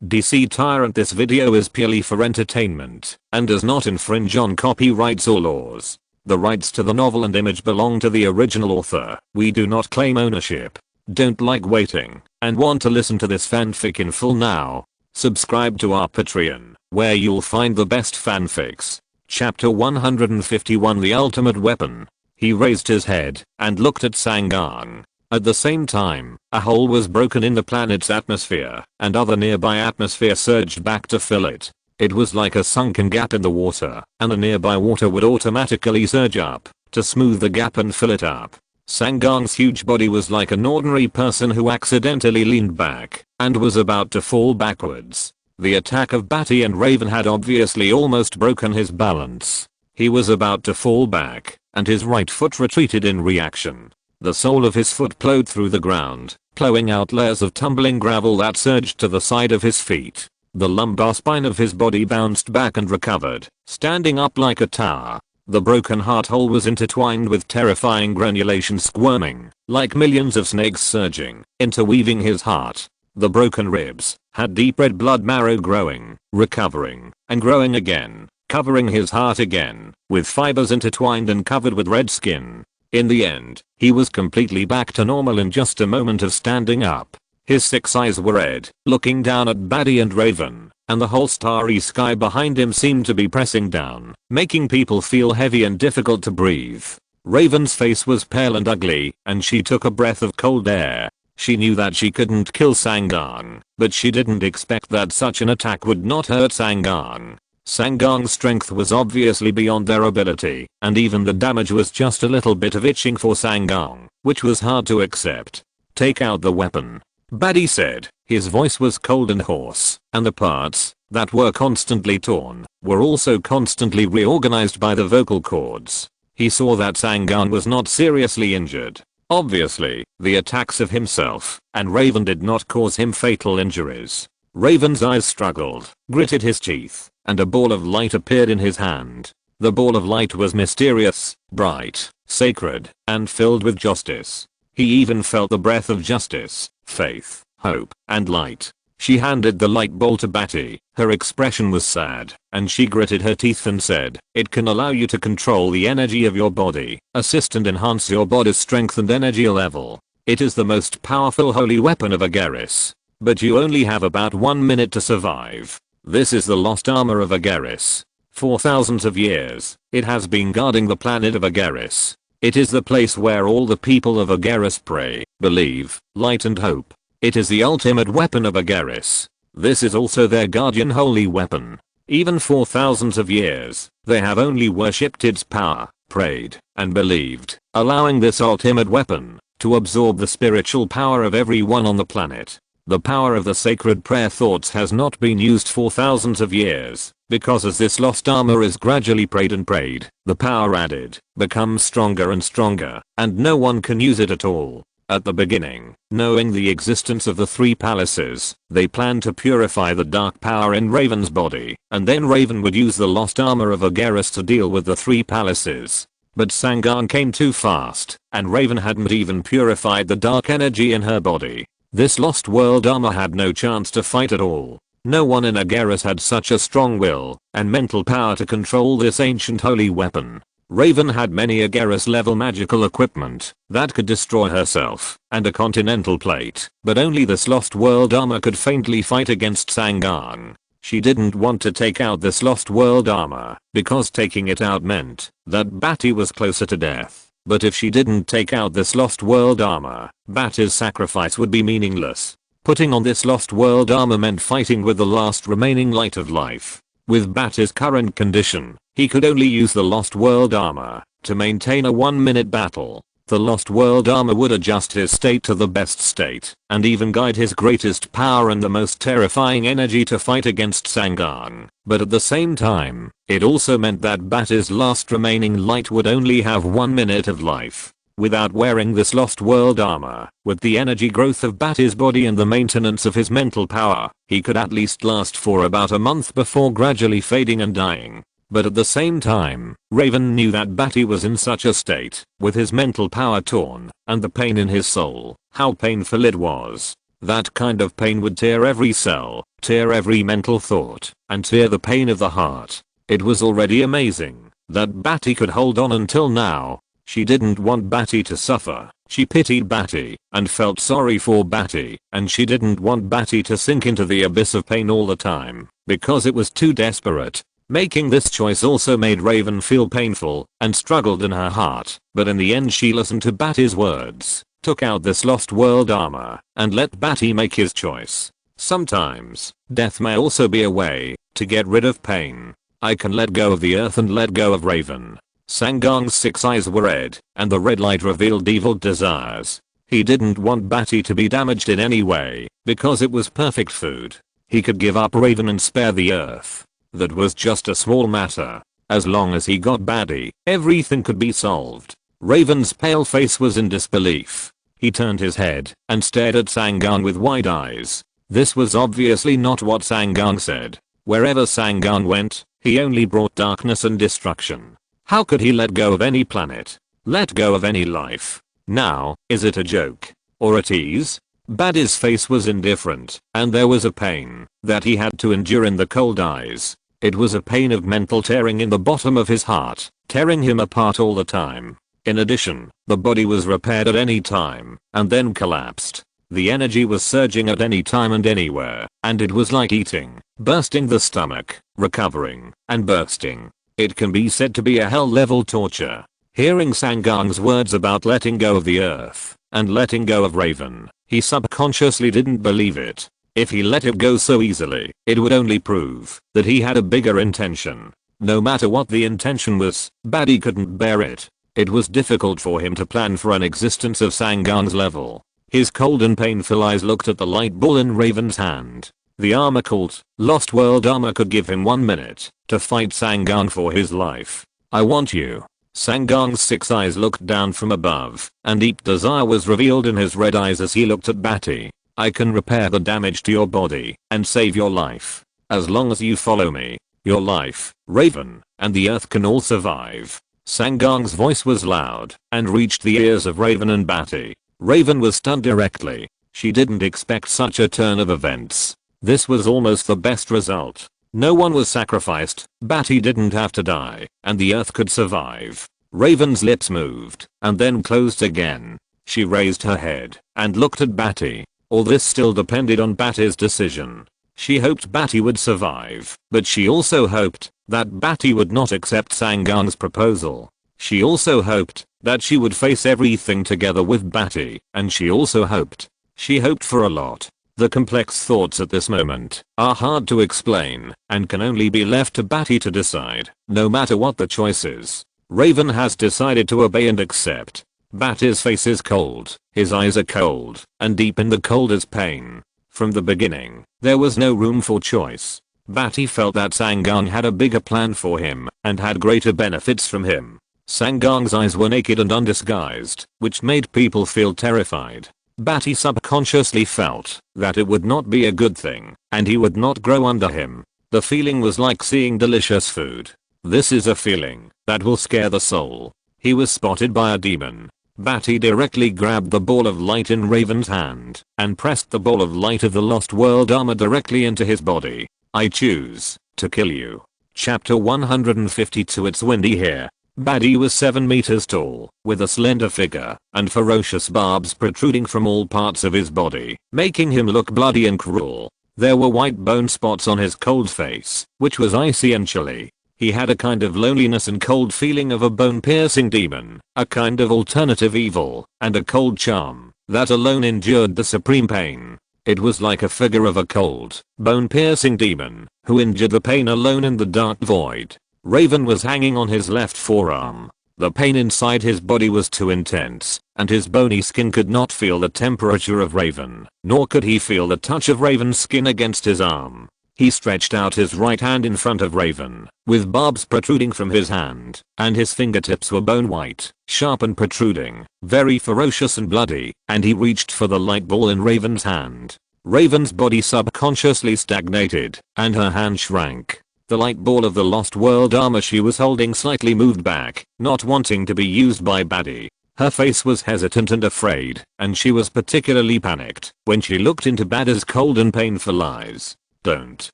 DC Tyrant. This video is purely for entertainment and does not infringe on copyrights or laws. The rights to the novel and image belong to the original author. We do not claim ownership. Don't like waiting and want to listen to this fanfic in full now? Subscribe to our Patreon, where you'll find the best fanfics. Chapter 151, The Ultimate Weapon. He raised his head and looked at Sangang. At the same time, a hole was broken in the planet's atmosphere, and other nearby atmosphere surged back to fill it. It was like a sunken gap in the water, and the nearby water would automatically surge up to smooth the gap and fill it up. Sangang's huge body was like an ordinary person who accidentally leaned back and was about to fall backwards. The attack of Badi and Raven had obviously almost broken his balance. He was about to fall back, and his right foot retreated in reaction. The sole of his foot plowed through the ground, plowing out layers of tumbling gravel that surged to the side of his feet. The lumbar spine of his body bounced back and recovered, standing up like a tower. The broken heart hole was intertwined with terrifying granulation squirming, like millions of snakes surging, interweaving his heart. The broken ribs had deep red blood marrow growing, recovering, and growing again, covering his heart again, with fibers intertwined and covered with red skin. In the end, he was completely back to normal in just a moment of standing up. His 6 eyes were red, looking down at Badi and Raven, and the whole starry sky behind him seemed to be pressing down, making people feel heavy and difficult to breathe. Raven's face was pale and ugly, and she took a breath of cold air. She knew that she couldn't kill Sangang, but she didn't expect that such an attack would not hurt Sangang. Sangang's strength was obviously beyond their ability, and even the damage was just a little bit of itching for Sangang, which was hard to accept. Take out the weapon, Badi said. His voice was cold and hoarse, and the parts that were constantly torn were also constantly reorganized by the vocal cords. He saw that Sangang was not seriously injured. Obviously, the attacks of himself and Raven did not cause him fatal injuries. Raven's eyes struggled, gritted his teeth, and a ball of light appeared in his hand. The ball of light was mysterious, bright, sacred, and filled with justice. He even felt the breath of justice, faith, hope, and light. She handed the light ball to Badi. Her expression was sad, and she gritted her teeth and said, "It can allow you to control the energy of your body, assist and enhance your body's strength and energy level. It is the most powerful holy weapon of Agaris. But you only have about 1 minute to survive. This is the lost armor of Agaris. For thousands of years, it has been guarding the planet of Agaris. It is the place where all the people of Agaris pray, believe, light and hope. It is the ultimate weapon of Agaris. This is also their guardian holy weapon. Even for thousands of years, they have only worshipped its power, prayed, and believed, allowing this ultimate weapon to absorb the spiritual power of everyone on the planet. The power of the sacred prayer thoughts has not been used for thousands of years, because as this lost armor is gradually prayed and prayed, the power added becomes stronger and stronger, and no one can use it at all. At the beginning, knowing the existence of the 3 palaces, they planned to purify the dark power in Raven's body, and then Raven would use the lost armor of Agaris to deal with the 3 palaces. But Sangang came too fast, and Raven hadn't even purified the dark energy in her body. This lost world armor had no chance to fight at all. No one in Agaris had such a strong will and mental power to control this ancient holy weapon. Raven had many Agaris level magical equipment that could destroy herself and a continental plate, but only this lost world armor could faintly fight against Sangang. She didn't want to take out this lost world armor because taking it out meant that Badi was closer to death. But if she didn't take out this lost world armor, Badi's sacrifice would be meaningless. Putting on this lost world armor meant fighting with the last remaining light of life. With Badi's current condition, he could only use the lost world armor to maintain a 1-minute battle. The lost world armor would adjust his state to the best state, and even guide his greatest power and the most terrifying energy to fight against Sangang. But at the same time, it also meant that Badi's last remaining light would only have 1 minute of life. Without wearing this lost world armor, with the energy growth of Badi's body and the maintenance of his mental power, he could at least last for about a month before gradually fading and dying. But at the same time, Raven knew that Badi was in such a state, with his mental power torn, and the pain in his soul, how painful it was. That kind of pain would tear every cell, tear every mental thought, and tear the pain of the heart. It was already amazing that Badi could hold on until now. She didn't want Badi to suffer. She pitied Badi and felt sorry for Badi, and she didn't want Badi to sink into the abyss of pain all the time, because it was too desperate. Making this choice also made Raven feel painful and struggled in her heart, but in the end she listened to Badi's words, took out this lost world armor, and let Badi make his choice. Sometimes, death may also be a way to get rid of pain. I can let go of the earth and let go of Raven. Sangang's 6 eyes were red, and the red light revealed evil desires. He didn't want Badi to be damaged in any way, because it was perfect food. He could give up Raven and spare the earth. That was just a small matter. As long as he got Badi, everything could be solved. Raven's pale face was in disbelief. He turned his head and stared at Sangang with wide eyes. This was obviously not what Sangang said. Wherever Sangang went, he only brought darkness and destruction. How could he let go of any planet? Let go of any life? Now, is it a joke? Or a tease? Badi's face was indifferent, and there was a pain that he had to endure in the cold eyes. It was a pain of mental tearing in the bottom of his heart, tearing him apart all the time. In addition, the body was repaired at any time, and then collapsed. The energy was surging at any time and anywhere, and it was like eating, bursting the stomach, recovering, and bursting. It can be said to be a hell-level torture. Hearing Sangang's words about letting go of the earth and letting go of Raven, he subconsciously didn't believe it. If he let it go so easily, it would only prove that he had a bigger intention. No matter what the intention was, Badi couldn't bear it. It was difficult for him to plan for an existence of Sangang's level. His cold and painful eyes looked at the light ball in Raven's hand. The armor called Lost World Armor could give him 1 minute to fight Sangang for his life. I want you. Sangang's 6 eyes looked down from above, and deep desire was revealed in his red eyes as he looked at Badi. I can repair the damage to your body and save your life. As long as you follow me, your life, Raven, and the earth can all survive. Sangang's voice was loud and reached the ears of Raven and Badi. Raven was stunned directly. She didn't expect such a turn of events. This was almost the best result. No one was sacrificed, Badi didn't have to die, and the earth could survive. Raven's lips moved, and then closed again. She raised her head, and looked at Badi. All this still depended on Badi's decision. She hoped Badi would survive, but she also hoped that Badi would not accept Sangang's proposal. She also hoped that she would face everything together with Badi, and she also hoped. She hoped for a lot. The complex thoughts at this moment are hard to explain and can only be left to Badi to decide. No matter what the choice is, Raven has decided to obey and accept. Badi's face is cold, his eyes are cold, and deep in the cold is pain. From the beginning, there was no room for choice. Badi felt that Sangang had a bigger plan for him and had greater benefits from him. Sangang's eyes were naked and undisguised, which made people feel terrified. Badi subconsciously felt that it would not be a good thing, and he would not grow under him. The feeling was like seeing delicious food. This is a feeling that will scare the soul. He was spotted by a demon. Badi directly grabbed the ball of light in Raven's hand and pressed the ball of light of the Lost World armor directly into his body. I choose to kill you. Chapter 152. It's windy here. Badi was 7 meters tall, with a slender figure and ferocious barbs protruding from all parts of his body, making him look bloody and cruel. There were white bone spots on his cold face, which was icy and chilly. He had a kind of loneliness and cold feeling of a bone-piercing demon, a kind of alternative evil, and a cold charm that alone endured the supreme pain. It was like a figure of a cold, bone-piercing demon who endured the pain alone in the dark void. Raven was hanging on his left forearm. The pain inside his body was too intense, and his bony skin could not feel the temperature of Raven, nor could he feel the touch of Raven's skin against his arm. He stretched out his right hand in front of Raven, with barbs protruding from his hand, and his fingertips were bone white, sharp and protruding, very ferocious and bloody, and he reached for the light ball in Raven's hand. Raven's body subconsciously stagnated, and her hand shrank. The light ball of the Lost World armor she was holding slightly moved back, not wanting to be used by Badi. Her face was hesitant and afraid, and she was particularly panicked when she looked into Badi's cold and painful eyes. Don't.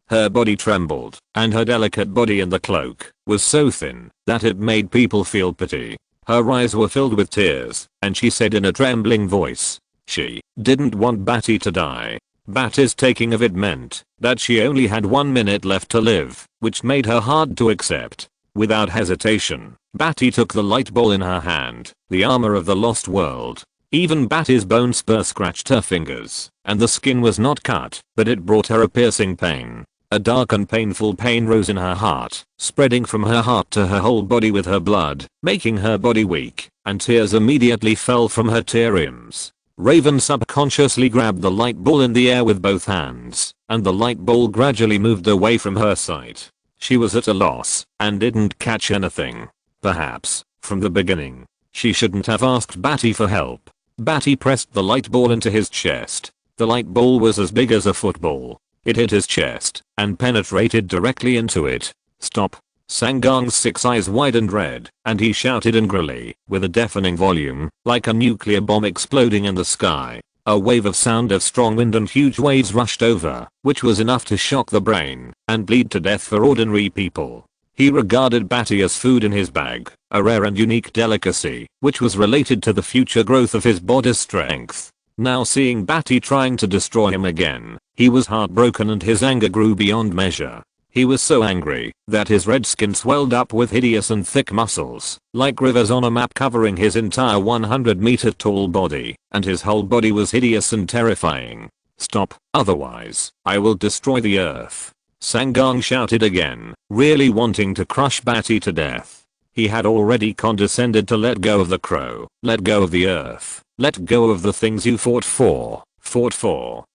Her body trembled, and her delicate body in the cloak was so thin that it made people feel pity. Her eyes were filled with tears, and she said in a trembling voice, she didn't want Badi to die. Badi's taking of it meant that she only had 1 minute left to live, which made her hard to accept. Without hesitation, Badi took the light ball in her hand, the armor of the lost world. Even Badi's bone spur scratched her fingers, and the skin was not cut, but it brought her a piercing pain. A dark and painful pain rose in her heart, spreading from her heart to her whole body with her blood, making her body weak, and tears immediately fell from her tears. Raven subconsciously grabbed the light ball in the air with both hands, and the light ball gradually moved away from her sight. She was at a loss, and didn't catch anything. Perhaps, from the beginning, she shouldn't have asked Badi for help. Badi pressed the light ball into his chest. The light ball was as big as a football. It hit his chest, and penetrated directly into it. Stop. Sangang's 6 eyes widened red, and he shouted angrily, with a deafening volume, like a nuclear bomb exploding in the sky. A wave of sound of strong wind and huge waves rushed over, which was enough to shock the brain, and bleed to death for ordinary people. He regarded Badi as food in his bag, a rare and unique delicacy, which was related to the future growth of his body's strength. Now seeing Badi trying to destroy him again, he was heartbroken and his anger grew beyond measure. He was so angry that his red skin swelled up with hideous and thick muscles, like rivers on a map covering his entire 100-meter tall body, and his whole body was hideous and terrifying. Stop, otherwise, I will destroy the earth. Sangang shouted again, really wanting to crush Badi to death. He had already condescended to let go of the crow, let go of the earth, let go of the things you fought for,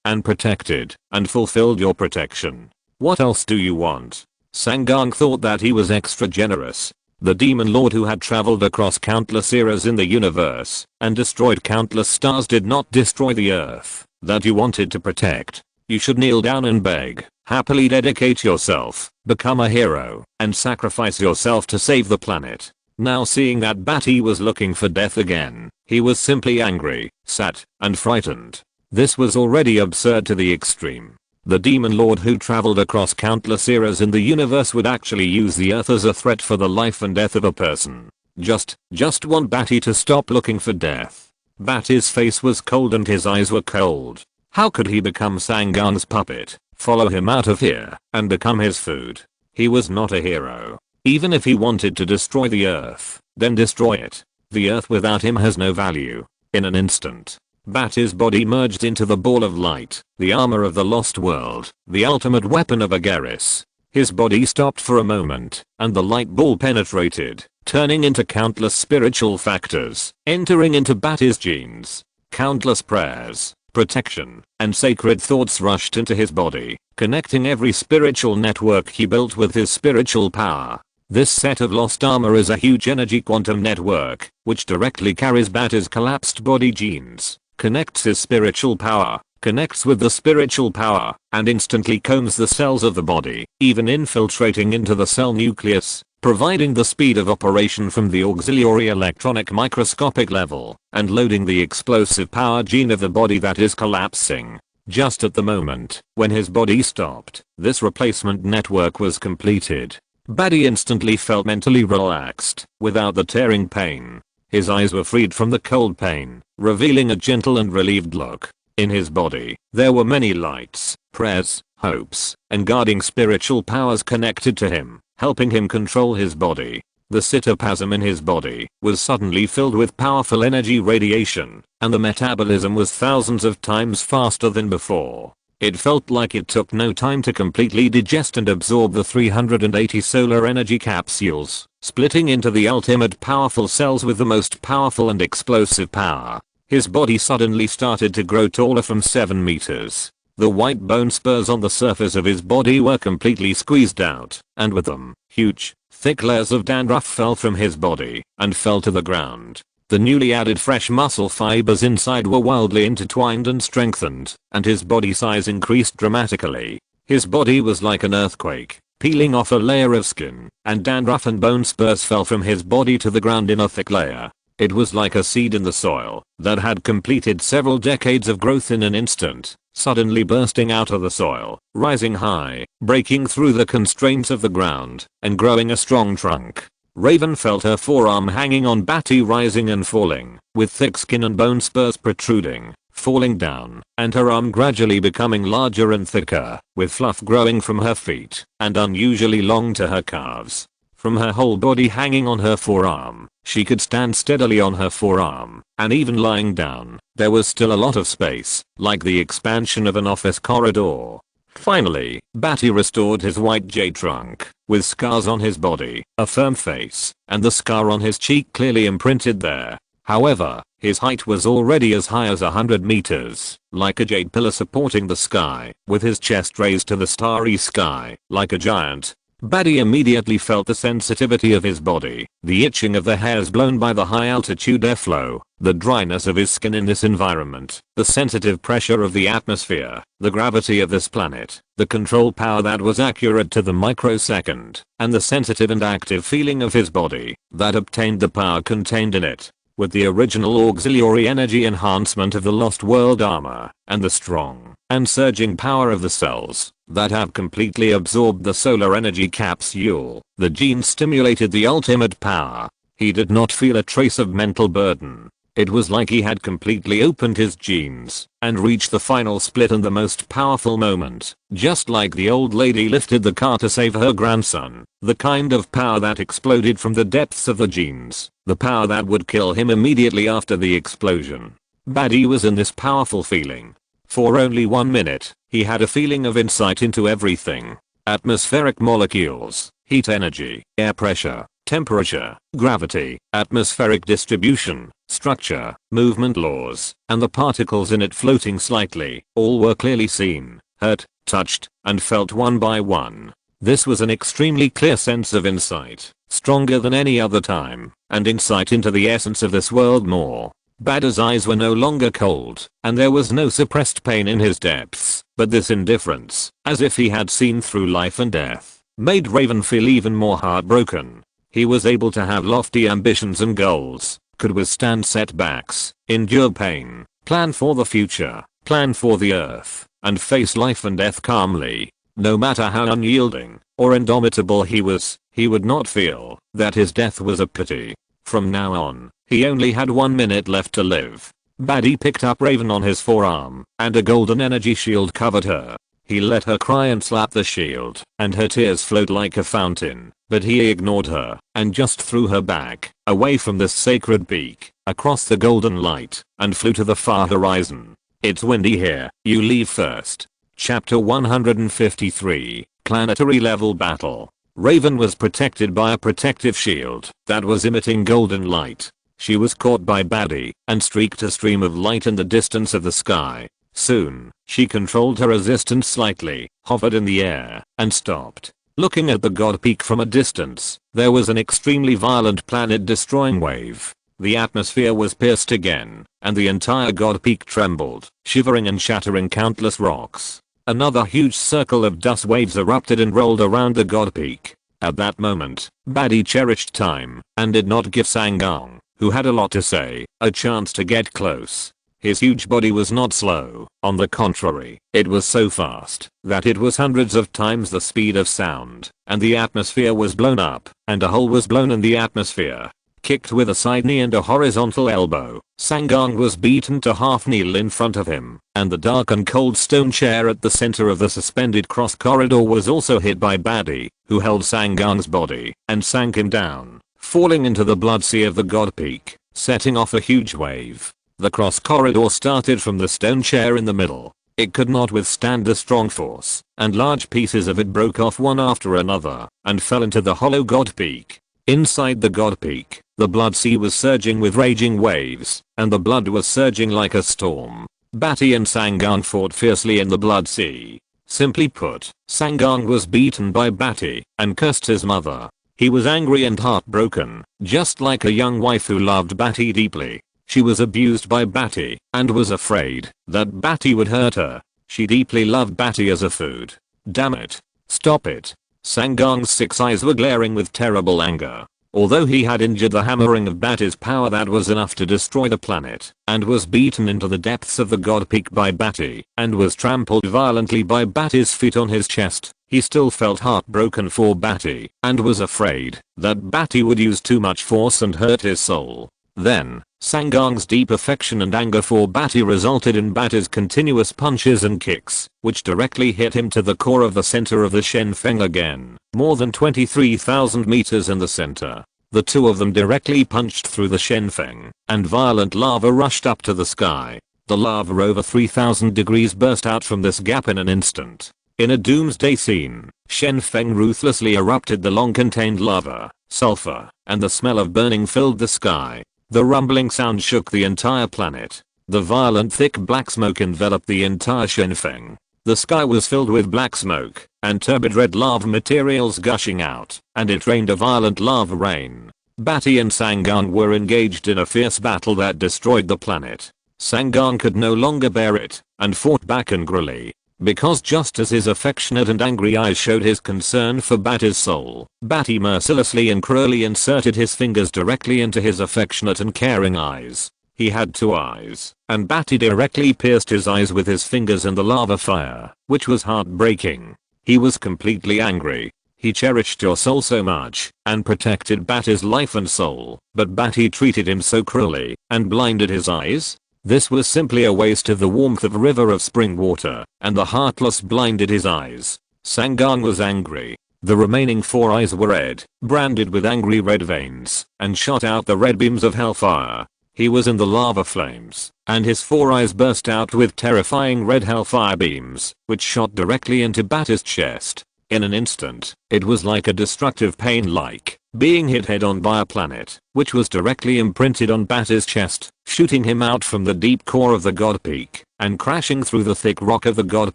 and protected, and fulfilled your protection. What else do you want? Sangang thought that he was extra generous. The demon lord who had traveled across countless eras in the universe and destroyed countless stars did not destroy the earth that you wanted to protect. You should kneel down and beg, happily dedicate yourself, become a hero, and sacrifice yourself to save the planet. Now seeing that Badi was looking for death again, he was simply angry, sad, and frightened. This was already absurd to the extreme. The demon lord who traveled across countless eras in the universe would actually use the earth as a threat for the life and death of a person. Just want Badi to stop looking for death. Badi's face was cold and his eyes were cold. How could he become Sangang's puppet, follow him out of here, and become his food? He was not a hero. Even if he wanted to destroy the earth, then destroy it. The earth without him has no value. In an instant, Badi's body merged into the ball of light, the armor of the lost world, the ultimate weapon of Agaris. His body stopped for a moment, and the light ball penetrated, turning into countless spiritual factors, entering into Badi's genes. Countless prayers, protection, and sacred thoughts rushed into his body, connecting every spiritual network he built with his spiritual power. This set of lost armor is a huge energy quantum network, which directly carries Badi's collapsed body genes, connects his spiritual power, connects with the spiritual power, and instantly combs the cells of the body, even infiltrating into the cell nucleus, providing the speed of operation from the auxiliary electronic microscopic level, and loading the explosive power gene of the body that is collapsing. Just at the moment when his body stopped, this replacement network was completed. Badi instantly felt mentally relaxed, without the tearing pain. His eyes were freed from the cold pain, revealing a gentle and relieved look. In his body, there were many lights, prayers, hopes, and guarding spiritual powers connected to him, helping him control his body. The cytoplasm in his body was suddenly filled with powerful energy radiation, and the metabolism was thousands of times faster than before. It felt like it took no time to completely digest and absorb the 380 solar energy capsules, splitting into the ultimate powerful cells with the most powerful and explosive power. His body suddenly started to grow taller from 7 meters. The white bone spurs on the surface of his body were completely squeezed out, and with them, huge, thick layers of dandruff fell from his body and fell to the ground. The newly added fresh muscle fibers inside were wildly intertwined and strengthened, and his body size increased dramatically. His body was like an earthquake, peeling off a layer of skin, and dandruff and bone spurs fell from his body to the ground in a thick layer. It was like a seed in the soil that had completed several decades of growth in an instant. suddenly bursting out of the soil, rising high, breaking through the constraints of the ground, and growing a strong trunk. Raven felt her forearm hanging on Badi rising and falling, with thick skin and bone spurs protruding, falling down, and her arm gradually becoming larger and thicker, with fluff growing from her feet, and unusually long to her calves. From her whole body hanging on her forearm, she could stand steadily on her forearm, and even lying down, there was still a lot of space, like the expansion of an office corridor. Finally, Badi restored his white jade trunk, with scars on his body, a firm face, and the scar on his cheek clearly imprinted there. However, his height was already as high as 100 meters, like a jade pillar supporting the sky, with his chest raised to the starry sky, like a giant. Badi immediately felt the sensitivity of his body, the itching of the hairs blown by the high altitude airflow, the dryness of his skin in this environment, the sensitive pressure of the atmosphere, the gravity of this planet, the control power that was accurate to the microsecond, and the sensitive and active feeling of his body that obtained the power contained in it. With the original auxiliary energy enhancement of the Lost World armor, and the strong and surging power of the cells that have completely absorbed the solar energy capsule, the gene stimulated the ultimate power. He did not feel a trace of mental burden. It was like he had completely opened his genes and reached the final split and the most powerful moment, just like the old lady lifted the car to save her grandson, the kind of power that exploded from the depths of the genes, the power that would kill him immediately after the explosion. Badi was in this powerful feeling. For only 1 minute, he had a feeling of insight into everything. Atmospheric molecules, heat energy, air pressure, temperature, gravity, atmospheric distribution, structure, movement laws, and the particles in it floating slightly, all were clearly seen, heard, touched, and felt one by one. This was an extremely clear sense of insight, stronger than any other time, and insight into the essence of this world more. Badi's eyes were no longer cold, and there was no suppressed pain in his depths, but this indifference, as if he had seen through life and death, made Raven feel even more heartbroken. He was able to have lofty ambitions and goals, could withstand setbacks, endure pain, plan for the future, plan for the earth, and face life and death calmly. No matter how unyielding or indomitable he would not feel that his death was a pity. From now on, he only had 1 minute left to live. Badi picked up Raven on his forearm, and a golden energy shield covered her. He let her cry and slap the shield, and her tears flowed like a fountain, but he ignored her, and just threw her back, away from this sacred peak, across the golden light, and flew to the far horizon. It's windy here, you leave first. Chapter 153, Planetary Level Battle. Raven was protected by a protective shield that was emitting golden light. She was caught by Badi and streaked a stream of light in the distance of the sky. Soon, she controlled her resistance slightly, hovered in the air, and stopped. Looking at the god peak from a distance, there was an extremely violent planet-destroying wave. The atmosphere was pierced again, and the entire god peak trembled, shivering and shattering countless rocks. Another huge circle of dust waves erupted and rolled around the god peak. At that moment, Badi cherished time, and did not give Sangong, who had a lot to say, a chance to get close. His huge body was not slow, on the contrary, it was so fast that it was hundreds of times the speed of sound, and the atmosphere was blown up, and a hole was blown in the atmosphere. Kicked with a side knee and a horizontal elbow, Sangong was beaten to half kneel in front of him, and the dark and cold stone chair at the center of the suspended cross corridor was also hit by Badi, who held Sangong's body and sank him down, falling into the blood sea of the god peak, setting off a huge wave. The cross corridor started from the stone chair in the middle. It could not withstand the strong force, and large pieces of it broke off one after another, and fell into the hollow god peak. Inside the god peak, the blood sea was surging with raging waves, and the blood was surging like a storm. Badi and Sangong fought fiercely in the blood sea. Simply put, Sangong was beaten by Badi and cursed his mother. He was angry and heartbroken, just like a young wife who loved Badi deeply. She was abused by Badi and was afraid that Badi would hurt her. She deeply loved Badi as a food. Damn it. Stop it. Sangong's 6 eyes were glaring with terrible anger. Although he had injured the hammering of Badi's power that was enough to destroy the planet, and was beaten into the depths of the God Peak by Badi, and was trampled violently by Badi's feet on his chest, he still felt heartbroken for Badi, and was afraid that Badi would use too much force and hurt his soul. Then, Sangang's deep affection and anger for Badi resulted in Badi's continuous punches and kicks, which directly hit him to the core of the center of the Shenfeng again, more than 23,000 meters in the center. The two of them directly punched through the Shenfeng, and violent lava rushed up to the sky. The lava over 3,000 degrees burst out from this gap in an instant. In a doomsday scene, Shenfeng ruthlessly erupted. The long-contained lava, sulfur, and the smell of burning filled the sky. The rumbling sound shook the entire planet. The violent thick black smoke enveloped the entire Shenfeng. The sky was filled with black smoke, and turbid red lava materials gushing out, and it rained a violent lava rain. Badi and Sangang were engaged in a fierce battle that destroyed the planet. Sangang could no longer bear it, and fought back angrily. Because just as his affectionate and angry eyes showed his concern for Badi's soul, Badi mercilessly and cruelly inserted his fingers directly into his affectionate and caring eyes. He had two eyes, and Badi directly pierced his eyes with his fingers in the lava fire, which was heartbreaking. He was completely angry. He cherished your soul so much, and protected Badi's life and soul, but Badi treated him so cruelly, and blinded his eyes. This was simply a waste of the warmth of a river of spring water, and the heartless blinded his eyes. Sangang was angry. The remaining four eyes were red, branded with angry red veins, and shot out the red beams of hellfire. He was in the lava flames, and his four eyes burst out with terrifying red hellfire beams, which shot directly into Badi's chest. In an instant, it was like a destructive pain, like being hit head on by a planet, which was directly imprinted on Badi's chest, shooting him out from the deep core of the God Peak, and crashing through the thick rock of the God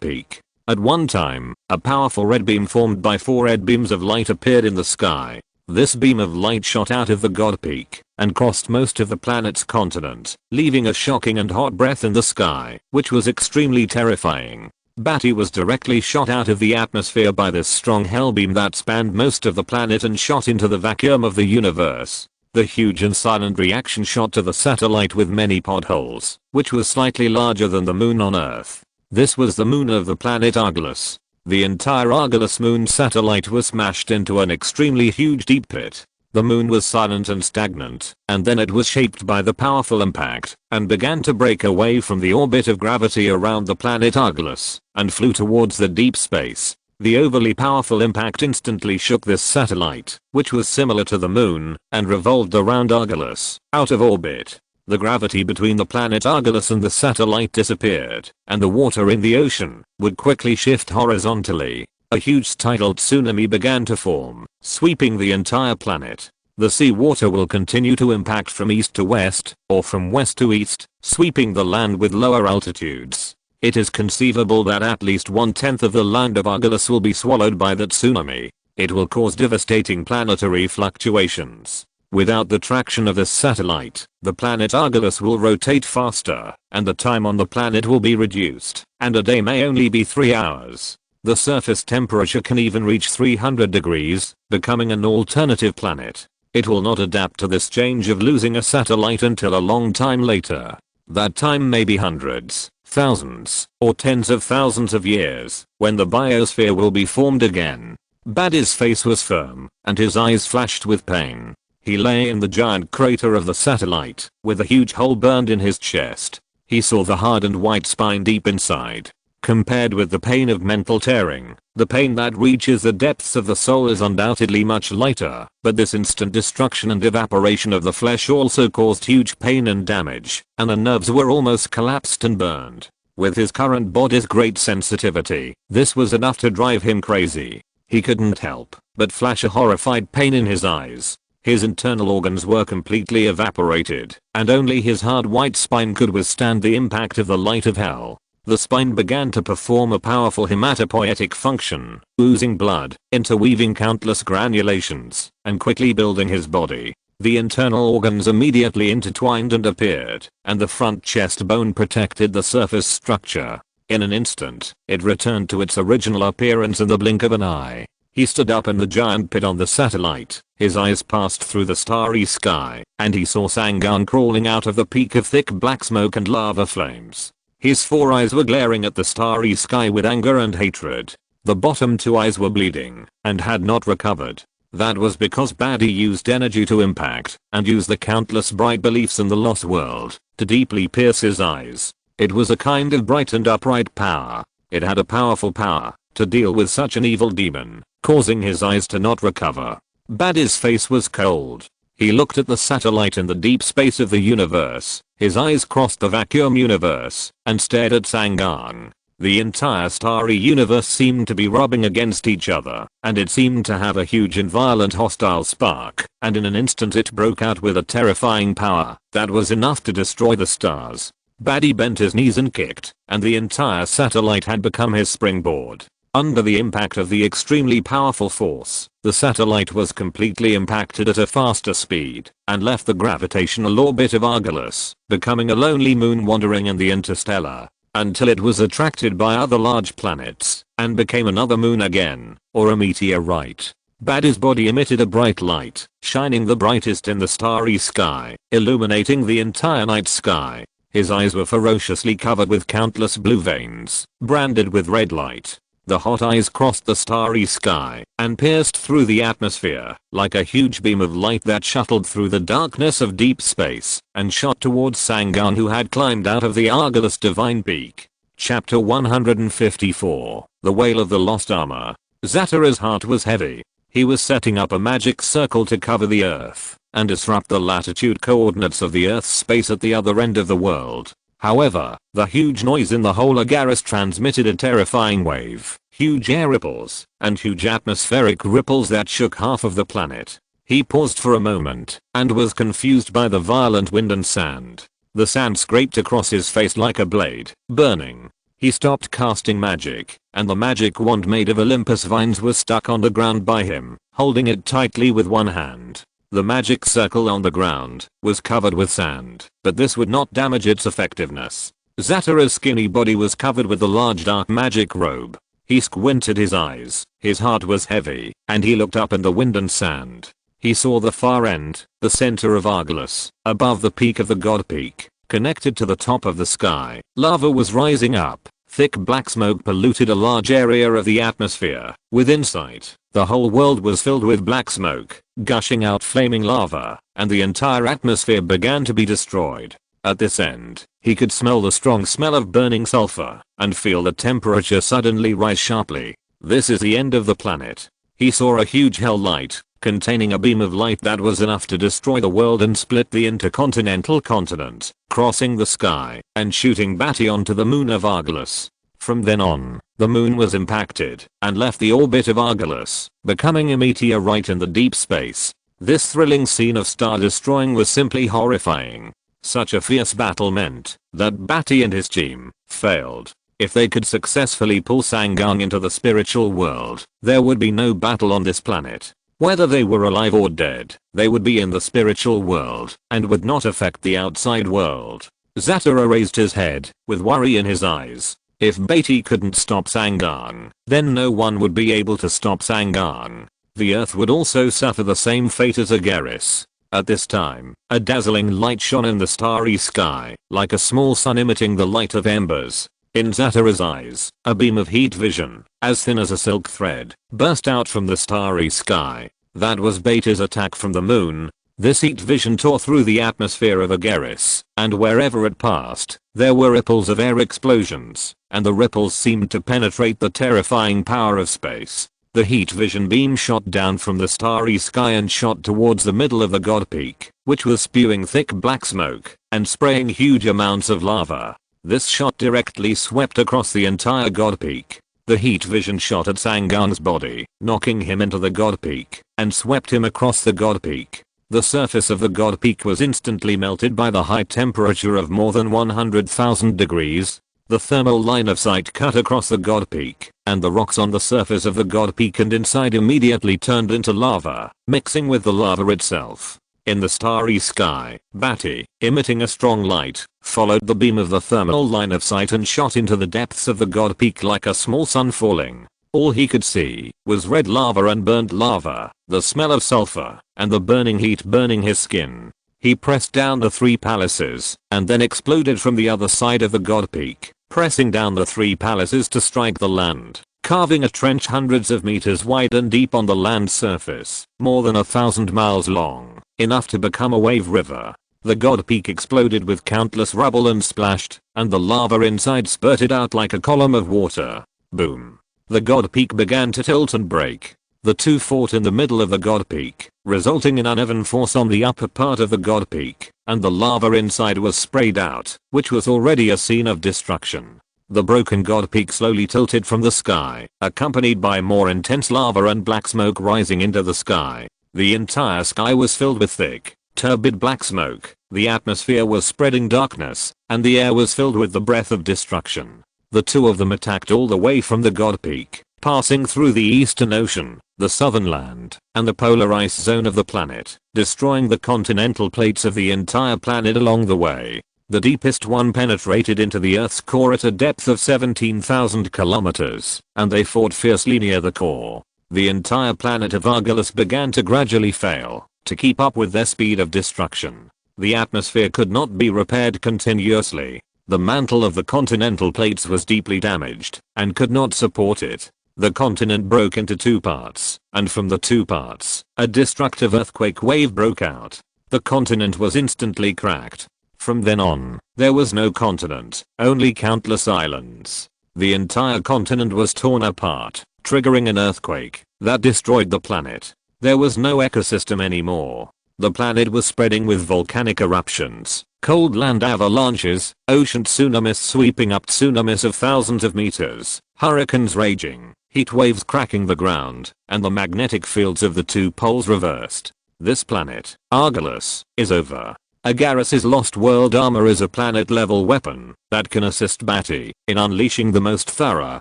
Peak. At one time, a powerful red beam formed by four red beams of light appeared in the sky. This beam of light shot out of the God Peak, and crossed most of the planet's continent, leaving a shocking and hot breath in the sky, which was extremely terrifying. Badi was directly shot out of the atmosphere by this strong hell beam that spanned most of the planet and shot into the vacuum of the universe. The huge and silent reaction shot to the satellite with many podholes, which was slightly larger than the moon on Earth. This was the moon of the planet Argolis. The entire Argolis moon satellite was smashed into an extremely huge deep pit. The moon was silent and stagnant, and then it was shaped by the powerful impact, and began to break away from the orbit of gravity around the planet Argolis, and flew towards the deep space. The overly powerful impact instantly shook this satellite, which was similar to the moon, and revolved around Argolis, out of orbit. The gravity between the planet Argolis and the satellite disappeared, and the water in the ocean would quickly shift horizontally. A huge tidal tsunami began to form, sweeping the entire planet. The sea water will continue to impact from east to west, or from west to east, sweeping the land with lower altitudes. It is conceivable that at least 1/10 of the land of Argolis will be swallowed by the tsunami. It will cause devastating planetary fluctuations. Without the traction of this satellite, the planet Argolis will rotate faster, and the time on the planet will be reduced, and a day may only be 3 hours. The surface temperature can even reach 300 degrees, becoming an alternative planet. It will not adapt to this change of losing a satellite until a long time later. That time may be hundreds, thousands, or tens of thousands of years, when the biosphere will be formed again. Badi's face was firm, and his eyes flashed with pain. He lay in the giant crater of the satellite, with a huge hole burned in his chest. He saw the hardened white spine deep inside. Compared with the pain of mental tearing, the pain that reaches the depths of the soul is undoubtedly much lighter, but this instant destruction and evaporation of the flesh also caused huge pain and damage, and the nerves were almost collapsed and burned. With his current body's great sensitivity, this was enough to drive him crazy. He couldn't help but flash a horrified pain in his eyes. His internal organs were completely evaporated, and only his hard white spine could withstand the impact of the light of hell. The spine began to perform a powerful hematopoietic function, oozing blood, interweaving countless granulations, and quickly building his body. The internal organs immediately intertwined and appeared, and the front chest bone protected the surface structure. In an instant, it returned to its original appearance in the blink of an eye. He stood up in the giant pit on the satellite, His eyes passed through the starry sky, and he saw Sangan crawling out of the peak of thick black smoke and lava flames. His 4 eyes were glaring at the starry sky with anger and hatred. The bottom 2 eyes were bleeding and had not recovered. That was because Badi used energy to impact and use the countless bright beliefs in the lost world to deeply pierce his eyes. It was a kind of bright and upright power. It had a powerful power to deal with such an evil demon, causing his eyes to not recover. Badi's face was cold. He looked at the satellite in the deep space of the universe. His eyes crossed the vacuum universe and stared at Sangan. The entire starry universe seemed to be rubbing against each other, and it seemed to have a huge and violent hostile spark, and in an instant it broke out with a terrifying power that was enough to destroy the stars. Badi bent his knees and kicked, and the entire satellite had become his springboard. Under the impact of the extremely powerful force, the satellite was completely impacted at a faster speed and left the gravitational orbit of Argolis, becoming a lonely moon wandering in the interstellar, until it was attracted by other large planets and became another moon again, or a meteorite. Badi's body emitted a bright light, shining the brightest in the starry sky, illuminating the entire night sky. His eyes were ferociously covered with countless blue veins, branded with red light. The hot eyes crossed the starry sky and pierced through the atmosphere like a huge beam of light that shuttled through the darkness of deep space and shot towards Sangan, who had climbed out of the Argolis divine peak. Chapter 154, The Wail of the Lost Armor. Zatara's heart was heavy. He was setting up a magic circle to cover the Earth and disrupt the latitude coordinates of the Earth's space at the other end of the world. However, the huge noise in the whole Agaris transmitted a terrifying wave, huge air ripples, and huge atmospheric ripples that shook half of the planet. He paused for a moment and was confused by the violent wind and sand. The sand scraped across his face like a blade, burning. He stopped casting magic, and the magic wand made of Olympus vines was stuck on the ground by him, holding it tightly with one hand. The magic circle on the ground was covered with sand, but this would not damage its effectiveness. Zatara's skinny body was covered with a large dark magic robe. He squinted his eyes, his heart was heavy, and he looked up in the wind and sand. He saw the far end, the center of Argolis, above the peak of the God Peak, connected to the top of the sky. Lava was rising up. Thick black smoke polluted a large area of the atmosphere. Within sight, the whole world was filled with black smoke, gushing out flaming lava, and the entire atmosphere began to be destroyed. At this end, he could smell the strong smell of burning sulfur, and feel the temperature suddenly rise sharply. This is the end of the planet. He saw a huge hell light, containing a beam of light that was enough to destroy the world and split the intercontinental continent, crossing the sky and shooting Badi onto the moon of Argolis. From then on, the moon was impacted and left the orbit of Argolis, becoming a meteorite in the deep space. This thrilling scene of star destroying was simply horrifying. Such a fierce battle meant that Badi and his team failed. If they could successfully pull Sangan into the spiritual world, there would be no battle on this planet. Whether they were alive or dead, they would be in the spiritual world and would not affect the outside world. Zatara raised his head with worry in his eyes. If Badi couldn't stop Sangan, then no one would be able to stop Sangan. The Earth would also suffer the same fate as Agaris. At this time, a dazzling light shone in the starry sky, like a small sun emitting the light of embers. In Zatara's eyes, a beam of heat vision, as thin as a silk thread, burst out from the starry sky. That was Badi's attack from the moon. This heat vision tore through the atmosphere of Agaris, and wherever it passed, there were ripples of air explosions, and the ripples seemed to penetrate the terrifying power of space. The heat vision beam shot down from the starry sky and shot towards the middle of the God Peak, which was spewing thick black smoke and spraying huge amounts of lava. This shot directly swept across the entire God Peak. The heat vision shot at Sangan's body, knocking him into the God Peak, and swept him across the God Peak. The surface of the God Peak was instantly melted by the high temperature of more than 100,000 degrees. The thermal line of sight cut across the God Peak, and the rocks on the surface of the God Peak and inside immediately turned into lava, mixing with the lava itself. In the starry sky, Badi, emitting a strong light, followed the beam of the thermal line of sight and shot into the depths of the God Peak like a small sun falling. All he could see was red lava and burnt lava, the smell of sulfur, and the burning heat burning his skin. He pressed down the 3 palaces, and then exploded from the other side of the God Peak, pressing down the 3 palaces to strike the land, carving a trench hundreds of meters wide and deep on the land surface, more than 1,000 miles long, enough to become a wave river. The God Peak exploded with countless rubble and splashed, and the lava inside spurted out like a column of water. Boom. The God Peak began to tilt and break. The two fought in the middle of the God Peak, resulting in uneven force on the upper part of the God Peak, and the lava inside was sprayed out, which was already a scene of destruction. The broken God Peak slowly tilted from the sky, accompanied by more intense lava and black smoke rising into the sky. The entire sky was filled with thick, turbid black smoke, the atmosphere was spreading darkness, and the air was filled with the breath of destruction. The two of them attacked all the way from the God Peak, passing through the Eastern Ocean, the southern land, and the polar ice zone of the planet, destroying the continental plates of the entire planet along the way. The deepest one penetrated into the Earth's core at a depth of 17,000 kilometers, and they fought fiercely near the core. The entire planet of Argolis began to gradually fail, to keep up with their speed of destruction. The atmosphere could not be repaired continuously. The mantle of the continental plates was deeply damaged, and could not support it. The continent broke into 2 parts, and from the 2 parts, a destructive earthquake wave broke out. The continent was instantly cracked. From then on, there was no continent, only countless islands. The entire continent was torn apart, triggering an earthquake that destroyed the planet. There was no ecosystem anymore. The planet was spreading with volcanic eruptions, cold land avalanches, ocean tsunamis sweeping up tsunamis of thousands of meters, hurricanes raging, heat waves cracking the ground, and the magnetic fields of the 2 poles reversed. This planet, Argolis, is over. Agaris's Lost World armor is a planet-level weapon that can assist Badi in unleashing the most thorough,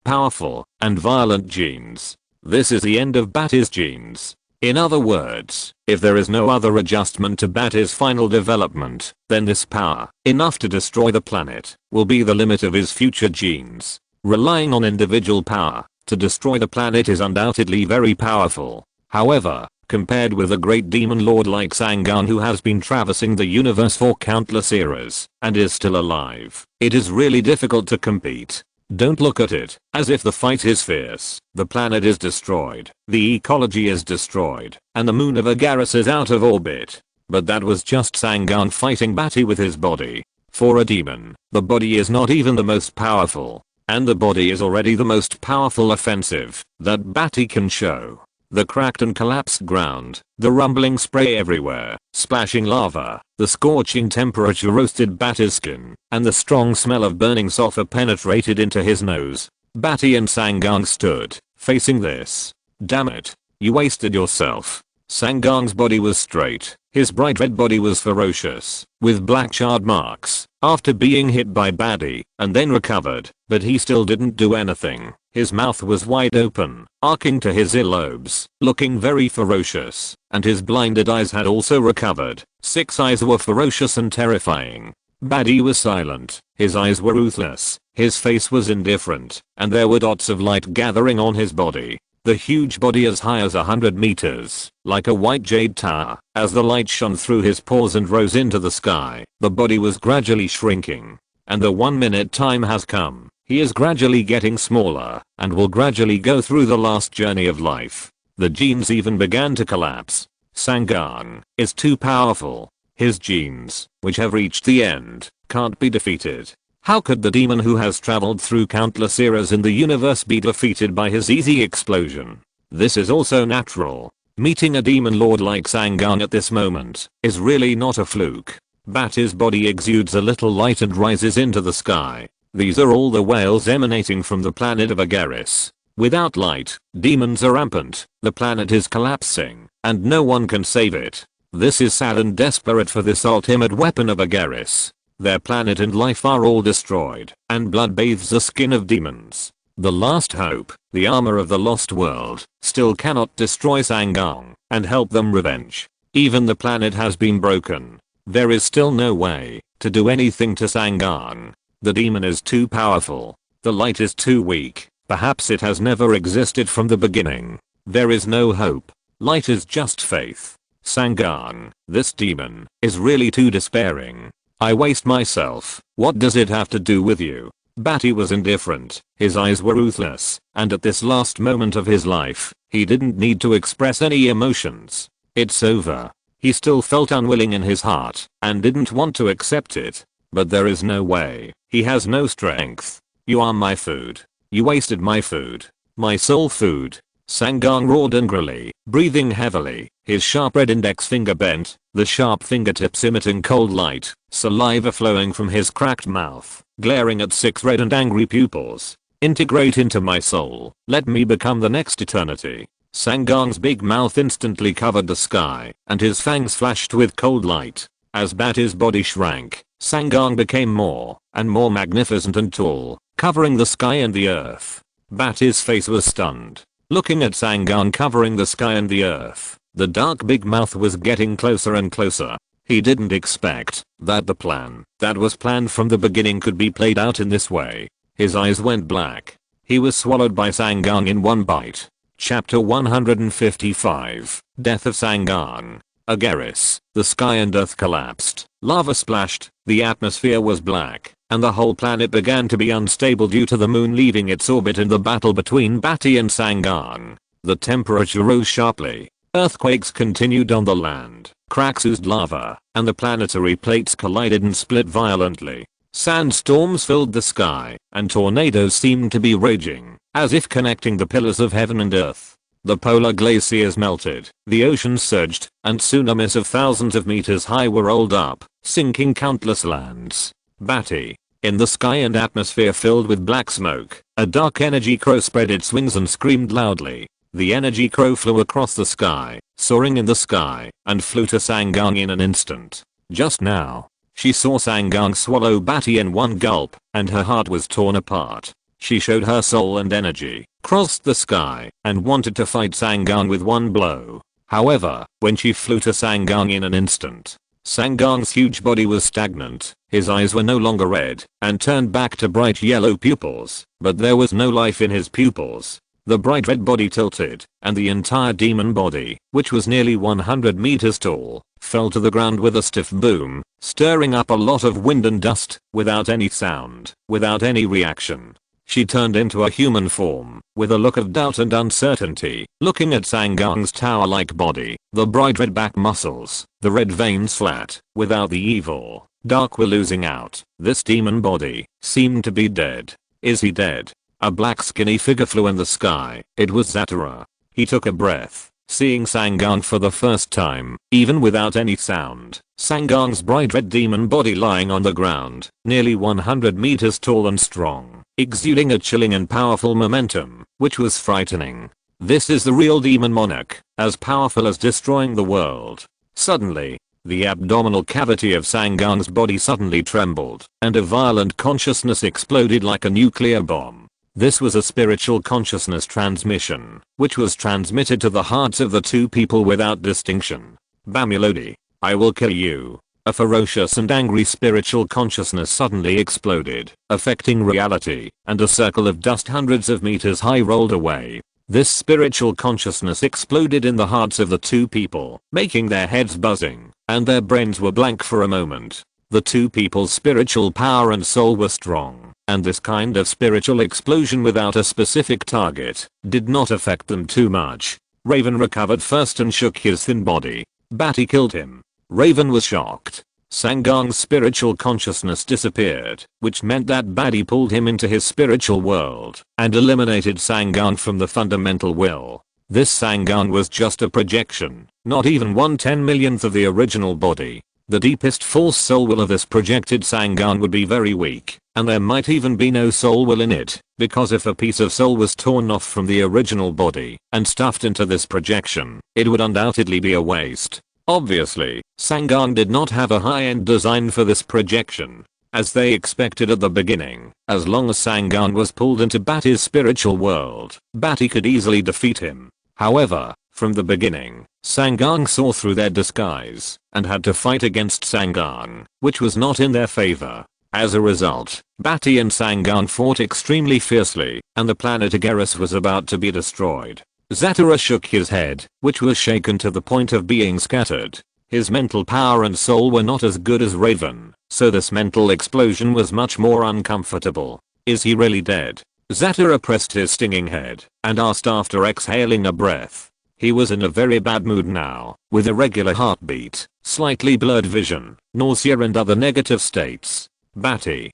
powerful, and violent genes. This is the end of Badi's genes. In other words, if there is no other adjustment to Badi's final development, then this power, enough to destroy the planet, will be the limit of his future genes. Relying on individual power to destroy the planet is undoubtedly very powerful. However, compared with a great demon lord like Sangan who has been traversing the universe for countless eras and is still alive, it is really difficult to compete. Don't look at it as if the fight is fierce. The planet is destroyed, the ecology is destroyed, and the moon of Agaris is out of orbit. But that was just Sangan fighting Badi with his body. For a demon, the body is not even the most powerful, and the body is already the most powerful offensive that Badi can show. The cracked and collapsed ground, the rumbling spray everywhere, splashing lava, the scorching temperature roasted Badi's skin, and the strong smell of burning sulfur penetrated into his nose. Badi and Sangang stood, facing this. Damn it. You wasted yourself. Sangang's body was straight, his bright red body was ferocious, with black charred marks, after being hit by Badi, and then recovered, but he still didn't do anything. His mouth was wide open, arcing to his earlobes, looking very ferocious, and his blinded eyes had also recovered. 6 eyes were ferocious and terrifying. Badi was silent, his eyes were ruthless, his face was indifferent, and there were dots of light gathering on his body. The huge body as high as 100 meters, like a white jade tower, as the light shone through his pores and rose into the sky, the body was gradually shrinking. And the 1-minute time has come. He is gradually getting smaller, and will gradually go through the last journey of life. The genes even began to collapse. Sangang is too powerful. His genes, which have reached the end, can't be defeated. How could the demon who has traveled through countless eras in the universe be defeated by his easy explosion? This is also natural. Meeting a demon lord like Sangan at this moment is really not a fluke. Badi's body exudes a little light and rises into the sky. These are all the whales emanating from the planet of Agaris. Without light, demons are rampant, the planet is collapsing, and no one can save it. This is sad and desperate for this ultimate weapon of Agaris. Their planet and life are all destroyed, and blood bathes the skin of demons. The last hope, the armor of the lost world, still cannot destroy Sangang and help them revenge. Even the planet has been broken. There is still no way to do anything to Sangang. The demon is too powerful. The light is too weak. Perhaps it has never existed from the beginning. There is no hope. Light is just faith. Sangan, this demon, is really too despairing. I waste myself. What does it have to do with you? Badi was indifferent. His eyes were ruthless, and at this last moment of his life, he didn't need to express any emotions. It's over. He still felt unwilling in his heart, and didn't want to accept it. But there is no way. He has no strength. You are my food. You wasted my food. My soul food. Sangan roared angrily, breathing heavily, his sharp red index finger bent, the sharp fingertips emitting cold light, saliva flowing from his cracked mouth, glaring at 6 red and angry pupils. Integrate into my soul. Let me become the next eternity. Sangan's big mouth instantly covered the sky, and his fangs flashed with cold light. As Badi's body shrank, Sangan became more and more magnificent and tall, covering the sky and the earth. Badi's face was stunned. Looking at Sangan covering the sky and the earth, the dark big mouth was getting closer and closer. He didn't expect that the plan that was planned from the beginning could be played out in this way. His eyes went black. He was swallowed by Sangan in one bite. Chapter 155, Death of Sangan. Agaris, the sky and earth collapsed. Lava splashed, the atmosphere was black, and the whole planet began to be unstable due to the moon leaving its orbit in the battle between Badi and Sangan. The temperature rose sharply. Earthquakes continued on the land. Cracks oozed lava, and the planetary plates collided and split violently. Sandstorms filled the sky, and tornadoes seemed to be raging, as if connecting the pillars of heaven and earth. The polar glaciers melted, the oceans surged, and tsunamis of thousands of meters high were rolled up, sinking countless lands. Badi. In the sky and atmosphere filled with black smoke, a dark energy crow spread its wings and screamed loudly. The energy crow flew across the sky, soaring in the sky, and flew to Sangan in an instant. Just now, she saw Sangan swallow Badi in one gulp, and her heart was torn apart. She showed her soul and energy, crossed the sky, and wanted to fight Sangan with one blow. However, when she flew to Sangan in an instant, Sangan's huge body was stagnant, his eyes were no longer red, and turned back to bright yellow pupils, but there was no life in his pupils. The bright red body tilted, and the entire demon body, which was nearly 100 meters tall, fell to the ground with a stiff boom, stirring up a lot of wind and dust, without any sound, without any reaction. She turned into a human form, with a look of doubt and uncertainty, looking at Sangan's tower-like body, the bright red back muscles, the red veins flat, without the evil, dark were losing out. This demon body seemed to be dead. Is he dead? A black skinny figure flew in the sky. It was Zatara. He took a breath, seeing Sangan for the first time, even without any sound. Sangan's bright red demon body lying on the ground, nearly 100 meters tall and strong, exuding a chilling and powerful momentum, which was frightening. This is the real demon monarch, as powerful as destroying the world. Suddenly, the abdominal cavity of Sangan's body suddenly trembled, and a violent consciousness exploded like a nuclear bomb. This was a spiritual consciousness transmission, which was transmitted to the hearts of the two people without distinction. Bamulodi, I will kill you. A ferocious and angry spiritual consciousness suddenly exploded, affecting reality, and a circle of dust hundreds of meters high rolled away. This spiritual consciousness exploded in the hearts of the two people, making their heads buzzing, and their brains were blank for a moment. The two people's spiritual power and soul were strong, and this kind of spiritual explosion without a specific target did not affect them too much. Raven recovered first and shook his thin body. Badi killed him. Raven was shocked. Sangan's spiritual consciousness disappeared, which meant that Badi pulled him into his spiritual world and eliminated Sangan from the fundamental will. This Sangan was just a projection, not even 1/10,000th of the original body. The deepest false soul will of this projected Sangan would be very weak, and there might even be no soul will in it, because if a piece of soul was torn off from the original body and stuffed into this projection, it would undoubtedly be a waste. Obviously, Sangan did not have a high-end design for this projection, as they expected at the beginning. As long as Sangan was pulled into Badi's spiritual world, Badi could easily defeat him. However, from the beginning, Sangan saw through their disguise and had to fight against Sangan, which was not in their favor. As a result, Badi and Sangan fought extremely fiercely, and the planet Agarus was about to be destroyed. Zatara shook his head, which was shaken to the point of being scattered. His mental power and soul were not as good as Raven, so this mental explosion was much more uncomfortable. Is he really dead? Zatara pressed his stinging head and asked after exhaling a breath. He was in a very bad mood now, with irregular heartbeat, slightly blurred vision, nausea and other negative states. Badi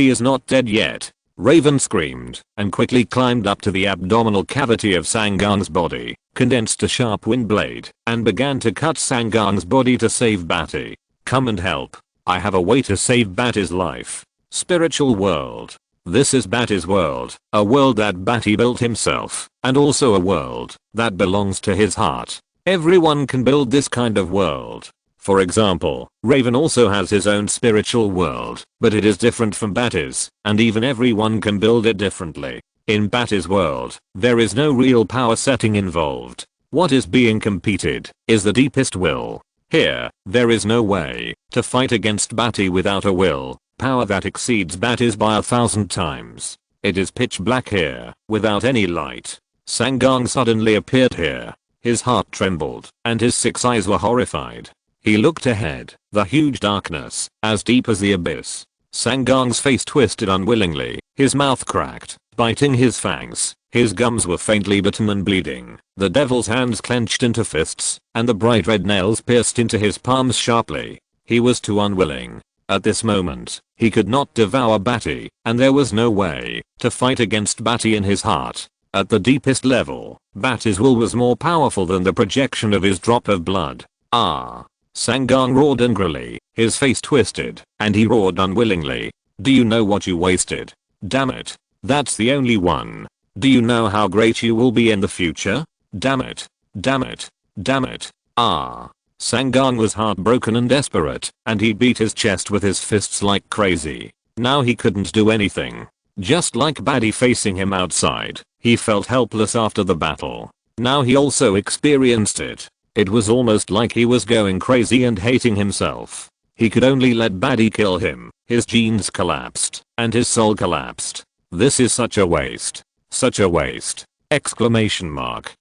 is not dead yet. Raven screamed and quickly climbed up to the abdominal cavity of Sangan's body, condensed a sharp wind blade, and began to cut Sangan's body to save Badi. Come and help. I have a way to save Badi's life. Spiritual world. This is Badi's world, a world that Badi built himself, and also a world that belongs to his heart. Everyone can build this kind of world. For example, Raven also has his own spiritual world, but it is different from Badi's, and even everyone can build it differently. In Badi's world, there is no real power setting involved. What is being competed is the deepest will. Here, there is no way to fight against Badi without a will power that exceeds Badi's by 1,000 times. It is pitch black here, without any light. Sangan suddenly appeared here. His heart trembled, and his 6 eyes were horrified. He looked ahead, the huge darkness, as deep as the abyss. Sangan's face twisted unwillingly, his mouth cracked, biting his fangs. His gums were faintly bitten and bleeding. The devil's hands clenched into fists, and the bright red nails pierced into his palms sharply. He was too unwilling. At this moment, he could not devour Badi, and there was no way to fight against Badi in his heart. At the deepest level, Badi's will was more powerful than the projection of his drop of blood. Ah! Sangan roared angrily, his face twisted, and he roared unwillingly. Do you know what you wasted? Damn it. That's the only one. Do you know how great you will be in the future? Damn it. Damn it. Damn it. Ah. Sangan was heartbroken and desperate, and he beat his chest with his fists like crazy. Now he couldn't do anything. Just like Badi facing him outside, he felt helpless after the battle. Now he also experienced it. It was almost like he was going crazy and hating himself. He could only let Badi kill him. His genes collapsed, and his soul collapsed. This is such a waste. Such a waste. Exclamation mark.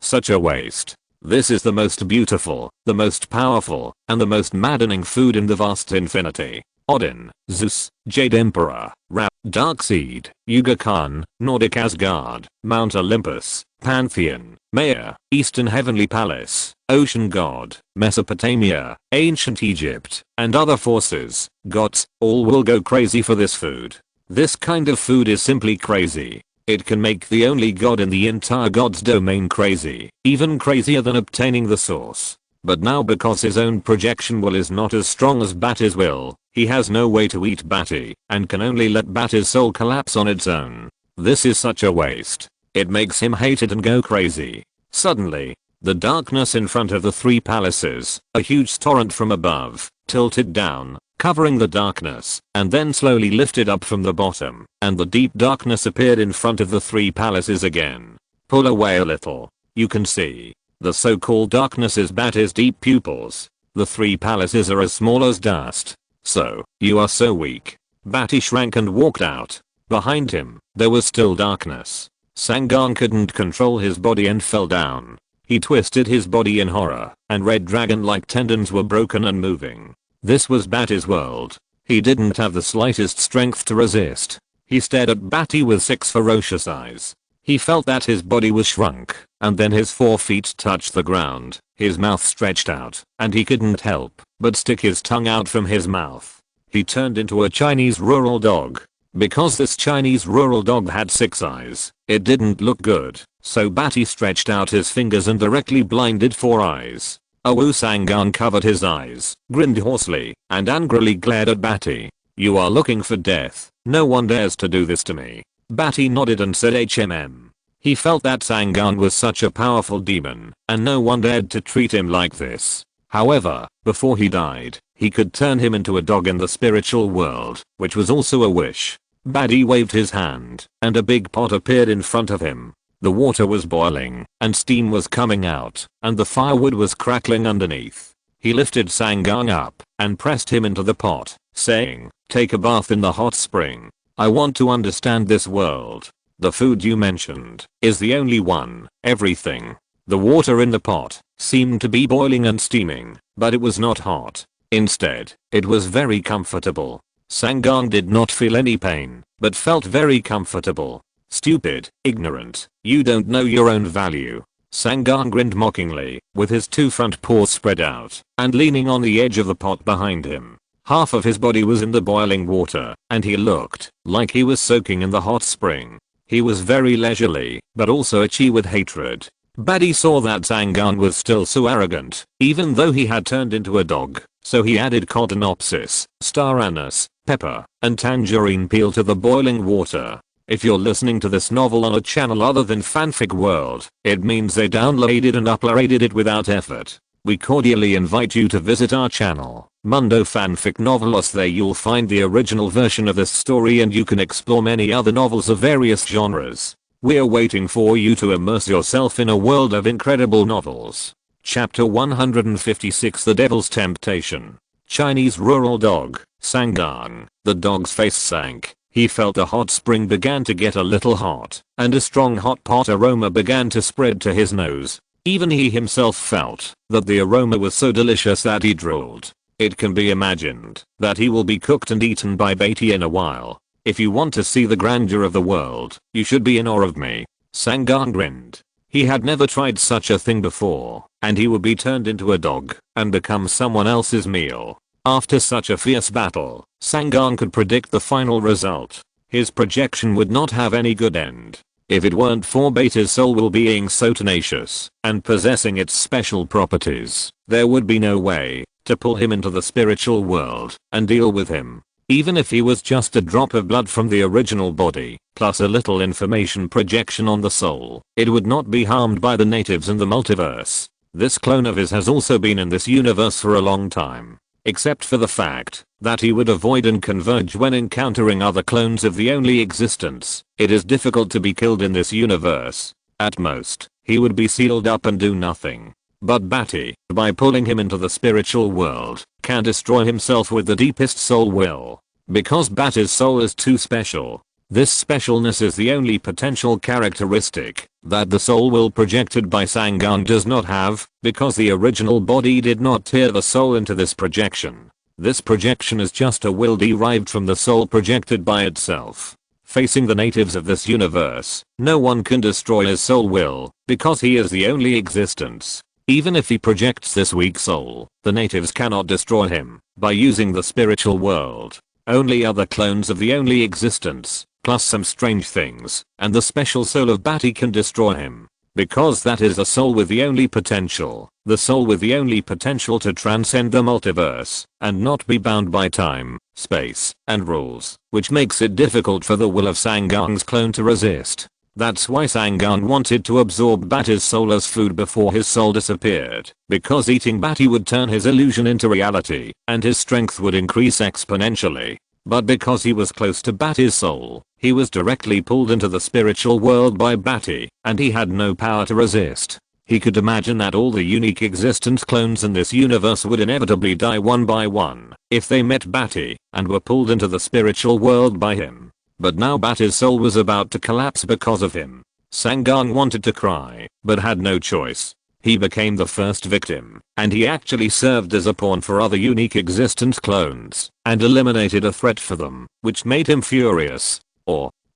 Such a waste. This is the most beautiful, the most powerful, and the most maddening food in the vast infinity. Odin, Zeus, Jade Emperor, Ra, Darkseid, Yuga Khan, Nordic Asgard, Mount Olympus, Pantheon, Maya, Eastern Heavenly Palace, Ocean God, Mesopotamia, Ancient Egypt, and other forces, gods, all will go crazy for this food. This kind of food is simply crazy. It can make the only god in the entire god's domain crazy, even crazier than obtaining the source. But now because his own projection will is not as strong as Badi's will, he has no way to eat Badi, and can only let Badi's soul collapse on its own. This is such a waste. It makes him hate it and go crazy. Suddenly, the darkness in front of the 3 palaces, a huge torrent from above, tilted down, covering the darkness, and then slowly lifted up from the bottom, and the deep darkness appeared in front of the 3 palaces again. Pull away a little. You can see. The so-called darkness is Badi's deep pupils. The 3 palaces are as small as dust. So, you are so weak. Badi shrank and walked out. Behind him, there was still darkness. Sangan couldn't control his body and fell down. He twisted his body in horror, and red dragon-like tendons were broken and moving. This was Badi's world. He didn't have the slightest strength to resist. He stared at Badi with 6 ferocious eyes. He felt that his body was shrunk, and then his 4 feet touched the ground, his mouth stretched out, and he couldn't help but stick his tongue out from his mouth. He turned into a Chinese rural dog. Because this Chinese rural dog had 6 eyes, it didn't look good, so Badi stretched out his fingers and directly blinded 4 eyes. Wu Sangan covered his eyes, grinned hoarsely, and angrily glared at Badi. You are looking for death. No one dares to do this to me. Badi nodded and said HMM. He felt that Sangan was such a powerful demon, and no one dared to treat him like this. However, before he died, he could turn him into a dog in the spiritual world, which was also a wish. Badi waved his hand, and a big pot appeared in front of him. The water was boiling, and steam was coming out, and the firewood was crackling underneath. He lifted Sangan up, and pressed him into the pot, saying, Take a bath in the hot spring. I want to understand this world. The food you mentioned is the only one. Everything. The water in the pot seemed to be boiling and steaming, but it was not hot. Instead, it was very comfortable. Sangong did not feel any pain, but felt very comfortable. Stupid, ignorant, you don't know your own value. Sangong grinned mockingly, with his two front paws spread out, and leaning on the edge of the pot behind him. Half of his body was in the boiling water, and he looked like he was soaking in the hot spring. He was very leisurely, but also itchy with hatred. Badi saw that Sangong was still so arrogant, even though he had turned into a dog, so he added SYNOPSIS, star anise, pepper, and tangerine peel to the boiling water. If you're listening to this novel on a channel other than Fanfic World, it means they downloaded and uploaded it without effort. We cordially invite you to visit our channel, Mundo Fanfic Novelos. There you'll find the original version of this story and you can explore many other novels of various genres. We're waiting for you to immerse yourself in a world of incredible novels. Chapter 156, The Devil's Temptation. Chinese rural dog, Sangong. The dog's face sank. He felt the hot spring began to get a little hot, and a strong hot pot aroma began to spread to his nose. Even he himself felt that the aroma was so delicious that he drooled. It can be imagined that he will be cooked and eaten by Badi in a while. If you want to see the grandeur of the world, you should be in awe of me. Sangong grinned. He had never tried such a thing before, and he would be turned into a dog and become someone else's meal. After such a fierce battle, Sangong could predict the final result. His projection would not have any good end. If it weren't for Badi's soul will being so tenacious and possessing its special properties, there would be no way to pull him into the spiritual world and deal with him. Even if he was just a drop of blood from the original body, plus a little information projection on the soul, it would not be harmed by the natives in the multiverse. This clone of his has also been in this universe for a long time. Except for the fact that he would avoid and converge when encountering other clones of the only existence. It is difficult to be killed in this universe. At most, he would be sealed up and do nothing. But Badi, by pulling him into the spiritual world, can destroy himself with the deepest soul will. Because Badi's soul is too special. This specialness is the only potential characteristic that the soul will projected by Sangong does not have, because the original body did not tear the soul into this projection. This projection is just a will derived from the soul projected by itself. Facing the natives of this universe, no one can destroy his soul will, because he is the only existence. Even if he projects this weak soul, the natives cannot destroy him by using the spiritual world. Only other clones of the only existence, plus some strange things, and the special soul of Badi can destroy him. Because that is the soul with the only potential, the soul with the only potential to transcend the multiverse, and not be bound by time, space, and rules, which makes it difficult for the will of Sangong's clone to resist. That's why Sangong wanted to absorb Badi's soul as food before his soul disappeared, because eating Badi would turn his illusion into reality, and his strength would increase exponentially. But because he was close to Badi's soul, he was directly pulled into the spiritual world by Badi, and he had no power to resist. He could imagine that all the unique existence clones in this universe would inevitably die one by one if they met Badi and were pulled into the spiritual world by him. But now Badi's soul was about to collapse because of him. Sangong wanted to cry, but had no choice. He became the first victim, and he actually served as a pawn for other unique existence clones, and eliminated a threat for them, which made him furious.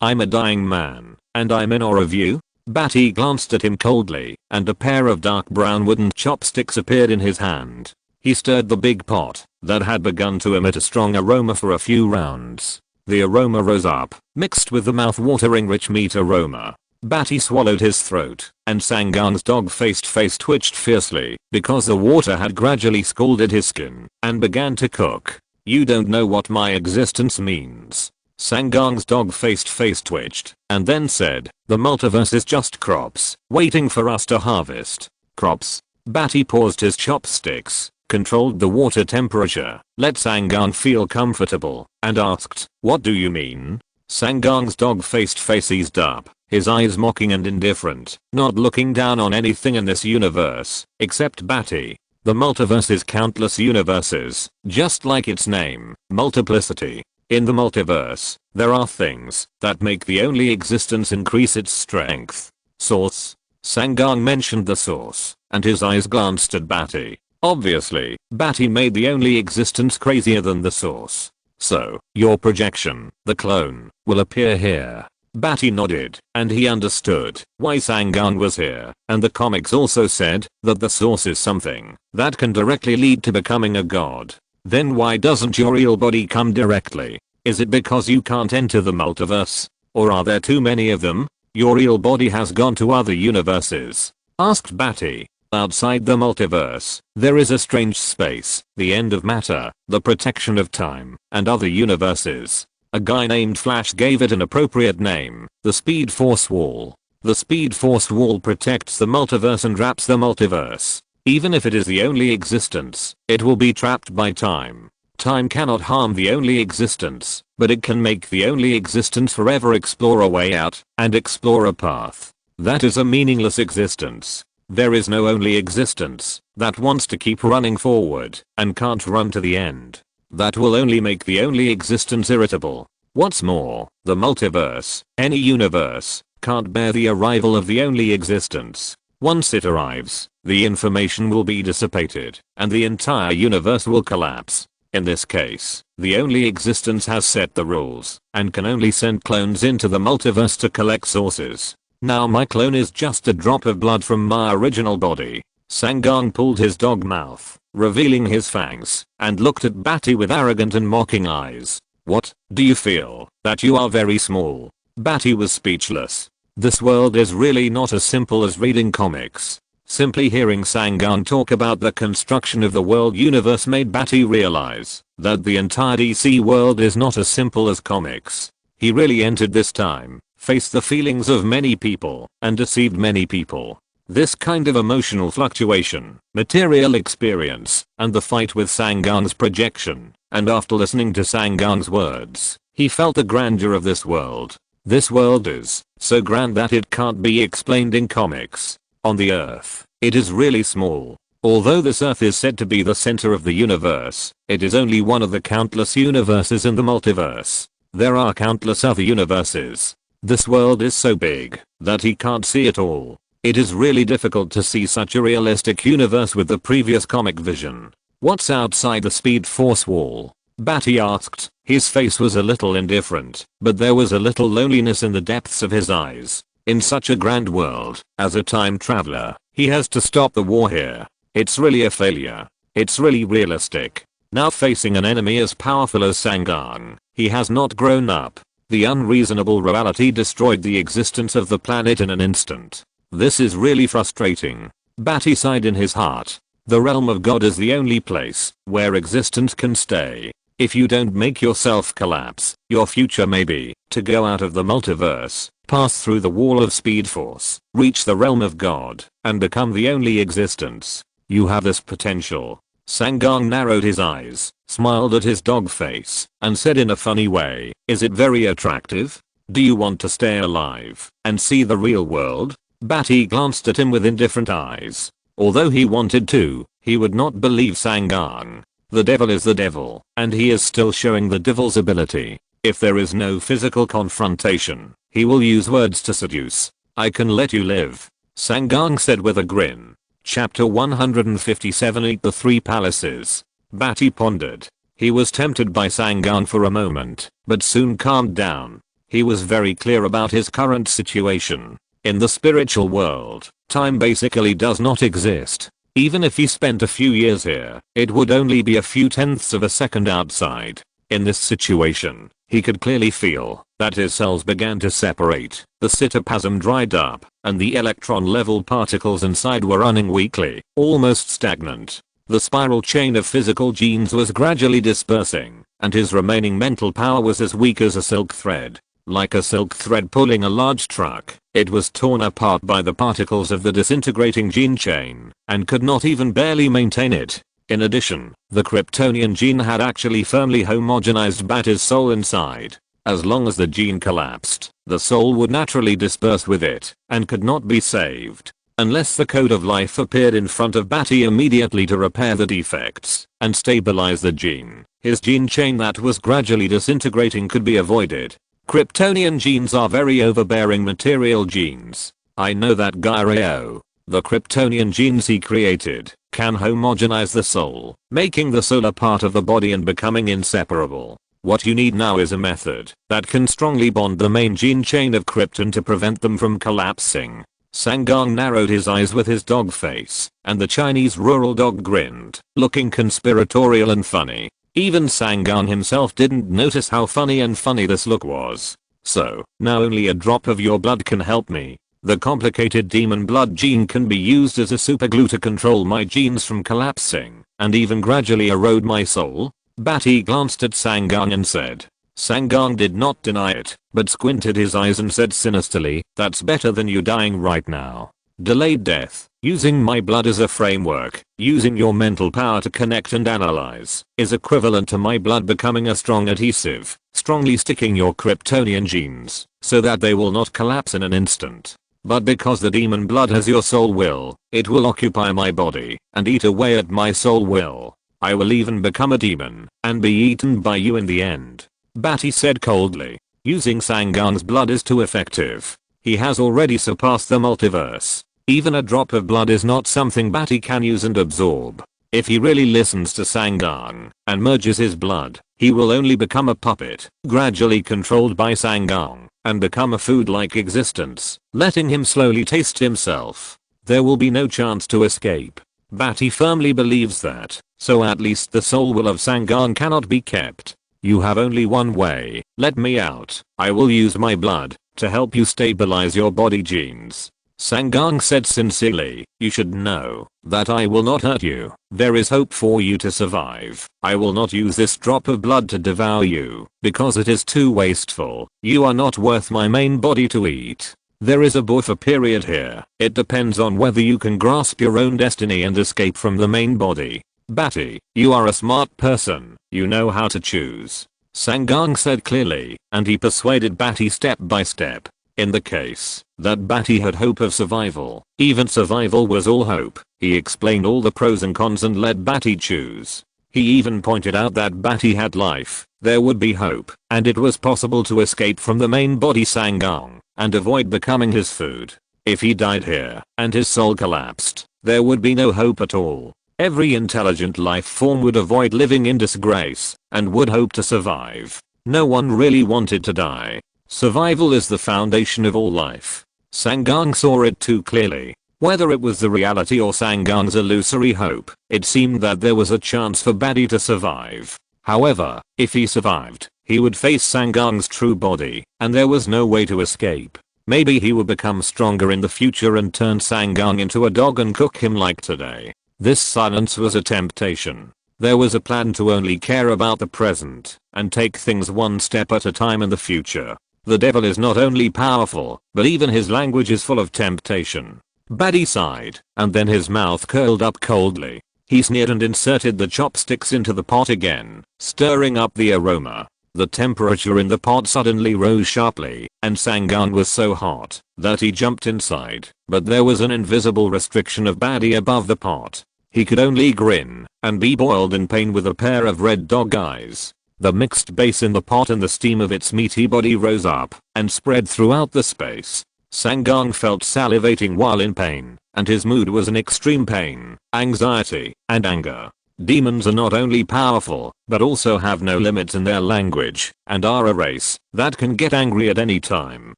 I'm a dying man, and I'm in awe of you? Badi glanced at him coldly, and a pair of dark brown wooden chopsticks appeared in his hand. He stirred the big pot, that had begun to emit a strong aroma for a few rounds. The aroma rose up, mixed with the mouth-watering rich meat aroma. Badi swallowed his throat, and Sangong's dog-faced face twitched fiercely, because the water had gradually scalded his skin, and began to cook. You don't know what my existence means. Sangong's dog-faced face twitched, and then said, the multiverse is just crops, waiting for us to harvest. Crops? Badi paused his chopsticks, controlled the water temperature, let Sangong feel comfortable, and asked, what do you mean? Sangong's dog-faced face eased up, his eyes mocking and indifferent, not looking down on anything in this universe, except Badi. The multiverse is countless universes, just like its name, multiplicity. In the multiverse, there are things that make the only existence increase its strength. Source. Sangang mentioned the source, and his eyes glanced at Badi. Obviously, Badi made the only existence crazier than the source. So, your projection, the clone, will appear here. Badi nodded, and he understood why Sangang was here, and the comics also said that the source is something that can directly lead to becoming a god. Then why doesn't your real body come directly? Is it because you can't enter the multiverse? Or are there too many of them? Your real body has gone to other universes? Asked Badi. Outside the multiverse, there is a strange space, the end of matter, the protection of time, and other universes. A guy named Flash gave it an appropriate name, the Speed Force Wall. The Speed Force Wall protects the multiverse and wraps the multiverse. Even if it is the only existence, it will be trapped by time. Time cannot harm the only existence, but it can make the only existence forever explore a way out, and explore a path. That is a meaningless existence. There is no only existence that wants to keep running forward and can't run to the end. That will only make the only existence irritable. What's more, the multiverse, any universe, can't bear the arrival of the only existence. Once it arrives, the information will be dissipated, and the entire universe will collapse. In this case, the only existence has set the rules, and can only send clones into the multiverse to collect sources. Now my clone is just a drop of blood from my original body. Sangang pulled his dog mouth, revealing his fangs, and looked at Badi with arrogant and mocking eyes. What, do you feel that you are very small? Badi was speechless. This world is really not as simple as reading comics. Simply hearing Sangang talk about the construction of the world universe made Badi realize that the entire DC world is not as simple as comics. He really entered this time, faced the feelings of many people, and deceived many people. This kind of emotional fluctuation, material experience, and the fight with Sangang's projection, and after listening to Sangang's words, he felt the grandeur of this world. This world is so grand that it can't be explained in comics. On the Earth, it is really small. Although this Earth is said to be the center of the universe, it is only one of the countless universes in the multiverse. There are countless other universes. This world is so big that he can't see it all. It is really difficult to see such a realistic universe with the previous comic vision. What's outside the Speed Force Wall? Badi asked. His face was a little indifferent, but there was a little loneliness in the depths of his eyes. In such a grand world, as a time traveler, he has to stop the war here. It's really a failure. It's really realistic. Now facing an enemy as powerful as Sangang, he has not grown up. The unreasonable reality destroyed the existence of the planet in an instant. This is really frustrating. Badi sighed in his heart. The realm of God is the only place where existence can stay. If you don't make yourself collapse, your future may be to go out of the multiverse, pass through the wall of Speed Force, reach the realm of God, and become the only existence. You have this potential. Sangang narrowed his eyes, smiled at his dog face, and said in a funny way, "Is it very attractive? Do you want to stay alive and see the real world?" Badi glanced at him with indifferent eyes. Although he wanted to, he would not believe Sangang. The devil is the devil, and he is still showing the devil's ability. If there is no physical confrontation, he will use words to seduce. "I can let you live," Sangang said with a grin. Chapter 157 Eat the Three Palaces. Badi pondered. He was tempted by Sangang for a moment, but soon calmed down. He was very clear about his current situation. In the spiritual world, time basically does not exist. Even if he spent a few years here, it would only be a few tenths of a second outside. In this situation, he could clearly feel that his cells began to separate, the cytoplasm dried up, and the electron-level particles inside were running weakly, almost stagnant. The spiral chain of physical genes was gradually dispersing, and his remaining mental power was as weak as a silk thread. Like a silk thread pulling a large truck, it was torn apart by the particles of the disintegrating gene chain, and could not even barely maintain it. In addition, the Kryptonian gene had actually firmly homogenized Badi's soul inside. As long as the gene collapsed, the soul would naturally disperse with it, and could not be saved. Unless the code of life appeared in front of Badi immediately to repair the defects, and stabilize the gene, His gene chain that was gradually disintegrating could be avoided. Kryptonian genes are very overbearing material genes. I know that guy Ryo. The Kryptonian genes he created can homogenize the soul, making the soul a part of the body and becoming inseparable. What you need now is a method that can strongly bond the main gene chain of Krypton to prevent them from collapsing. Sangong narrowed his eyes with his dog face, and the Chinese rural dog grinned, looking conspiratorial and funny. Even Sangong himself didn't notice how funny this look was. So, now only a drop of your blood can help me. The complicated demon blood gene can be used as a superglue to control my genes from collapsing, and even gradually erode my soul. Badi glanced at Sangong and said. Sangong did not deny it, but squinted his eyes and said sinisterly, "That's better than you dying right now. Delayed death, using my blood as a framework, using your mental power to connect and analyze, is equivalent to my blood becoming a strong adhesive, strongly sticking your Kryptonian genes, so that they will not collapse in an instant. But because the demon blood has your soul will, it will occupy my body, and eat away at my soul will. I will even become a demon, and be eaten by you in the end." Badi said coldly. Using Sangong's blood is too effective. He has already surpassed the multiverse. Even a drop of blood is not something Badi can use and absorb. If he really listens to Sangong and merges his blood, he will only become a puppet, gradually controlled by Sangong, and become a food-like existence, letting him slowly taste himself. There will be no chance to escape. Badi firmly believes that, so at least the soul will of Sangong cannot be kept. You have only one way, let me out. I will use my blood to help you stabilize your body genes. Sangong said sincerely, "You should know that I will not hurt you. There is hope for you to survive. I will not use this drop of blood to devour you, because it is too wasteful. You are not worth my main body to eat. There is a buffer period here. It depends on whether you can grasp your own destiny and escape from the main body." Badi, you are a smart person. You know how to choose. Sangong said clearly, and he persuaded Badi step by step. In the case that Badi had hope of survival, even survival was all hope. He explained all the pros and cons and let Badi choose. He even pointed out that Badi had life, there would be hope, and it was possible to escape from the main body Sangong and avoid becoming his food. If he died here and his soul collapsed, there would be no hope at all. Every intelligent life form would avoid living in disgrace and would hope to survive. No one really wanted to die. Survival is the foundation of all life. Sangong saw it too clearly. Whether it was the reality or Sangong's illusory hope, it seemed that there was a chance for Badi to survive. However, if he survived, he would face Sangong's true body, and there was no way to escape. Maybe he would become stronger in the future and turn Sangong into a dog and cook him like today. This silence was a temptation. There was a plan to only care about the present and take things one step at a time in the future. The devil is not only powerful, but even his language is full of temptation. Badi sighed, and then his mouth curled up coldly. He sneered and inserted the chopsticks into the pot again, stirring up the aroma. The temperature in the pot suddenly rose sharply, and Sangong was so hot that he jumped inside, but there was an invisible restriction of Badi above the pot. He could only grin and be boiled in pain with a pair of red dog eyes. The mixed base in the pot and the steam of its meaty body rose up and spread throughout the space. Sangong felt salivating while in pain, and his mood was in extreme pain, anxiety, and anger. Demons are not only powerful, but also have no limits in their language, and are a race that can get angry at any time.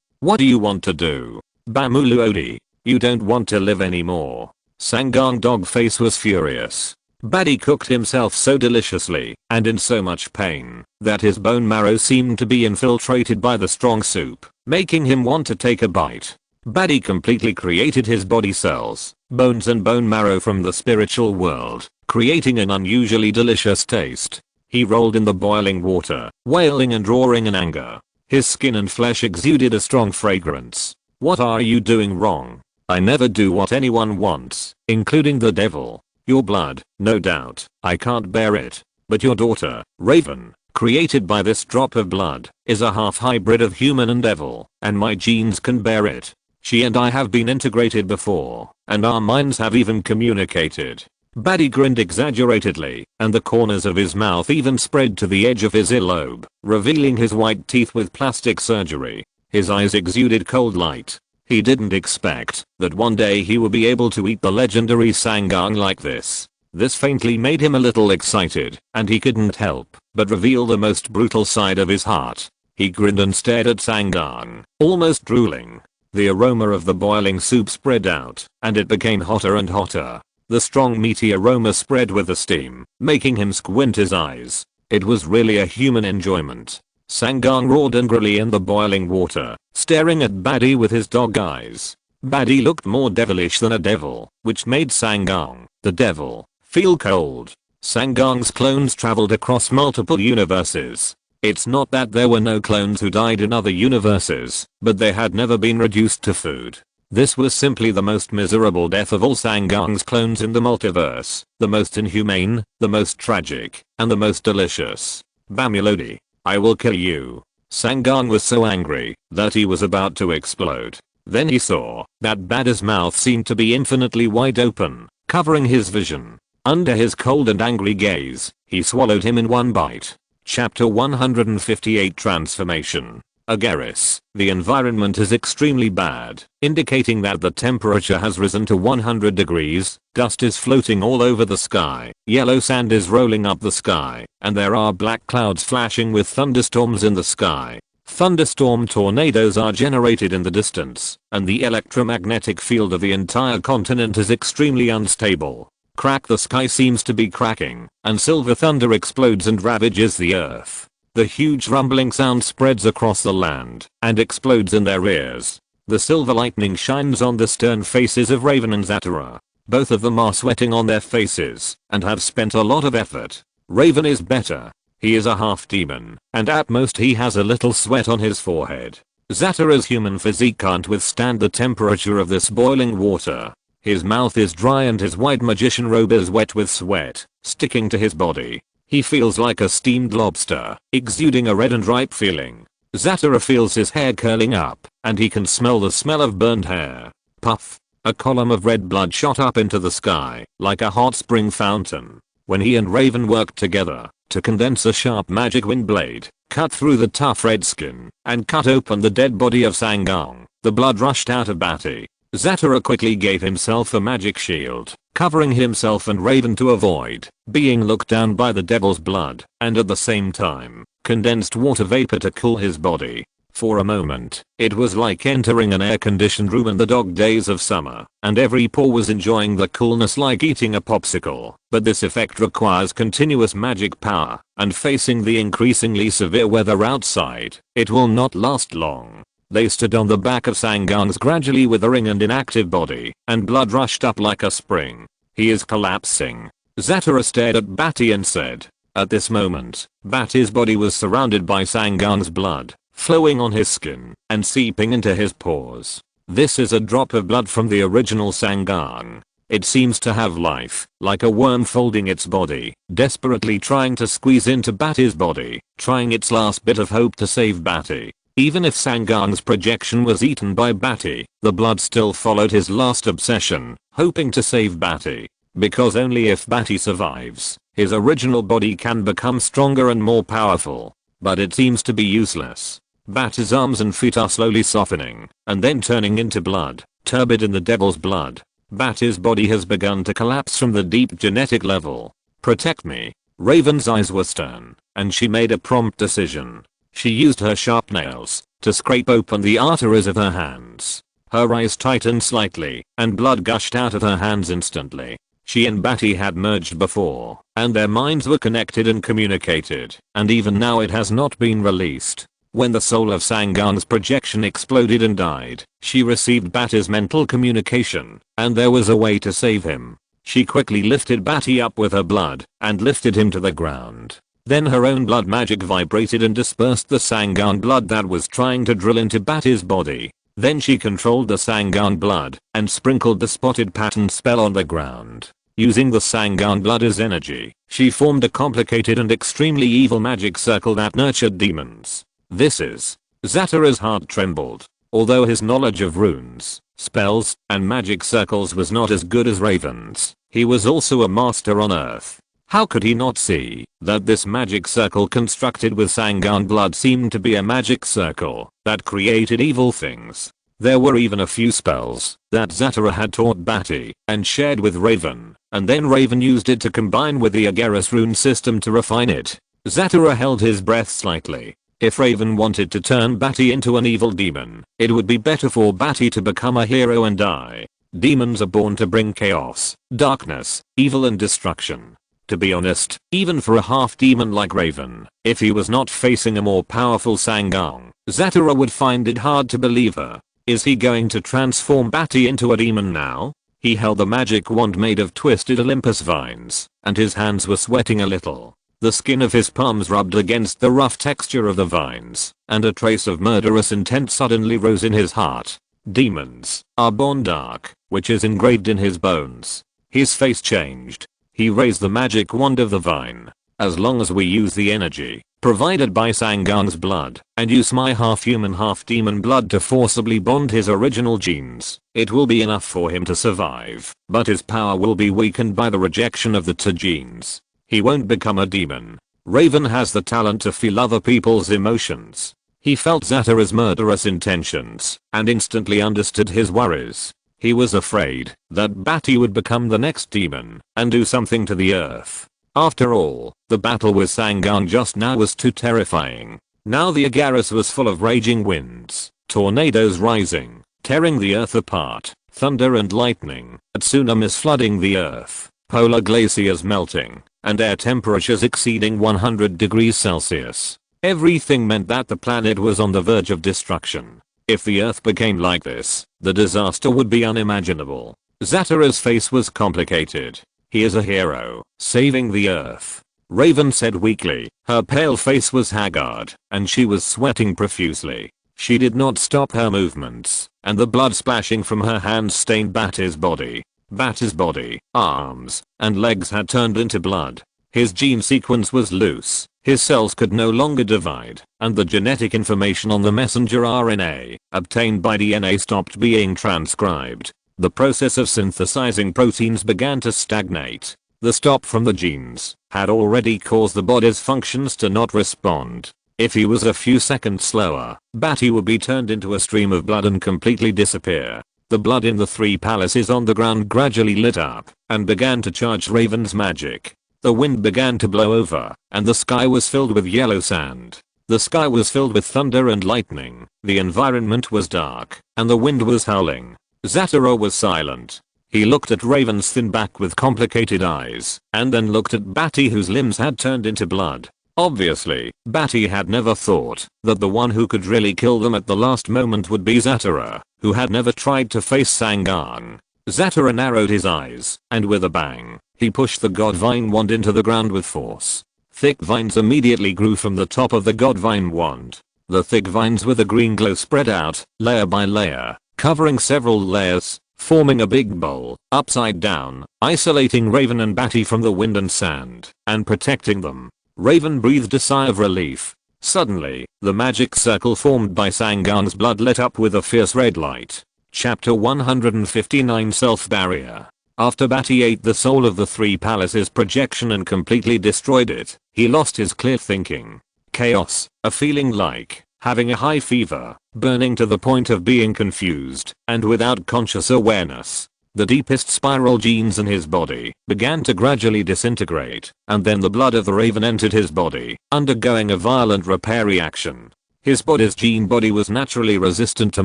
What do you want to do? Bamuluodi, you don't want to live anymore. Sangong dog face was furious. Badi cooked himself so deliciously and in so much pain that his bone marrow seemed to be infiltrated by the strong soup, making him want to take a bite. Badi completely created his body cells, bones and bone marrow from the spiritual world, creating an unusually delicious taste. He rolled in the boiling water, wailing and roaring in anger. His skin and flesh exuded a strong fragrance. What are you doing wrong? I never do what anyone wants, including the devil. Your blood, no doubt, I can't bear it. But your daughter, Raven, created by this drop of blood, is a half hybrid of human and devil, and my genes can bear it. She and I have been integrated before, and our minds have even communicated. Badi grinned exaggeratedly, and the corners of his mouth even spread to the edge of his earlobe, revealing his white teeth with plastic surgery. His eyes exuded cold light. He didn't expect that one day he would be able to eat the legendary Sangang like this. This faintly made him a little excited, and he couldn't help but reveal the most brutal side of his heart. He grinned and stared at Sangang, almost drooling. The aroma of the boiling soup spread out, and it became hotter and hotter. The strong meaty aroma spread with the steam, making him squint his eyes. It was really a human enjoyment. Sangang roared angrily in the boiling water, staring at Badi with his dog eyes. Badi looked more devilish than a devil, which made Sangang, the devil, feel cold. Sangang's clones traveled across multiple universes. It's not that there were no clones who died in other universes, but they had never been reduced to food. This was simply the most miserable death of all Sangang's clones in the multiverse, the most inhumane, the most tragic, and the most delicious. Bamulodi, I will kill you. Sangang was so angry that he was about to explode. Then he saw that Badi's mouth seemed to be infinitely wide open, covering his vision. Under his cold and angry gaze, he swallowed him in one bite. Chapter 158 Transformation. Agaris, the environment is extremely bad, indicating that the temperature has risen to 100 degrees, dust is floating all over the sky, yellow sand is rolling up the sky, and there are black clouds flashing with thunderstorms in the sky. Thunderstorm tornadoes are generated in the distance, and the electromagnetic field of the entire continent is extremely unstable. Crack the sky seems to be cracking, and silver thunder explodes and ravages the earth. The huge rumbling sound spreads across the land and explodes in their ears. The silver lightning shines on the stern faces of Raven and Zatara. Both of them are sweating on their faces and have spent a lot of effort. Raven is better. He is a half demon, and at most he has a little sweat on his forehead. Zatara's human physique can't withstand the temperature of this boiling water. His mouth is dry and his white magician robe is wet with sweat, sticking to his body. He feels like a steamed lobster, exuding a red and ripe feeling. Zatara feels his hair curling up, and he can smell the smell of burned hair. Puff! A column of red blood shot up into the sky, like a hot spring fountain. When he and Raven worked together to condense a sharp magic wind blade, cut through the tough red skin, and cut open the dead body of Sangang, the blood rushed out of Badi. Zatara quickly gave himself a magic shield, covering himself and Raven to avoid being looked down by the devil's blood, and at the same time, condensed water vapor to cool his body. For a moment, it was like entering an air-conditioned room in the dog days of summer, and every pore was enjoying the coolness like eating a popsicle. But this effect requires continuous magic power, and facing the increasingly severe weather outside, it will not last long. They stood on the back of Sangang's gradually withering and inactive body, and blood rushed up like a spring. He is collapsing. Zatara stared at Badi and said. At this moment, Badi's body was surrounded by Sangang's blood, flowing on his skin and seeping into his pores. This is a drop of blood from the original Sangang. It seems to have life, like a worm folding its body, desperately trying to squeeze into Badi's body, trying its last bit of hope to save Badi. Even if Sangang's projection was eaten by Badi, the blood still followed his last obsession, hoping to save Badi. Because only if Badi survives, his original body can become stronger and more powerful. But it seems to be useless. Badi's arms and feet are slowly softening, and then turning into blood, turbid in the devil's blood. Badi's body has begun to collapse from the deep genetic level. Protect me. Raven's eyes were stern, and she made a prompt decision. She used her sharp nails to scrape open the arteries of her hands. Her eyes tightened slightly, and blood gushed out of her hands instantly. She and Badi had merged before, and their minds were connected and communicated, and even now it has not been released. When the soul of Sangang's projection exploded and died, she received Badi's mental communication, and there was a way to save him. She quickly lifted Badi up with her blood, and lifted him to the ground. Then her own blood magic vibrated and dispersed the Sangang blood that was trying to drill into Badi's body. Then she controlled the Sangang blood and sprinkled the spotted pattern spell on the ground. Using the Sangang blood as energy, she formed a complicated and extremely evil magic circle that nurtured demons. Zatara's heart trembled. Although his knowledge of runes, spells, and magic circles was not as good as Raven's, He was also a master on Earth. How could he not see that this magic circle constructed with Sangan blood seemed to be a magic circle that created evil things? There were even a few spells that Zatara had taught Badi and shared with Raven, and then Raven used it to combine with the Agaris rune system to refine it. Zatara held his breath slightly. If Raven wanted to turn Badi into an evil demon, it would be better for Badi to become a hero and die. Demons are born to bring chaos, darkness, evil and destruction. To be honest, even for a half-demon like Raven, if he was not facing a more powerful Sangang, Zatara would find it hard to believe her. Is he going to transform Badi into a demon now? He held the magic wand made of twisted Olympus vines, and his hands were sweating a little. The skin of his palms rubbed against the rough texture of the vines, and a trace of murderous intent suddenly rose in his heart. Demons are born dark, which is engraved in his bones. His face changed. He raised the magic wand of the vine. As long as we use the energy provided by Sangang's blood and use my half-human half-demon blood to forcibly bond his original genes, it will be enough for him to survive, but his power will be weakened by the rejection of the two genes. He won't become a demon. Raven has the talent to feel other people's emotions. He felt Zatara's murderous intentions and instantly understood his worries. He was afraid that Badi would become the next demon and do something to the earth. After all, the battle with Sangan just now was too terrifying. Now the Agaris was full of raging winds, tornadoes rising, tearing the earth apart, thunder and lightning, tsunamis flooding the earth, polar glaciers melting, and air temperatures exceeding 100 degrees Celsius. Everything meant that the planet was on the verge of destruction. If the earth became like this, the disaster would be unimaginable. Zatara's face was complicated. He is a hero, saving the earth. Raven said weakly. Her pale face was haggard, and she was sweating profusely. She did not stop her movements, and the blood splashing from her hands stained Badi's body. Badi's body, arms, and legs had turned into blood. His gene sequence was loose. His cells could no longer divide, and the genetic information on the messenger RNA, obtained by DNA, stopped being transcribed. The process of synthesizing proteins began to stagnate. The stop from the genes had already caused the body's functions to not respond. If he was a few seconds slower, Badi would be turned into a stream of blood and completely disappear. The blood in the three palaces on the ground gradually lit up and began to charge Raven's magic. The wind began to blow over, and the sky was filled with yellow sand. The sky was filled with thunder and lightning. The environment was dark, and the wind was howling. Zatara was silent. He looked at Raven's thin back with complicated eyes, and then looked at Badi, whose limbs had turned into blood. Obviously, Badi had never thought that the one who could really kill them at the last moment would be Zatara, who had never tried to face Sangang. Zatara narrowed his eyes, and with a bang, he pushed the Godvine wand into the ground with force. Thick vines immediately grew from the top of the Godvine wand. The thick vines with a green glow spread out, layer by layer, covering several layers, forming a big bowl, upside down, isolating Raven and Badi from the wind and sand, and protecting them. Raven breathed a sigh of relief. Suddenly, the magic circle formed by Sangang's blood lit up with a fierce red light. Chapter 159 Self-Barrier. After Badi ate the soul of the three palaces projection and completely destroyed it, he lost his clear thinking. Chaos, a feeling like having a high fever, burning to the point of being confused, and without conscious awareness. The deepest spiral genes in his body began to gradually disintegrate, and then the blood of the Raven entered his body, undergoing a violent repair reaction. His body's gene body was naturally resistant to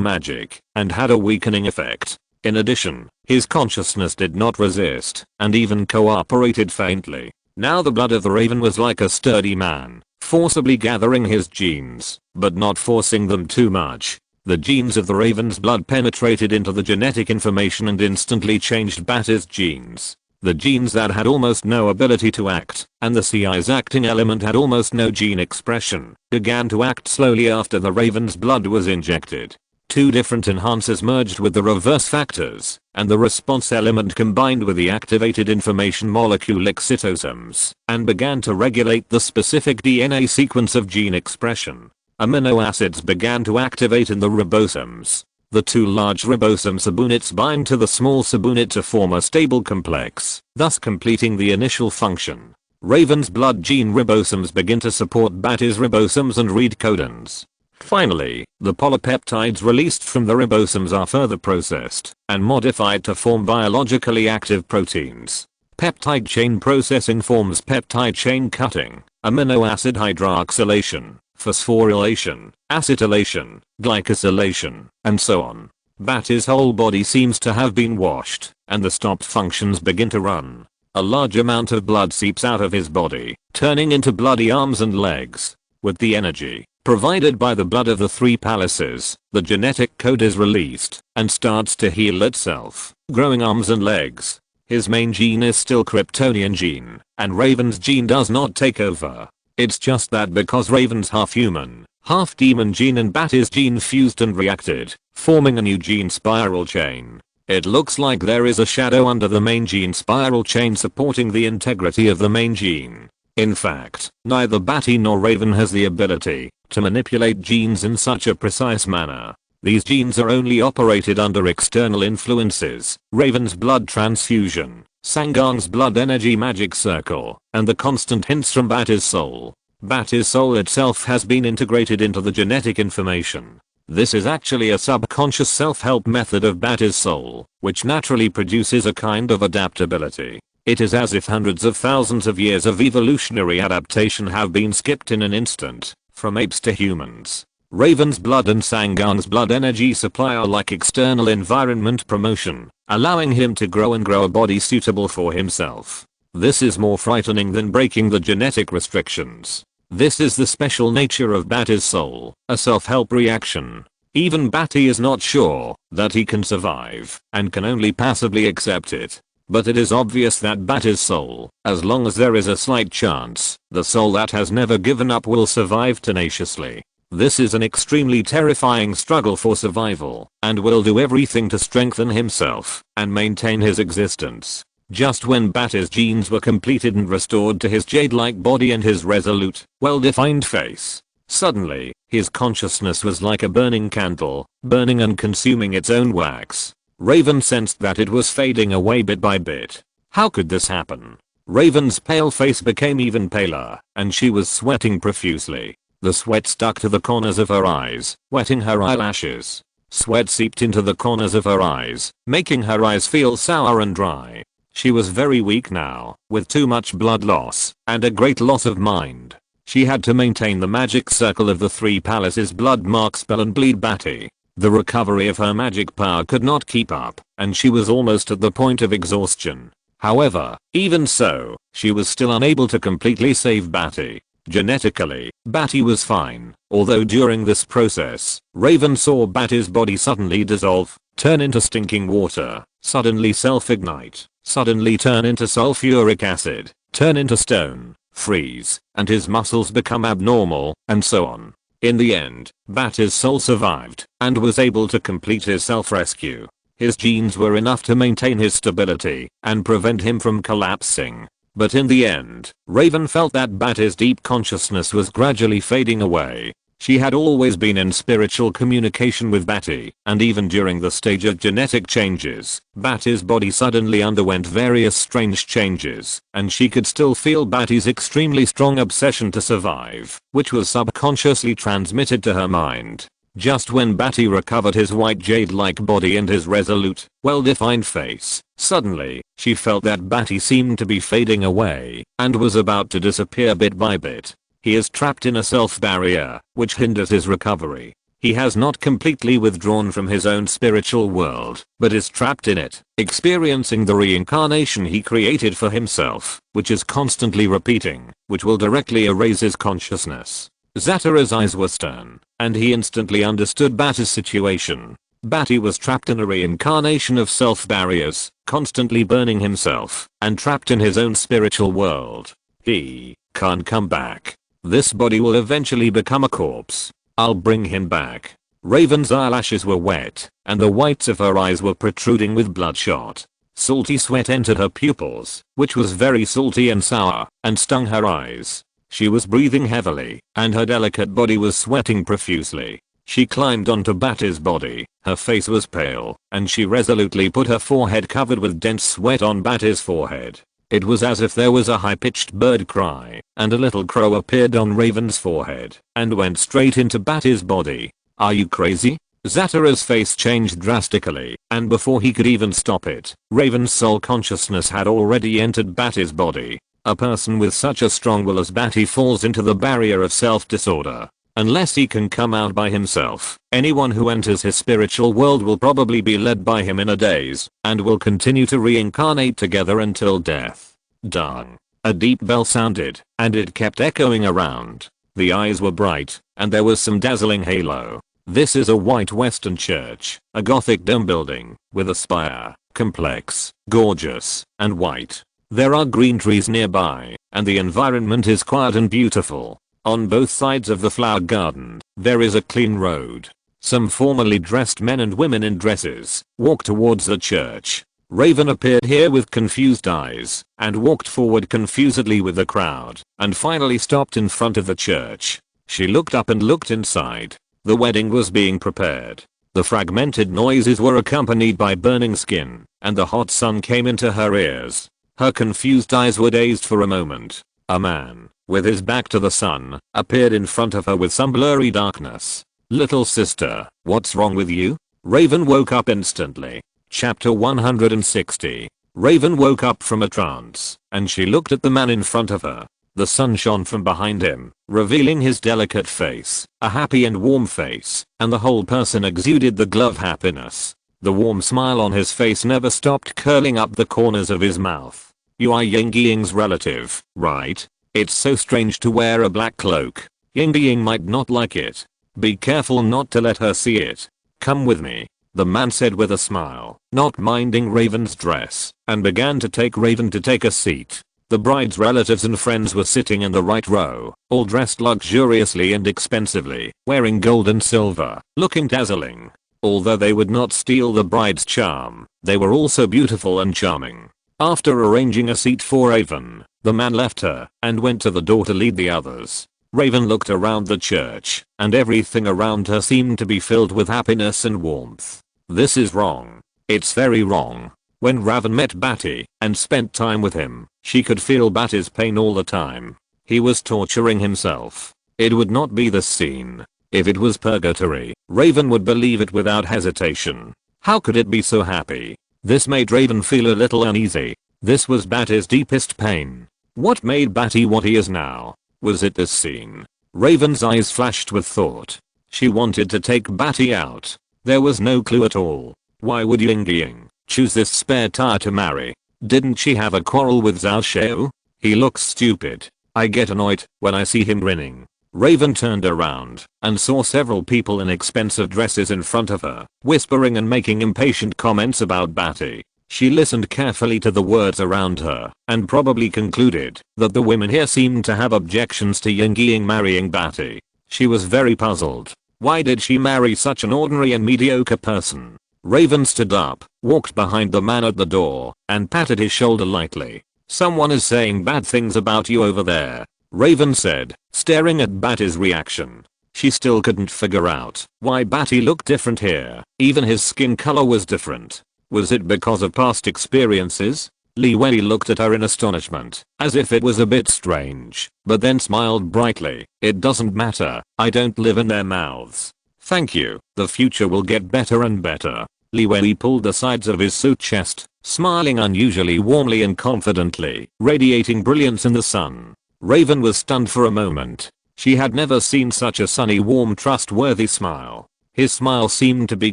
magic, and had a weakening effect. In addition, his consciousness did not resist, and even cooperated faintly. Now the blood of the Raven was like a sturdy man, forcibly gathering his genes, but not forcing them too much. The genes of the Raven's blood penetrated into the genetic information and instantly changed Badi's genes. The genes that had almost no ability to act, and the CI's acting element had almost no gene expression, began to act slowly after the Raven's blood was injected. Two different enhancers merged with the reverse factors, and the response element combined with the activated information molecule excytosomes, and began to regulate the specific DNA sequence of gene expression. Amino acids began to activate in the ribosomes. The two large ribosome subunits bind to the small subunit to form a stable complex, thus completing the initial function. Raven's blood gene ribosomes begin to support Badi's ribosomes and read codons. Finally, the polypeptides released from the ribosomes are further processed and modified to form biologically active proteins. Peptide chain processing forms peptide chain cutting, amino acid hydroxylation, phosphorylation, acetylation, glycosylation, and so on. Badi's whole body seems to have been washed, and the stopped functions begin to run. A large amount of blood seeps out of his body, turning into bloody arms and legs. With the energy provided by the blood of the three palaces, the genetic code is released and starts to heal itself, growing arms and legs. His main gene is still Kryptonian gene, and Raven's gene does not take over. It's just that because Raven's half human, half demon gene and Badi's gene fused and reacted, forming a new gene spiral chain. It looks like there is a shadow under the main gene spiral chain supporting the integrity of the main gene. In fact, neither Badi nor Raven has the ability to manipulate genes in such a precise manner. These genes are only operated under external influences: Raven's blood transfusion, Sangang's blood energy magic circle, and the constant hints from Badi's soul. Badi's soul itself has been integrated into the genetic information. This is actually a subconscious self-help method of Badi's soul, which naturally produces a kind of adaptability. It is as if hundreds of thousands of years of evolutionary adaptation have been skipped in an instant, from apes to humans. Raven's blood and Sangang's blood energy supply are like external environment promotion, allowing him to grow and grow a body suitable for himself. This is more frightening than breaking the genetic restrictions. This is the special nature of Badi's soul, a self-help reaction. Even Badi is not sure that he can survive, and can only passively accept it. But it is obvious that Badi's soul, as long as there is a slight chance, the soul that has never given up will survive tenaciously. This is an extremely terrifying struggle for survival, and will do everything to strengthen himself and maintain his existence. Just when Badi's genes were completed and restored to his jade-like body and his resolute, well-defined face, suddenly, his consciousness was like a burning candle, burning and consuming its own wax. Raven sensed that it was fading away bit by bit. How could this happen? Raven's pale face became even paler, and she was sweating profusely. The sweat stuck to the corners of her eyes, wetting her eyelashes. Sweat seeped into the corners of her eyes, making her eyes feel sour and dry. She was very weak now, with too much blood loss, and a great loss of mind. She had to maintain the magic circle of the three palaces blood mark spell and bleed Badi. The recovery of her magic power could not keep up, and she was almost at the point of exhaustion. However, even so, she was still unable to completely save Badi. Genetically, Badi was fine, although during this process, Raven saw Badi's body suddenly dissolve, turn into stinking water, suddenly self-ignite, suddenly turn into sulfuric acid, turn into stone, freeze, and his muscles become abnormal, and so on. In the end, Badi's soul survived, and was able to complete his self-rescue. His genes were enough to maintain his stability, and prevent him from collapsing. But in the end, Raven felt that Badi's deep consciousness was gradually fading away. She had always been in spiritual communication with Badi, and even during the stage of genetic changes, Badi's body suddenly underwent various strange changes, and she could still feel Badi's extremely strong obsession to survive, which was subconsciously transmitted to her mind. Just when Badi recovered his white jade-like body and his resolute, well-defined face, suddenly, she felt that Badi seemed to be fading away, and was about to disappear bit by bit. He is trapped in a self-barrier, which hinders his recovery. He has not completely withdrawn from his own spiritual world, but is trapped in it, experiencing the reincarnation he created for himself, which is constantly repeating, which will directly erase his consciousness. Zatara's eyes were stern, and he instantly understood Badi's situation. Badi was trapped in a reincarnation of self-barriers, constantly burning himself, and trapped in his own spiritual world. He can't come back. This body will eventually become a corpse. I'll bring him back. Raven's eyelashes were wet, and the whites of her eyes were protruding with bloodshot. Salty sweat entered her pupils, which was very salty and sour, and stung her eyes. She was breathing heavily, and her delicate body was sweating profusely. She climbed onto Badi's body. Her face was pale, and she resolutely put her forehead covered with dense sweat on Badi's forehead. It was as if there was a high-pitched bird cry, and a little crow appeared on Raven's forehead, and went straight into Badi's body. Are you crazy? Zatara's face changed drastically, and before he could even stop it, Raven's soul consciousness had already entered Badi's body. A person with such a strong will as Badi falls into the barrier of self-disorder. Unless he can come out by himself, anyone who enters his spiritual world will probably be led by him in a daze, and will continue to reincarnate together until death. Dang. A deep bell sounded, and it kept echoing around. The eyes were bright, and there was some dazzling halo. This is a white Western church, a Gothic dome building, with a spire, complex, gorgeous, and white. There are green trees nearby, and the environment is quiet and beautiful. On both sides of the flower garden, there is a clean road. Some formally dressed men and women in dresses walk towards the church. Raven appeared here with confused eyes, and walked forward confusedly with the crowd, and finally stopped in front of the church. She looked up and looked inside. The wedding was being prepared. The fragmented noises were accompanied by burning skin, and the hot sun came into her ears. Her confused eyes were dazed for a moment. A man, with his back to the sun, appeared in front of her with some blurry darkness. Little sister, what's wrong with you? Raven woke up instantly. Chapter 160. Raven woke up from a trance, and she looked at the man in front of her. The sun shone from behind him, revealing his delicate face, a happy and warm face, and the whole person exuded the glow of happiness. The warm smile on his face never stopped curling up the corners of his mouth. You are Ying Ying's relative, right? It's so strange to wear a black cloak. Ying Ying might not like it. Be careful not to let her see it. Come with me, the man said with a smile, not minding Raven's dress, and began to take Raven to take a seat. The bride's relatives and friends were sitting in the right row, all dressed luxuriously and expensively, wearing gold and silver, looking dazzling. Although they would not steal the bride's charm, they were also beautiful and charming. After arranging a seat for Raven, the man left her and went to the door to lead the others. Raven looked around the church, and everything around her seemed to be filled with happiness and warmth. This is wrong. It's very wrong. When Raven met Badi and spent time with him, she could feel Badi's pain all the time. He was torturing himself. It would not be the scene. If it was purgatory, Raven would believe it without hesitation. How could it be so happy? This made Raven feel a little uneasy. This was Badi's deepest pain. What made Badi what he is now? Was it this scene? Raven's eyes flashed with thought. She wanted to take Badi out. There was no clue at all. Why would Ying Ying choose this spare tire to marry? Didn't she have a quarrel with Zhao Xiao? He looks stupid. I get annoyed when I see him grinning. Raven turned around and saw several people in expensive dresses in front of her, whispering and making impatient comments about Badi. She listened carefully to the words around her and probably concluded that the women here seemed to have objections to Ying Ying marrying Badi. She was very puzzled. Why did she marry such an ordinary and mediocre person? Raven stood up, walked behind the man at the door, and patted his shoulder lightly. Someone is saying bad things about you over there, Raven said, staring at Badi's reaction. She still couldn't figure out why Badi looked different here. Even his skin color was different. Was it because of past experiences? Li Wei looked at her in astonishment, as if it was a bit strange, but then smiled brightly. It doesn't matter, I don't live in their mouths. Thank you, the future will get better and better. Li Wei pulled the sides of his suit chest, smiling unusually warmly and confidently, radiating brilliance in the sun. Raven was stunned for a moment. She had never seen such a sunny, warm, trustworthy smile. His smile seemed to be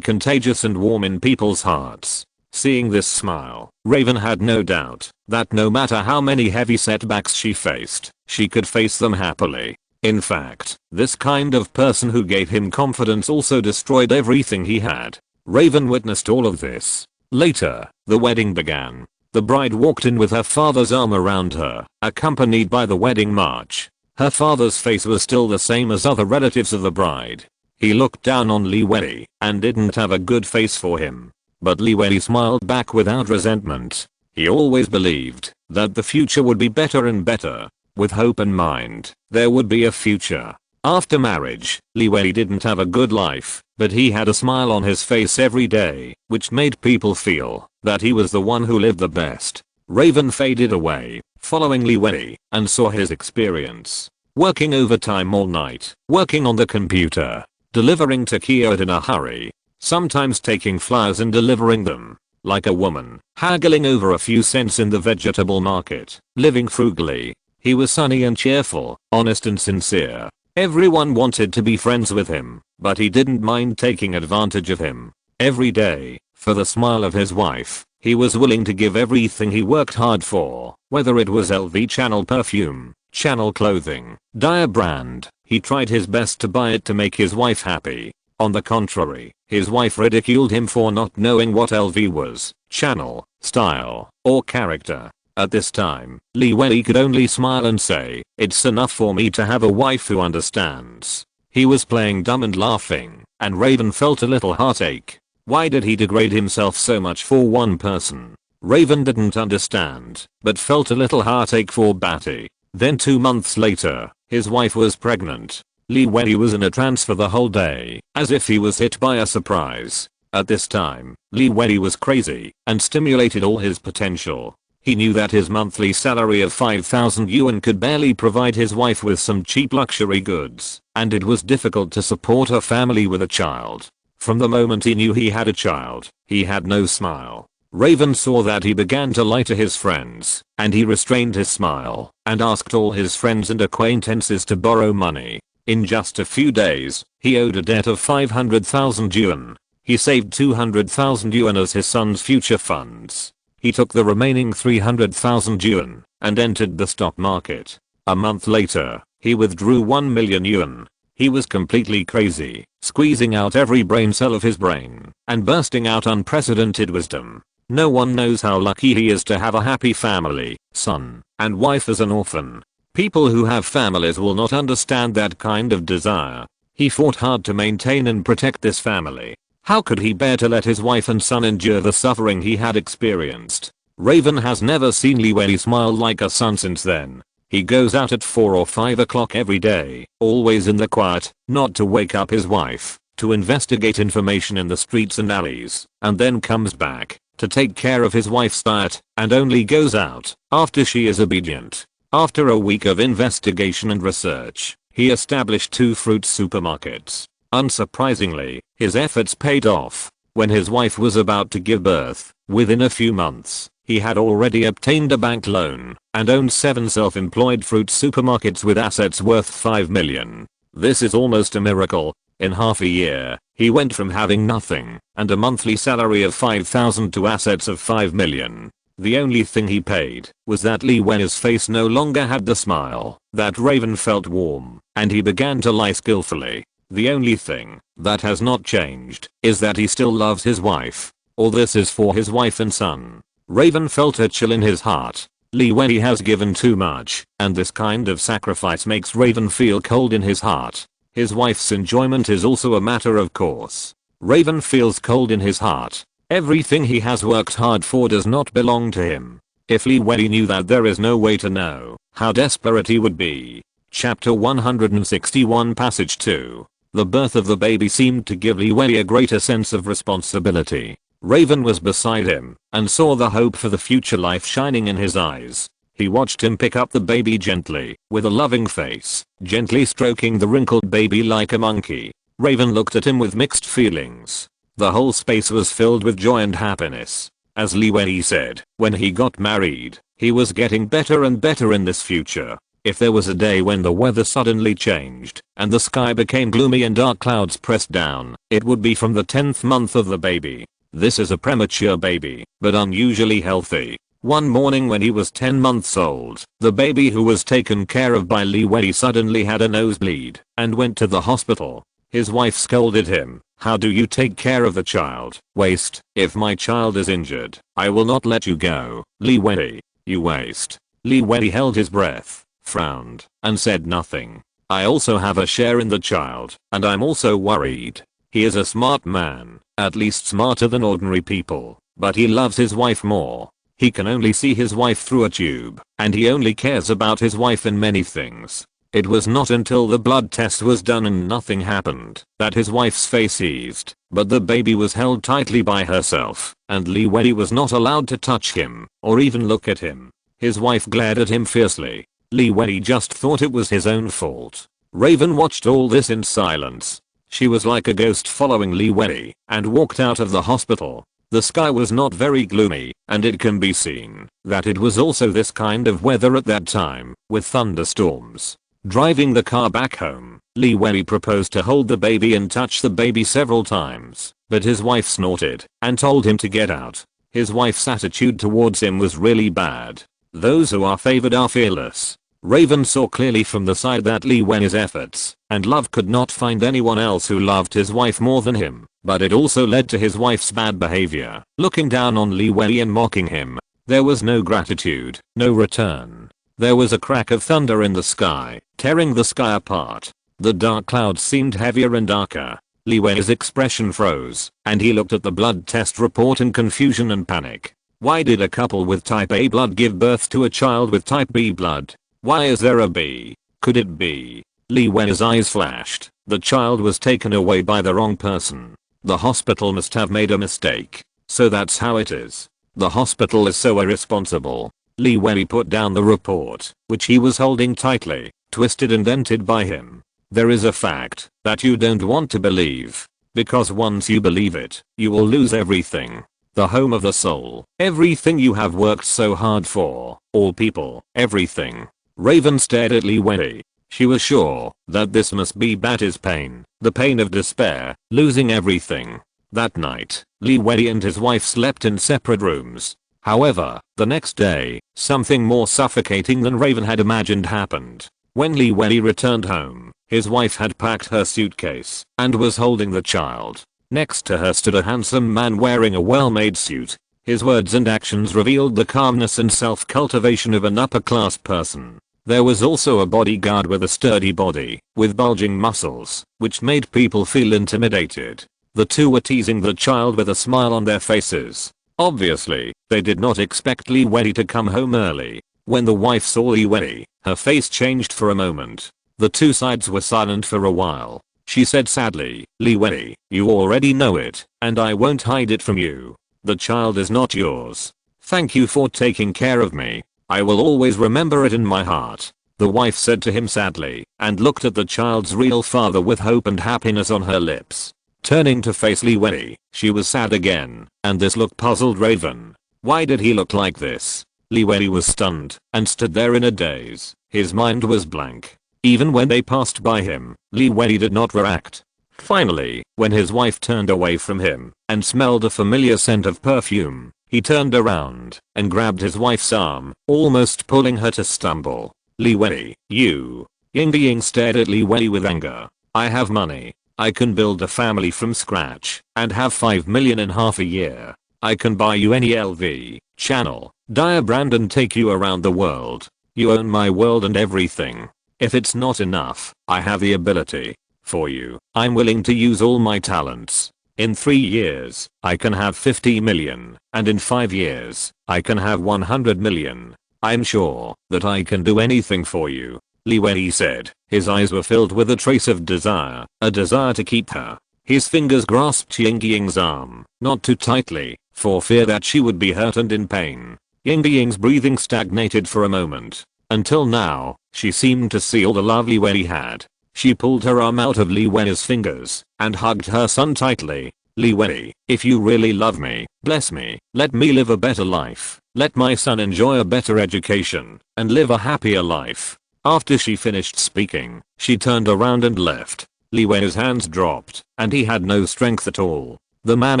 contagious and warm in people's hearts. Seeing this smile, Raven had no doubt that no matter how many heavy setbacks she faced, she could face them happily. In fact, this kind of person who gave him confidence also destroyed everything he had. Raven witnessed all of this. Later, the wedding began. The bride walked in with her father's arm around her, accompanied by the wedding march. Her father's face was still the same as other relatives of the bride. He looked down on Li Wei and didn't have a good face for him. But Li Wei smiled back without resentment. He always believed that the future would be better and better. With hope in mind, there would be a future. After marriage, Lee Wei didn't have a good life, but he had a smile on his face every day, which made people feel that he was the one who lived the best. Raven faded away, following Lee Wei, and saw his experience. Working overtime all night, working on the computer, delivering takeout in a hurry, sometimes taking flowers and delivering them, like a woman, haggling over a few cents in the vegetable market, living frugally. He was sunny and cheerful, honest and sincere. Everyone wanted to be friends with him, but he didn't mind taking advantage of him. Every day, for the smile of his wife, he was willing to give everything he worked hard for, whether it was LV Channel perfume, Channel clothing, Dyer brand. He tried his best to buy it to make his wife happy. On the contrary, his wife ridiculed him for not knowing what LV was, Channel, style, or character. At this time, Lee Wei could only smile and say, "It's enough for me to have a wife who understands." He was playing dumb and laughing, and Raven felt a little heartache. Why did he degrade himself so much for one person? Raven didn't understand, but felt a little heartache for Badi. Then 2 months later, his wife was pregnant. Lee Wei was in a trance for the whole day, as if he was hit by a surprise. At this time, Lee Wei was crazy and stimulated all his potential. He knew that his monthly salary of 5,000 yuan could barely provide his wife with some cheap luxury goods, and it was difficult to support a family with a child. From the moment he knew he had a child, he had no smile. Raven saw that he began to lie to his friends, and he restrained his smile and asked all his friends and acquaintances to borrow money. In just a few days, he owed a debt of 500,000 yuan. He saved 200,000 yuan as his son's future funds. He took the remaining 300,000 yuan and entered the stock market. A month later, he withdrew 1 million yuan. He was completely crazy, squeezing out every brain cell of his brain and bursting out unprecedented wisdom. No one knows how lucky he is to have a happy family, son, and wife as an orphan. People who have families will not understand that kind of desire. He fought hard to maintain and protect this family. How could he bear to let his wife and son endure the suffering he had experienced? Raven has never seen Lee Wei smile like a son since then. He goes out at 4 or 5 o'clock every day, always in the quiet, not to wake up his wife, to investigate information in the streets and alleys, and then comes back to take care of his wife's diet, and only goes out after she is obedient. After a week of investigation and research, he established 2 fruit supermarkets. Unsurprisingly, his efforts paid off. When his wife was about to give birth, within a few months, he had already obtained a bank loan and owned 7 self-employed fruit supermarkets with assets worth 5 million. This is almost a miracle. In half a year, he went from having nothing and a monthly salary of 5,000 to assets of 5 million. The only thing he paid was that Lee Wei's face no longer had the smile that Raven felt warm, and he began to lie skillfully. The only thing that has not changed is that he still loves his wife. All this is for his wife and son. Raven felt a chill in his heart. Lee Wei has given too much, and this kind of sacrifice makes Raven feel cold in his heart. His wife's enjoyment is also a matter of course. Raven feels cold in his heart. Everything he has worked hard for does not belong to him. If Lee Wei knew that, there is no way to know how desperate he would be. Chapter 161 Passage 2. The birth of the baby seemed to give Lee Wei a greater sense of responsibility. Raven was beside him and saw the hope for the future life shining in his eyes. He watched him pick up the baby gently, with a loving face, gently stroking the wrinkled baby like a monkey. Raven looked at him with mixed feelings. The whole space was filled with joy and happiness. As Lee Wei said, when he got married, he was getting better and better in this future. If there was a day when the weather suddenly changed and the sky became gloomy and dark clouds pressed down, it would be from the 10th month of the baby. This is a premature baby, but unusually healthy. One morning when he was 10 months old, the baby who was taken care of by Lee Wei suddenly had a nosebleed and went to the hospital. His wife scolded him. "How do you take care of the child? Waste. If my child is injured, I will not let you go, Lee Wei. You waste." Lee Wei held his breath, frowned, and said nothing. "I also have a share in the child, and I'm also worried. He is a smart man, at least smarter than ordinary people, but he loves his wife more. He can only see his wife through a tube, and he only cares about his wife in many things. It was not until the blood test was done and nothing happened that his wife's face eased, but the baby was held tightly by herself, and Lee Weddy was not allowed to touch him or even look at him. His wife glared at him fiercely. Lee Weddy just thought it was his own fault. Raven watched all this in silence. She was like a ghost following Lee Weddy and walked out of the hospital. The sky was not very gloomy, and it can be seen that it was also this kind of weather at that time, with thunderstorms. Driving the car back home, Lee Weddy proposed to hold the baby and touch the baby several times, but his wife snorted and told him to get out. His wife's attitude towards him was really bad. Those who are favored are fearless. Raven saw clearly from the side that Lee Weddy's efforts and love could not find anyone else who loved his wife more than him, but it also led to his wife's bad behavior, looking down on Lee Weddy and mocking him. There was no gratitude, no return. There was a crack of thunder in the sky, tearing the sky apart. The dark clouds seemed heavier and darker. Lee Weddy's expression froze, and he looked at the blood test report in confusion and panic. Why did a couple with type A blood give birth to a child with type B blood? Why is there a B? Could it be? Lee Weddy's eyes flashed. The child was taken away by the wrong person. The hospital must have made a mistake. So that's how it is. The hospital is so irresponsible. Lee Weddy put down the report, which he was holding tightly, twisted and dented by him. There is a fact that you don't want to believe, because once you believe it, you will lose everything. The home of the soul, everything you have worked so hard for, all people, everything. Raven stared at Lee Weddy. She was sure that this must be Badi's pain, the pain of despair, losing everything. That night, Lee Weddy and his wife slept in separate rooms. However, the next day, something more suffocating than Raven had imagined happened. When Lee Weddy returned home, his wife had packed her suitcase and was holding the child. Next to her stood a handsome man wearing a well-made suit. His words and actions revealed the calmness and self-cultivation of an upper-class person. There was also a bodyguard with a sturdy body, with bulging muscles, which made people feel intimidated. The two were teasing the child with a smile on their faces. Obviously, they did not expect Lee Weddy to come home early. When the wife saw Lee Weddy, her face changed for a moment. The two sides were silent for a while. She said sadly, "Lee Weddy, you already know it, and I won't hide it from you. The child is not yours. Thank you for taking care of me. I will always remember it in my heart." The wife said to him sadly, and looked at the child's real father with hope and happiness on her lips. Turning to face Lee Weddy, she was sad again, and this look puzzled Raven. Why did he look like this? Lee Weddy was stunned, and stood there in a daze. His mind was blank. Even when they passed by him, Lee Weddy did not react. Finally, when his wife turned away from him, and smelled a familiar scent of perfume, he turned around, and grabbed his wife's arm, almost pulling her to stumble. "Lee Weddy, you." Ying stared at Lee Weddy with anger. "I have money. I can build a family from scratch, and have 5 million in half a year. I can buy you any LV, Chanel, Dyer brand and take you around the world. You own my world and everything. If it's not enough, I have the ability. For you, I'm willing to use all my talents. In 3 years, I can have 50 million, and in 5 years, I can have 100 million. I'm sure that I can do anything for you." Lee Weddy said. His eyes were filled with a trace of desire, a desire to keep her. His fingers grasped Ying's arm, not too tightly, for fear that she would be hurt and in pain. Ying's breathing stagnated for a moment. Until now, she seemed to see all the love Lee Weddy had. She pulled her arm out of Lee Weddy's fingers and hugged her son tightly. "Lee Weddy, if you really love me, bless me, let me live a better life, let my son enjoy a better education, and live a happier life." After she finished speaking, she turned around and left. Lee Weddy's hands dropped, and he had no strength at all. The man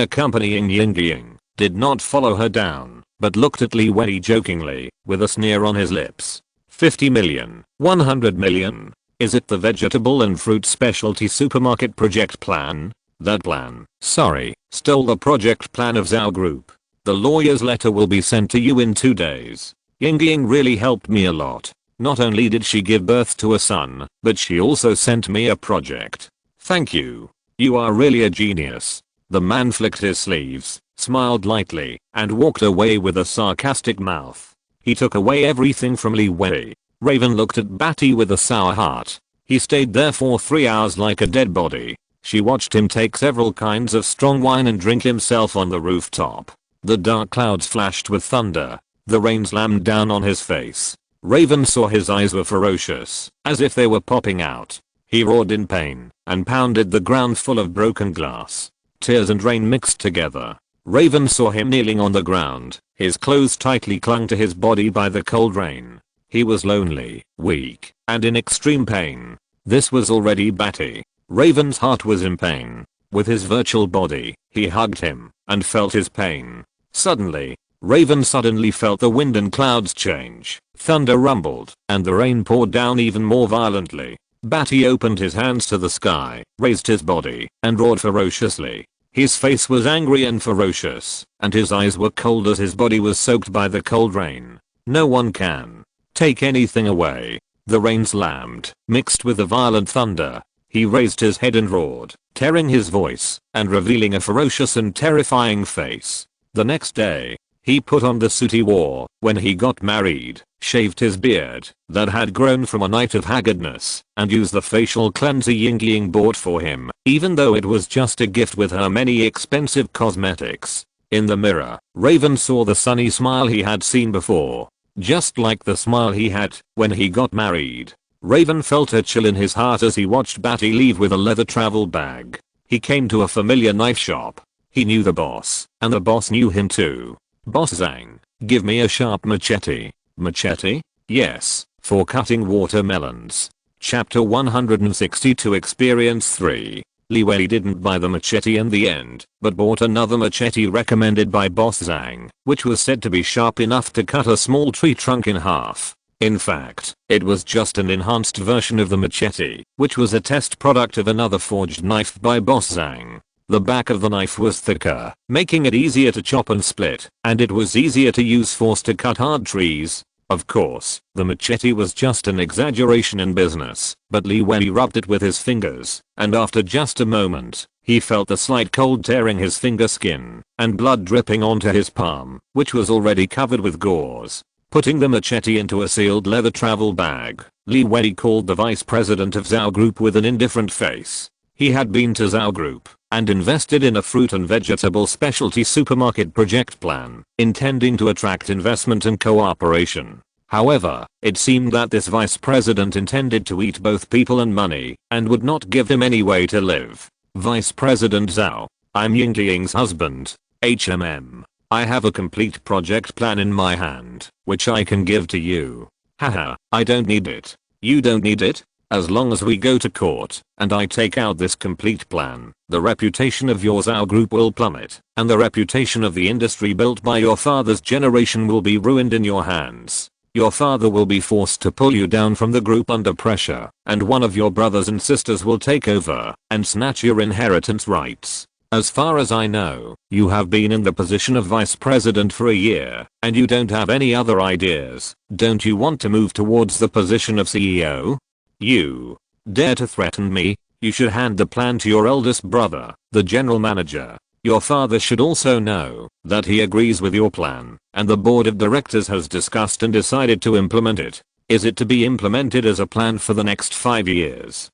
accompanying Ying did not follow her down, but looked at Lee Weddy jokingly, with a sneer on his lips. 50 million, 100 million. Is it the vegetable and fruit specialty supermarket project plan? That plan, sorry, stole the project plan of Zhao Group. The lawyer's letter will be sent to you in 2 days. Ying really helped me a lot. Not only did she give birth to a son, but she also sent me a project. Thank you. You are really a genius. The man flicked his sleeves, smiled lightly, and walked away with a sarcastic mouth. He took away everything from Lee Weddy. Raven looked at Badi with a sour heart. He stayed there for 3 hours like a dead body. She watched him take several kinds of strong wine and drink himself on the rooftop. The dark clouds flashed with thunder. The rain slammed down on his face. Raven saw his eyes were ferocious, as if they were popping out. He roared in pain and pounded the ground full of broken glass. Tears and rain mixed together. Raven saw him kneeling on the ground, his clothes tightly clung to his body by the cold rain. He was lonely, weak, and in extreme pain. This was already Badi. Raven's heart was in pain. With his virtual body, he hugged him and felt his pain. Suddenly, Raven suddenly felt the wind and clouds change. Thunder rumbled, and the rain poured down even more violently. Badi opened his hands to the sky, raised his body, and roared ferociously. His face was angry and ferocious, and his eyes were cold as his body was soaked by the cold rain. No one can take anything away. The rain slammed, mixed with the violent thunder. He raised his head and roared, tearing his voice, and revealing a ferocious and terrifying face. The next day, he put on the suit he wore when he got married, shaved his beard that had grown from a night of haggardness, and used the facial cleanser Ying bought for him, even though it was just a gift with her many expensive cosmetics. In the mirror, Raven saw the sunny smile he had seen before, just like the smile he had when he got married. Raven felt a chill in his heart as he watched Badi leave with a leather travel bag. He came to a familiar knife shop. He knew the boss, and the boss knew him too. Boss Zhang, give me a sharp machete. Machete? Yes, for cutting watermelons. Chapter 162 Experience 3. Li Wei didn't buy the machete in the end, but bought another machete recommended by Boss Zhang, which was said to be sharp enough to cut a small tree trunk in half. In fact, it was just an enhanced version of the machete, which was a test product of another forged knife by Boss Zhang. The back of the knife was thicker, making it easier to chop and split, and it was easier to use force to cut hard trees. Of course, the machete was just an exaggeration in business, but Li Wei rubbed it with his fingers, and after just a moment, he felt the slight cold tearing his finger skin, and blood dripping onto his palm, which was already covered with gauze. Putting the machete into a sealed leather travel bag, Li Wei called the vice president of Zhao Group with an indifferent face. He had been to Zhao Group and invested in a fruit and vegetable specialty supermarket project plan, intending to attract investment and cooperation. However, it seemed that this vice president intended to eat both people and money, and would not give him any way to live. Vice President Zhao, I'm Yingling's husband. I have a complete project plan in my hand, which I can give to you. Haha, I don't need it. You don't need it? As long as we go to court, and I take out this complete plan, the reputation of your Zhao Group will plummet, and the reputation of the industry built by your father's generation will be ruined in your hands. Your father will be forced to pull you down from the group under pressure, and one of your brothers and sisters will take over and snatch your inheritance rights. As far as I know, you have been in the position of vice president for a year, and you don't have any other ideas. Don't you want to move towards the position of CEO? You dare to threaten me? You should hand the plan to your eldest brother, the general manager. Your father should also know that he agrees with your plan, and the board of directors has discussed and decided to implement it. Is it to be implemented as a plan for the next 5 years?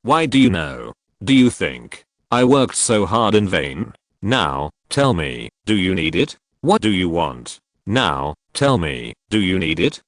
Why do you know? Do you think I worked so hard in vain? Now, tell me, do you need it? What do you want? Now, tell me, do you need it?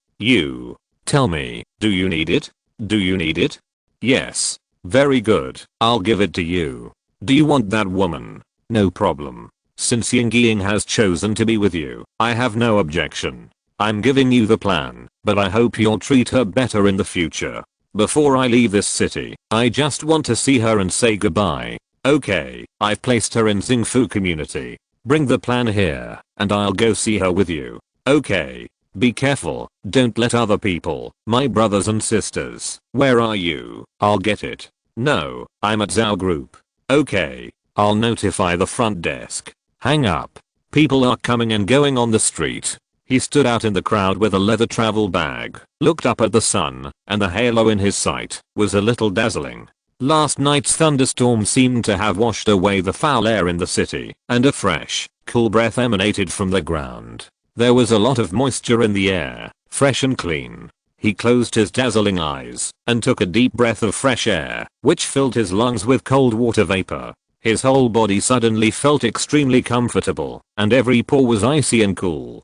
Tell me, do you need it? Do you need it? Yes. Very good. I'll give it to you. Do you want that woman? No problem. Since Ying has chosen to be with you, I have no objection. I'm giving you the plan, but I hope you'll treat her better in the future. Before I leave this city, I just want to see her and say goodbye. Okay, I've placed her in Xingfu community. Bring the plan here, and I'll go see her with you. Okay. Be careful, don't let other people, my brothers and sisters. Where are you? I'll get it. No, I'm at Zhao Group. Okay, I'll notify the front desk. Hang up. People are coming and going on the street. He stood out in the crowd with a leather travel bag, looked up at the sun, and the halo in his sight was a little dazzling. Last night's thunderstorm seemed to have washed away the foul air in the city, and a fresh, cool breath emanated from the ground. There was a lot of moisture in the air, fresh and clean. He closed his dazzling eyes and took a deep breath of fresh air, which filled his lungs with cold water vapor. His whole body suddenly felt extremely comfortable, and every pore was icy and cool.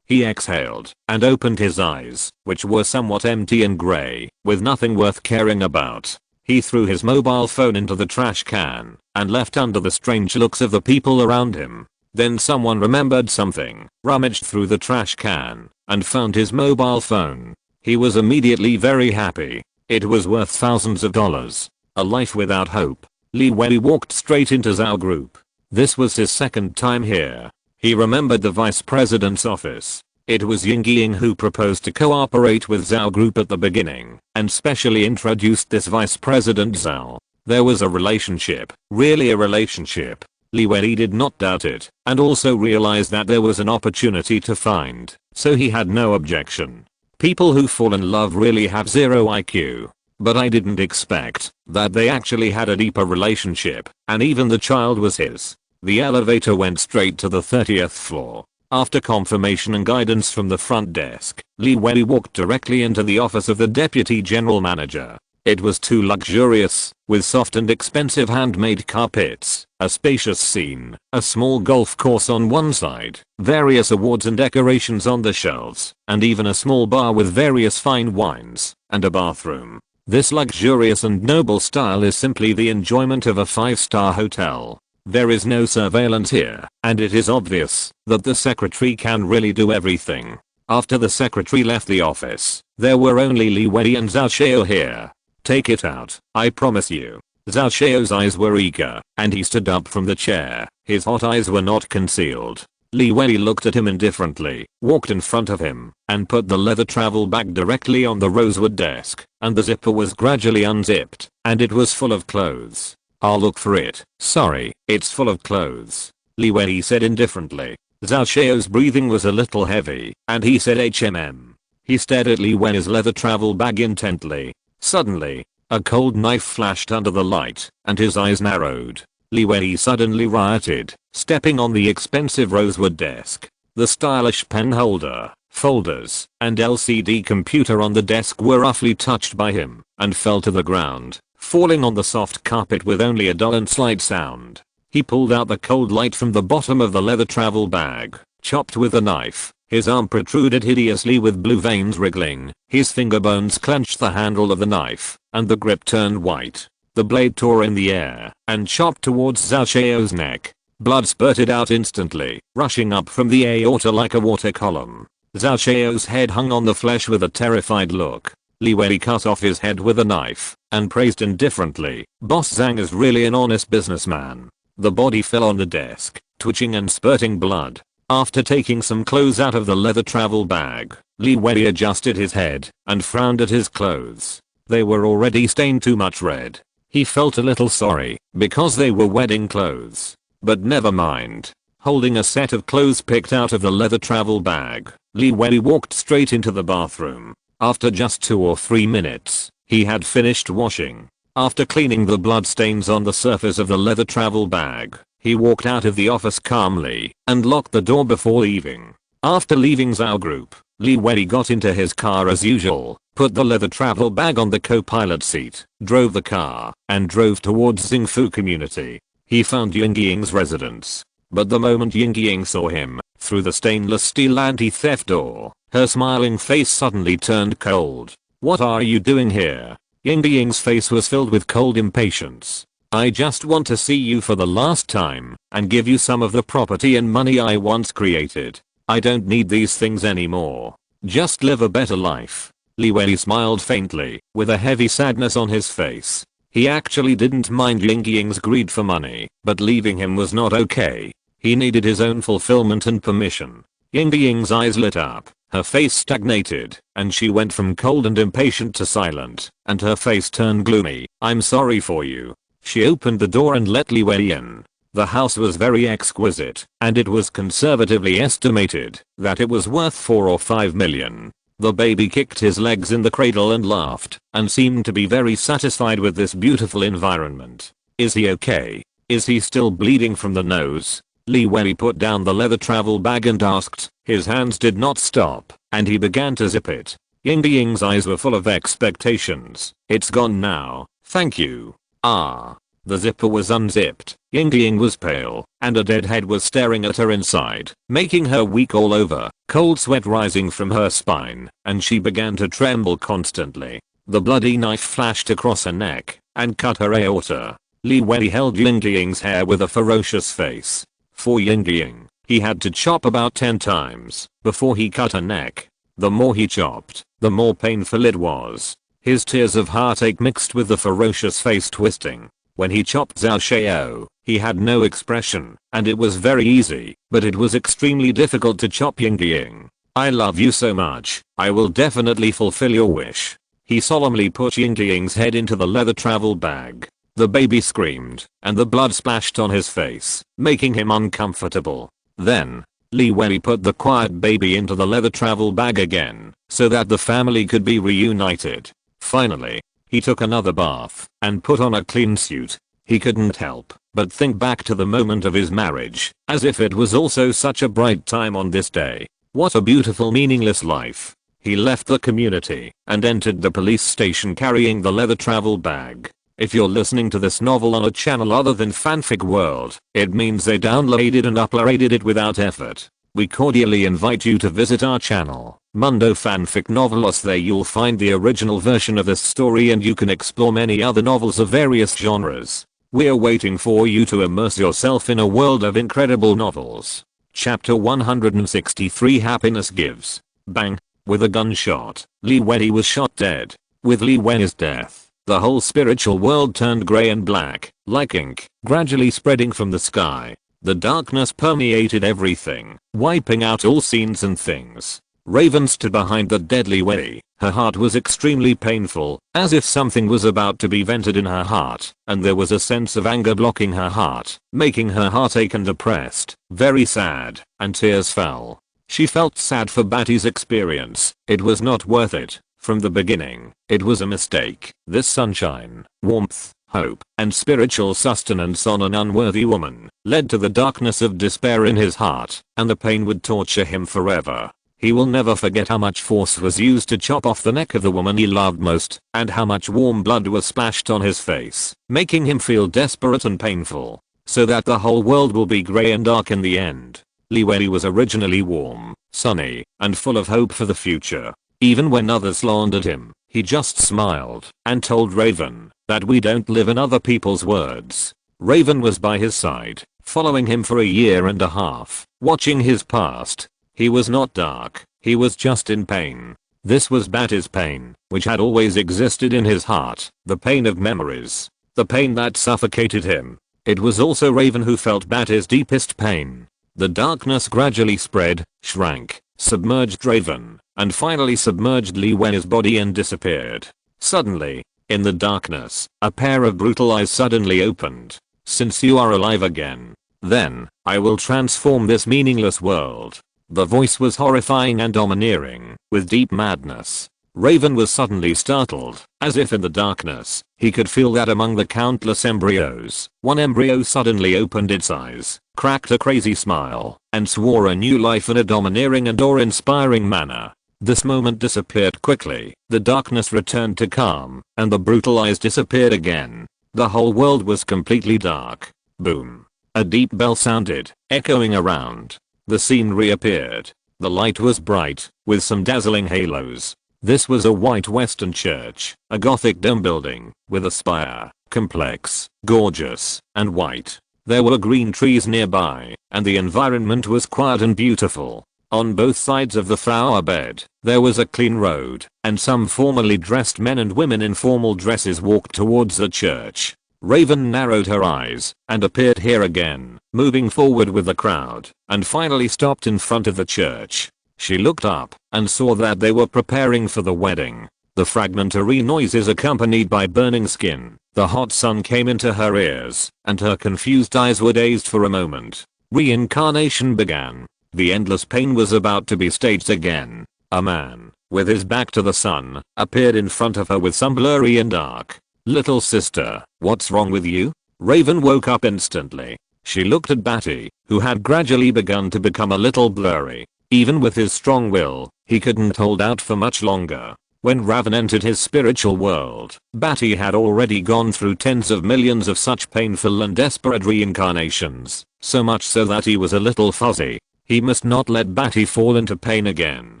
He exhaled and opened his eyes, which were somewhat empty and grey, with nothing worth caring about. He threw his mobile phone into the trash can and left under the strange looks of the people around him. Then someone remembered something, rummaged through the trash can, and found his mobile phone. He was immediately very happy. It was worth thousands of dollars. A life without hope. Lee Wei walked straight into Zhao Group. This was his second time here. He remembered the vice president's office. It was Ying who proposed to cooperate with Zhao Group at the beginning, and specially introduced this vice president Zhao. There was a relationship, really a relationship. Li Wei did not doubt it, and also realized that there was an opportunity to find, so he had no objection. People who fall in love really have zero IQ. But I didn't expect that they actually had a deeper relationship, and even the child was his. The elevator went straight to the 30th floor. After confirmation and guidance from the front desk, Li Wei walked directly into the office of the deputy general manager. It was too luxurious, with soft and expensive handmade carpets, a spacious scene, a small golf course on one side, various awards and decorations on the shelves, and even a small bar with various fine wines, and a bathroom. This luxurious and noble style is simply the enjoyment of a 5-star hotel. There is no surveillance here, and it is obvious that the secretary can really do everything. After the secretary left the office, there were only Li Wei and Zhao Xiao here. Take it out, I promise you. Zhao Xiao's eyes were eager, and he stood up from the chair. His hot eyes were not concealed. Li Wei looked at him indifferently, walked in front of him, and put the leather travel bag directly on the rosewood desk, and the zipper was gradually unzipped, and it was full of clothes. I'll look for it. Sorry, it's full of clothes. Li Wei said indifferently. Zhao Xiao's breathing was a little heavy, and he said HMM. He stared at Li Wei's leather travel bag intently. Suddenly, a cold knife flashed under the light, and his eyes narrowed. Li Wei suddenly rioted, stepping on the expensive rosewood desk. The stylish pen holder, folders, and LCD computer on the desk were roughly touched by him, and fell to the ground, falling on the soft carpet with only a dull and slight sound. He pulled out the cold light from the bottom of the leather travel bag, chopped with a knife. His arm protruded hideously with blue veins wriggling. His finger bones clenched the handle of the knife, and the grip turned white. The blade tore in the air and chopped towards Zhao Xiao's neck. Blood spurted out instantly, rushing up from the aorta like a water column. Zhao Xiao's head hung on the flesh with a terrified look. Li Wei cut off his head with a knife and praised indifferently, "Boss Zhang is really an honest businessman." The body fell on the desk, twitching and spurting blood. After taking some clothes out of the leather travel bag, Li Wei adjusted his head and frowned at his clothes. They were already stained too much red. He felt a little sorry because they were wedding clothes. But never mind. Holding a set of clothes picked out of the leather travel bag, Li Wei walked straight into the bathroom. After just 2 or 3 minutes, he had finished washing. After cleaning the bloodstains on the surface of the leather travel bag, he walked out of the office calmly and locked the door before leaving. After leaving Zhao Group, Li Wei got into his car as usual, put the leather travel bag on the co-pilot seat, drove the car, and drove towards Xingfu community. He found Yingying's residence. But the moment Yingying saw him, through the stainless steel anti-theft door, her smiling face suddenly turned cold. "What are you doing here?" Yingying's face was filled with cold impatience. "I just want to see you for the last time, and give you some of the property and money I once created. I don't need these things anymore. Just live a better life." Li Wei smiled faintly, with a heavy sadness on his face. He actually didn't mind Yingying's greed for money, but leaving him was not okay. He needed his own fulfillment and permission. Yingying's eyes lit up, her face stagnated, and she went from cold and impatient to silent, and her face turned gloomy. "I'm sorry for you." She opened the door and let Li Wei in. The house was very exquisite, and it was conservatively estimated that it was worth 4 or 5 million. The baby kicked his legs in the cradle and laughed, and seemed to be very satisfied with this beautiful environment. "Is he okay? Is he still bleeding from the nose?" Li Wei put down the leather travel bag and asked. His hands did not stop, and he began to zip it. Ying-Ying's eyes were full of expectations. It's gone now, thank you. Ah. The zipper was unzipped, Ying-Ying was pale, and a dead head was staring at her inside, making her weak all over, cold sweat rising from her spine, and she began to tremble constantly. The bloody knife flashed across her neck, and cut her aorta. Li Wei held Ying-Ying's hair with a ferocious face. For Ying-Ying, he had to chop about 10 times, before he cut her neck. The more he chopped, the more painful it was. His tears of heartache mixed with the ferocious face twisting. When he chopped Zhao Xiao, he had no expression, and it was very easy, but it was extremely difficult to chop Ying-Ying. I love you so much, I will definitely fulfill your wish. He solemnly put Ying-Ying's head into the leather travel bag. The baby screamed, and the blood splashed on his face, making him uncomfortable. Then, Li Wei put the quiet baby into the leather travel bag again, so that the family could be reunited. Finally, he took another bath, and put on a clean suit. He couldn't help but think back to the moment of his marriage, as if it was also such a bright time on this day. What a beautiful meaningless life. He left the community, and entered the police station carrying the leather travel bag. If you're listening to this novel on a channel other than Fanfic World, it means they downloaded and uploaded it without effort. We cordially invite you to visit our channel, Mundo Fanfic Novelos. There you'll find the original version of this story and you can explore many other novels of various genres. We're waiting for you to immerse yourself in a world of incredible novels. Chapter 163 Happiness Gives. Bang. With a gunshot, Li Wei was shot dead. With Li Wei's death, the whole spiritual world turned grey and black, like ink, gradually spreading from the sky. The darkness permeated everything, wiping out all scenes and things. Raven stood behind the deadly Wei. Her heart was extremely painful, as if something was about to be vented in her heart, and there was a sense of anger blocking her heart, making her heartache and depressed, very sad, and tears fell. She felt sad for Badi's experience. It was not worth it. From the beginning, it was a mistake. This sunshine, warmth, hope, and spiritual sustenance on an unworthy woman led to the darkness of despair in his heart, and the pain would torture him forever. He will never forget how much force was used to chop off the neck of the woman he loved most, and how much warm blood was splashed on his face, making him feel desperate and painful, so that the whole world will be grey and dark in the end. Li Wei was originally warm, sunny, and full of hope for the future. Even when others slandered him, he just smiled and told Raven that we don't live in other people's words. Raven was by his side, following him for a year and a half, watching his past. He was not dark, he was just in pain. This was Badi's pain, which had always existed in his heart, the pain of memories, the pain that suffocated him. It was also Raven who felt Badi's deepest pain. The darkness gradually spread, shrank, submerged Raven, and finally submerged Li Wei's body and disappeared. Suddenly, in the darkness, a pair of brutal eyes suddenly opened. Since you are alive again, then, I will transform this meaningless world. The voice was horrifying and domineering, with deep madness. Raven was suddenly startled, as if in the darkness, he could feel that among the countless embryos, one embryo suddenly opened its eyes, cracked a crazy smile, and swore a new life in a domineering and awe-inspiring manner. This moment disappeared quickly, the darkness returned to calm, and the brutal eyes disappeared again. The whole world was completely dark. Boom. A deep bell sounded, echoing around. The scene reappeared. The light was bright, with some dazzling halos. This was a white Western church, a Gothic dome building, with a spire, complex, gorgeous, and white. There were green trees nearby, and the environment was quiet and beautiful. On both sides of the flower bed, there was a clean road, and some formally dressed men and women in formal dresses walked towards the church. Raven narrowed her eyes, and appeared here again, moving forward with the crowd, and finally stopped in front of the church. She looked up, and saw that they were preparing for the wedding. The fragmentary noises accompanied by burning skin, the hot sun came into her ears, and her confused eyes were dazed for a moment. Reincarnation began. The endless pain was about to be staged again. A man, with his back to the sun, appeared in front of her with some blurry and dark. Little sister, what's wrong with you? Raven woke up instantly. She looked at Badi, who had gradually begun to become a little blurry. Even with his strong will, He couldn't hold out for much longer. When Raven entered his spiritual world, Badi had already gone through tens of millions of such painful and desperate reincarnations, so much so that he was a little fuzzy. He must not let Badi fall into pain again.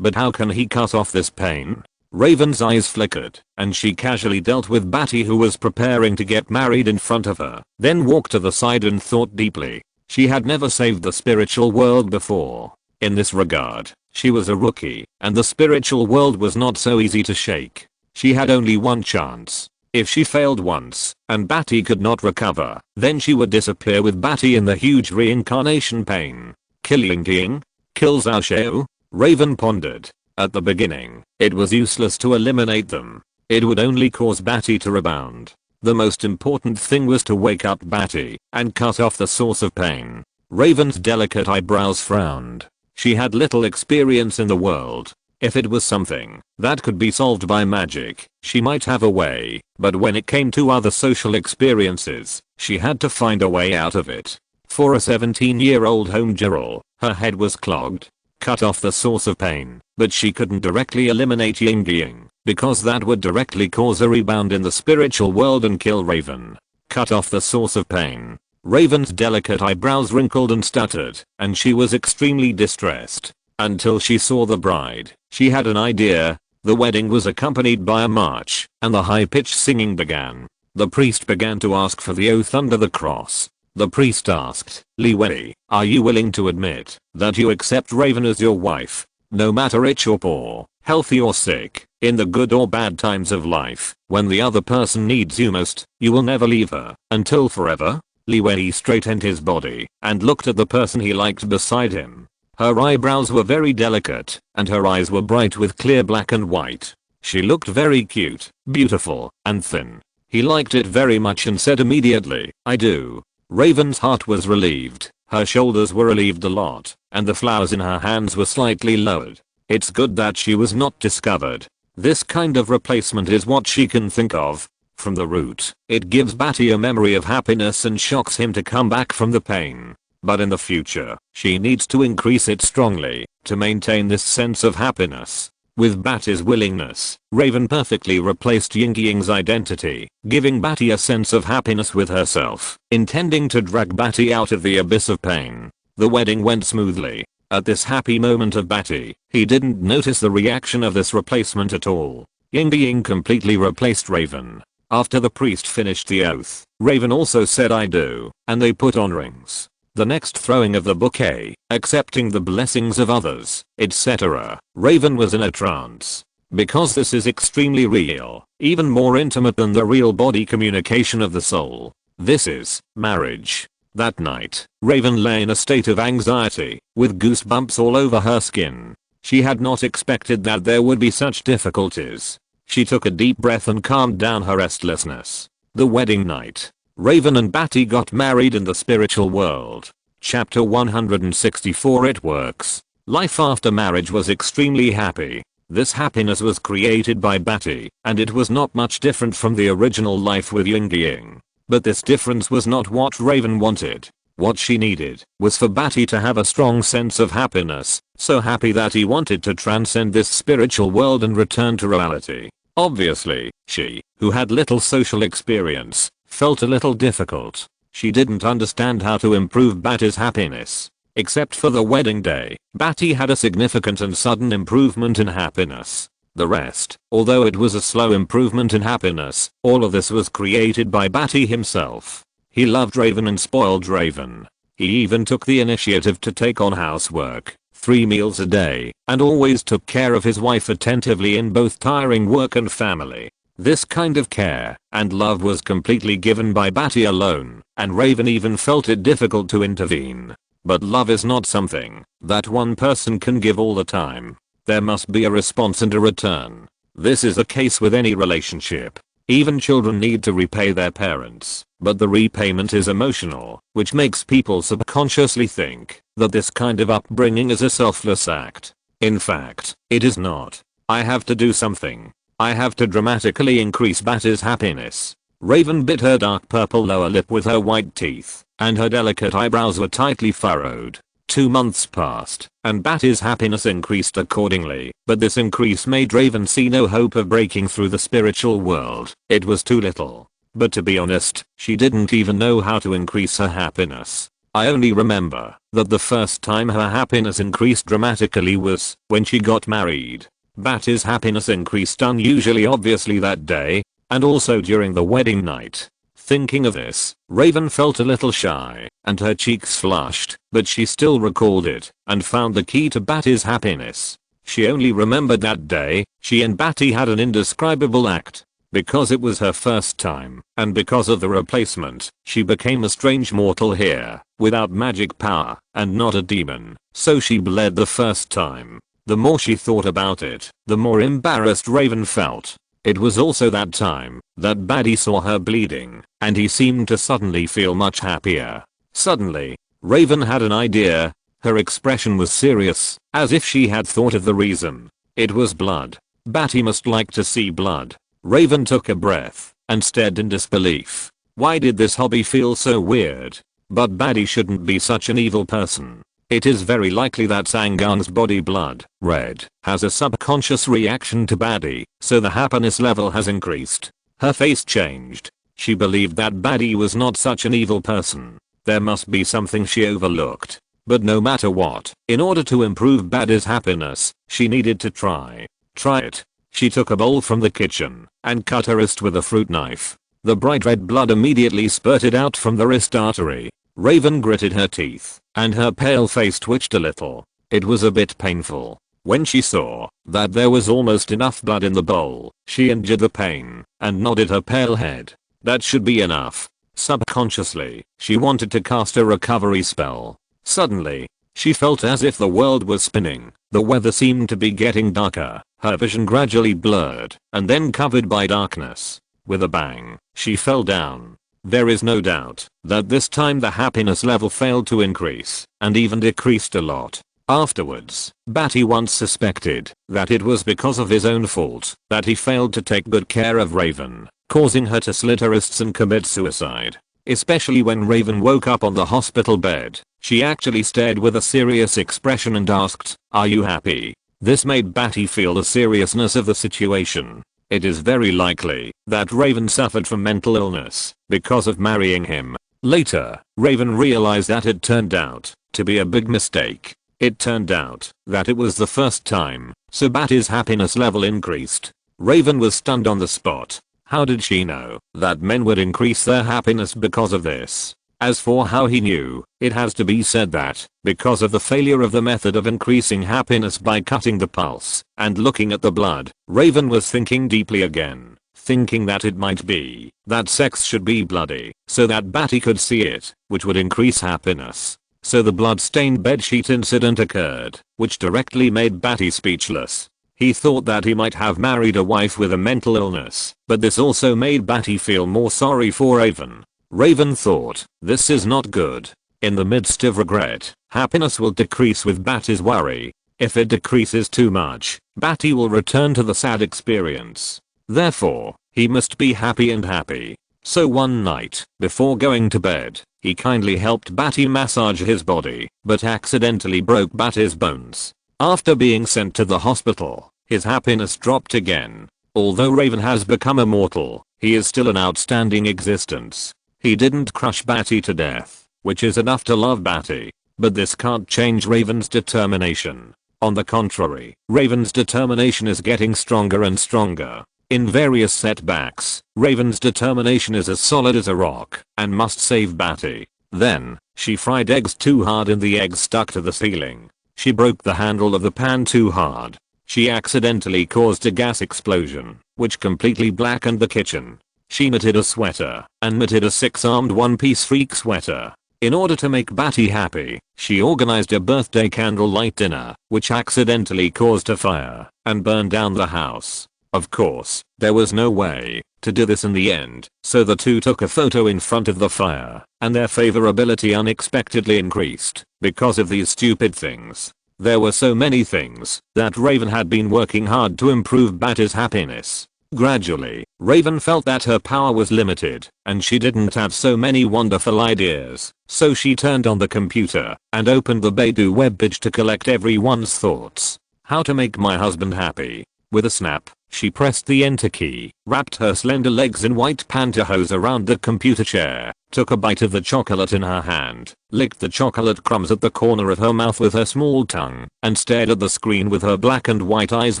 But how can he cut off this pain? Raven's eyes flickered, and she casually dealt with Badi, who was preparing to get married, in front of her, then walked to the side and thought deeply. She had never saved the spiritual world before. In this regard, she was a rookie, and the spiritual world was not so easy to shake. She had only one chance. If she failed once, and Badi could not recover, then she would disappear with Badi in the huge reincarnation pain. Killing King? Kill Zhao Xiao? Raven pondered. At the beginning, it was useless to eliminate them. It would only cause Badi to rebound. The most important thing was to wake up Badi and cut off the source of pain. Raven's delicate eyebrows frowned. She had little experience in the world. If it was something that could be solved by magic, she might have a way, but when it came to other social experiences, she had to find a way out of it. For a 17-year-old homegirl, her head was clogged. Cut off the source of pain, but she couldn't directly eliminate Ying, because that would directly cause a rebound in the spiritual world and kill Raven. Cut off the source of pain. Raven's delicate eyebrows wrinkled and stuttered, and she was extremely distressed. Until she saw the bride, she had an idea. The wedding was accompanied by a march, and the high-pitched singing began. The priest began to ask for the oath under the cross. The priest asked, Li Wei, are you willing to admit that you accept Raven as your wife? No matter rich or poor, healthy or sick, in the good or bad times of life, when the other person needs you most, you will never leave her, until forever? Li Wei straightened his body and looked at the person he liked beside him. Her eyebrows were very delicate, and her eyes were bright with clear black and white. She looked very cute, beautiful, and thin. He liked it very much and said immediately, I do. Raven's heart was relieved, her shoulders were relieved a lot, and the flowers in her hands were slightly lowered. It's good that she was not discovered. This kind of replacement is what she can think of. From the root, it gives Badi a memory of happiness and shocks him to come back from the pain. But in the future, she needs to increase it strongly to maintain this sense of happiness. With Badi's willingness, Raven perfectly replaced Ying's identity, giving Badi a sense of happiness with herself, intending to drag Badi out of the abyss of pain. The wedding went smoothly. At this happy moment of Badi, he didn't notice the reaction of this replacement at all. Ying completely replaced Raven. After the priest finished the oath, Raven also said I do, and they put on rings. The next throwing of the bouquet, accepting the blessings of others, etc. Raven was in a trance. Because this is extremely real, even more intimate than the real body communication of the soul. This is marriage. That night, Raven lay in a state of anxiety, with goosebumps all over her skin. She had not expected that there would be such difficulties. She took a deep breath and calmed down her restlessness. The wedding night. Raven and Badi got married in the spiritual world. Chapter 164 It works. Life after marriage was extremely happy. This happiness was created by Badi, and it was not much different from the original life with Ying. But this difference was not what Raven wanted. What she needed was for Badi to have a strong sense of happiness, so happy that he wanted to transcend this spiritual world and return to reality. Obviously, she, who had little social experience, felt a little difficult. She didn't understand how to improve Badi's happiness. Except for the wedding day, Badi had a significant and sudden improvement in happiness. The rest, although it was a slow improvement in happiness, all of this was created by Badi himself. He loved Raven and spoiled Raven. He even took the initiative to take on housework, 3 meals a day, and always took care of his wife attentively in both tiring work and family. This kind of care and love was completely given by Badi alone, and Raven even felt it difficult to intervene. But love is not something that one person can give all the time. There must be a response and a return. This is the case with any relationship. Even children need to repay their parents, but the repayment is emotional, which makes people subconsciously think that this kind of upbringing is a selfless act. In fact, it is not. I have to do something. I have to dramatically increase Badi's happiness. Raven bit her dark purple lower lip with her white teeth, and her delicate eyebrows were tightly furrowed. 2 months passed, and Badi's happiness increased accordingly, but this increase made Raven see no hope of breaking through the spiritual world. It was too little. But to be honest, she didn't even know how to increase her happiness. I only remember that the first time her happiness increased dramatically was when she got married. Badi's happiness increased unusually obviously that day, and also during the wedding night. Thinking of this, Raven felt a little shy, and her cheeks flushed, but she still recalled it, and found the key to Badi's happiness. She only remembered that day, she and Badi had an indescribable act. Because it was her first time, and because of the replacement, she became a strange mortal here, without magic power, and not a demon, so she bled the first time. The more she thought about it, the more embarrassed Raven felt. It was also that time that Badi saw her bleeding, and he seemed to suddenly feel much happier. Suddenly, Raven had an idea. Her expression was serious, as if she had thought of the reason. It was blood. Badi must like to see blood. Raven took a breath and stared in disbelief. Why did this hobby feel so weird? But Badi shouldn't be such an evil person. It is very likely that Sangang's body blood, red, has a subconscious reaction to Badi, so the happiness level has increased. Her face changed. She believed that Badi was not such an evil person. There must be something she overlooked. But no matter what, in order to improve Badi's happiness, she needed to try it. She took a bowl from the kitchen and cut her wrist with a fruit knife. The bright red blood immediately spurted out from the wrist artery. Raven gritted her teeth, and her pale face twitched a little. It was a bit painful. When she saw that there was almost enough blood in the bowl, she endured the pain and nodded her pale head. That should be enough. Subconsciously, she wanted to cast a recovery spell. Suddenly, she felt as if the world was spinning. The weather seemed to be getting darker. Her vision gradually blurred and then covered by darkness. With a bang, she fell down. There is no doubt that this time the happiness level failed to increase and even decreased a lot. Afterwards, Badi once suspected that it was because of his own fault that he failed to take good care of Raven, causing her to slit her wrists and commit suicide. Especially when Raven woke up on the hospital bed, she actually stared with a serious expression and asked, "Are you happy?" This made Badi feel the seriousness of the situation. It is very likely that Raven suffered from mental illness because of marrying him. Later, Raven realized that it turned out to be a big mistake. It turned out that it was the first time, so Badi's happiness level increased. Raven was stunned on the spot. How did she know that men would increase their happiness because of this? As for how he knew, it has to be said that, because of the failure of the method of increasing happiness by cutting the pulse and looking at the blood, Raven was thinking deeply again, thinking that it might be that sex should be bloody, so that Badi could see it, which would increase happiness. So the blood-stained bedsheet incident occurred, which directly made Badi speechless. He thought that he might have married a wife with a mental illness, but this also made Badi feel more sorry for Raven. Raven thought, this is not good. In the midst of regret, happiness will decrease with Badi's worry. If it decreases too much, Badi will return to the sad experience. Therefore, he must be happy and happy. So one night, before going to bed, he kindly helped Badi massage his body, but accidentally broke Badi's bones. After being sent to the hospital, his happiness dropped again. Although Raven has become immortal, he is still an outstanding existence. He didn't crush Badi to death, which is enough to love Badi. But this can't change Raven's determination. On the contrary, Raven's determination is getting stronger and stronger. In various setbacks, Raven's determination is as solid as a rock and must save Badi. Then, she fried eggs too hard and the eggs stuck to the ceiling. She broke the handle of the pan too hard. She accidentally caused a gas explosion, which completely blackened the kitchen. She knitted a sweater and knitted a 6-armed one-piece freak sweater. In order to make Badi happy, she organized a birthday candlelight dinner, which accidentally caused a fire and burned down the house. Of course, there was no way to do this in the end, so the two took a photo in front of the fire, and their favorability unexpectedly increased because of these stupid things. There were so many things that Raven had been working hard to improve Badi's happiness. Gradually, Raven felt that her power was limited, and she didn't have so many wonderful ideas, so she turned on the computer and opened the Badi webpage to collect everyone's thoughts. How to make my husband happy. With a snap, she pressed the enter key, wrapped her slender legs in white pantyhose around the computer chair, took a bite of the chocolate in her hand, licked the chocolate crumbs at the corner of her mouth with her small tongue, and stared at the screen with her black and white eyes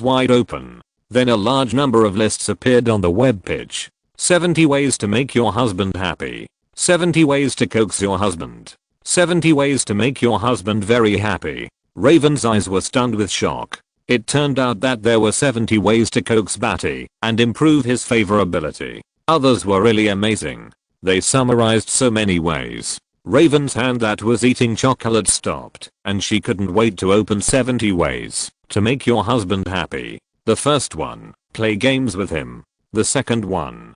wide open. Then a large number of lists appeared on the webpage. 70 ways to make your husband happy. 70 ways to coax your husband. 70 ways to make your husband very happy. Raven's eyes were stunned with shock. It turned out that there were 70 ways to coax Badi and improve his favorability. Others were really amazing. They summarized so many ways. Raven's hand that was eating chocolate stopped, and she couldn't wait to open 70 ways to make your husband happy. The first one, play games with him. The second one,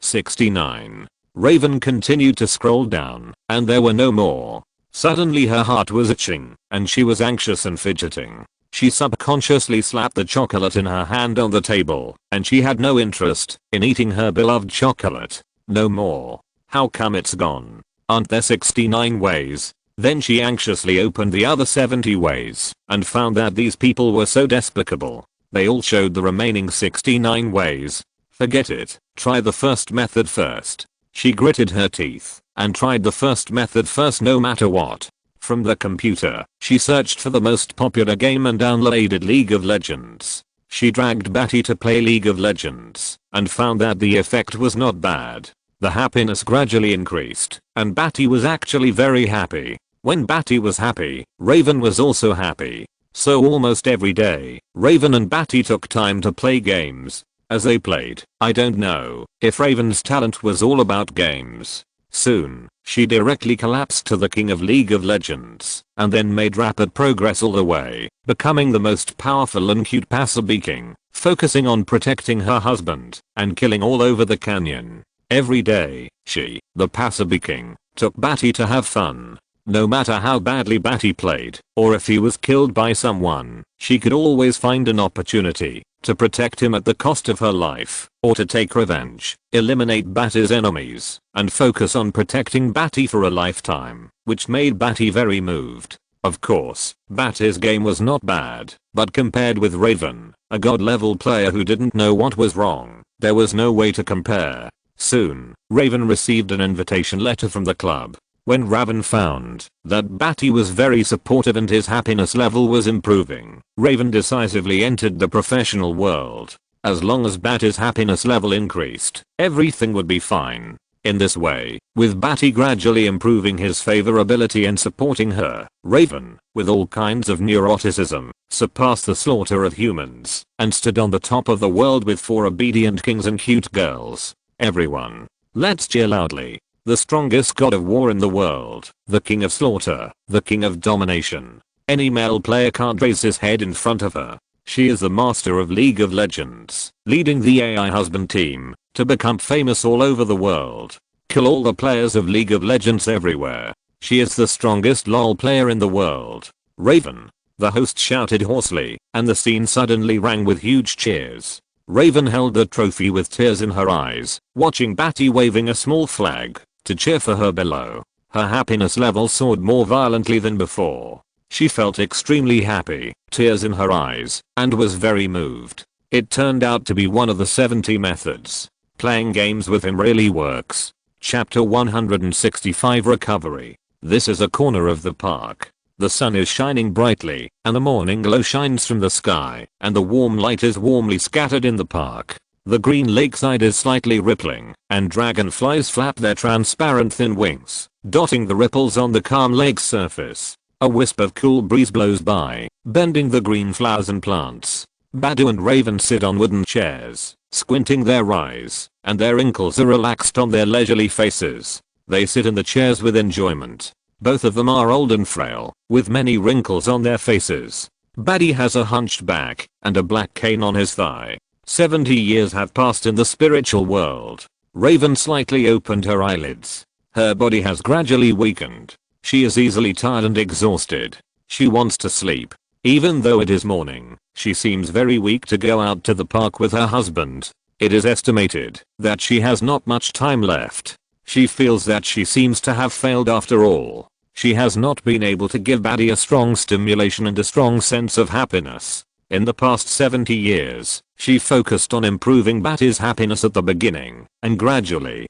69. Raven continued to scroll down, and there were no more. Suddenly her heart was itching, and she was anxious and fidgeting. She subconsciously slapped the chocolate in her hand on the table, and she had no interest in eating her beloved chocolate. No more. How come it's gone? Aren't there 69 ways? Then she anxiously opened the other 70 ways, and found that these people were so despicable. They all showed the remaining 69 ways. Forget it. Try the first method first. She gritted her teeth, and tried the first method first no matter what. From the computer, she searched for the most popular game and downloaded League of Legends. She dragged Badi to play League of Legends, and found that the effect was not bad. The happiness gradually increased, and Badi was actually very happy. When Badi was happy, Raven was also happy. So almost every day, Raven and Badi took time to play games. As they played, I don't know if Raven's talent was all about games. Soon, she directly collapsed to the king of League of Legends, and then made rapid progress all the way, becoming the most powerful and cute Pacific king, focusing on protecting her husband, and killing all over the canyon. Every day, she, the Pacific king, took Badi to have fun. No matter how badly Badi played, or if he was killed by someone, she could always find an opportunity to protect him at the cost of her life, or to take revenge, eliminate Badi's enemies, and focus on protecting Badi for a lifetime, which made Badi very moved. Of course, Badi's game was not bad, but compared with Raven, a god-level player who didn't know what was wrong, there was no way to compare. Soon, Raven received an invitation letter from the club. When Raven found that Badi was very supportive and his happiness level was improving, Raven decisively entered the professional world. As long as Badi's happiness level increased, everything would be fine. In this way, with Badi gradually improving his favorability and supporting her, Raven, with all kinds of neuroticism, surpassed the slaughter of humans, and stood on the top of the world with 4 obedient kings and cute girls. Everyone, let's cheer loudly. The strongest god of war in the world, the king of slaughter, the king of domination. Any male player can't raise his head in front of her. She is the master of League of Legends, leading the AI husband team to become famous all over the world. Kill all the players of League of Legends everywhere. She is the strongest LoL player in the world. Raven, the host shouted hoarsely, and the scene suddenly rang with huge cheers. Raven held the trophy with tears in her eyes, watching Badi waving a small flag to cheer for her below. Her happiness level soared more violently than before. She felt extremely happy, tears in her eyes, and was very moved. It turned out to be one of the 70 methods. Playing games with him really works. Chapter 165 Recovery. This is a corner of the park. The sun is shining brightly, and the morning glow shines from the sky, and the warm light is warmly scattered in the park. The green lakeside is slightly rippling, and dragonflies flap their transparent thin wings, dotting the ripples on the calm lake's surface. A wisp of cool breeze blows by, bending the green flowers and plants. Badi and Raven sit on wooden chairs, squinting their eyes, and their wrinkles are relaxed on their leisurely faces. They sit in the chairs with enjoyment. Both of them are old and frail, with many wrinkles on their faces. Badi has a hunched back, and a black cane on his thigh. 70 years have passed in the spiritual world. Raven slightly opened her eyelids. Her body has gradually weakened. She is easily tired and exhausted. She wants to sleep. Even though it is morning, she seems very weak to go out to the park with her husband. It is estimated that she has not much time left. She feels that she seems to have failed after all. She has not been able to give Badi a strong stimulation and a strong sense of happiness. In the past 70 years, she focused on improving Badi's happiness at the beginning, and gradually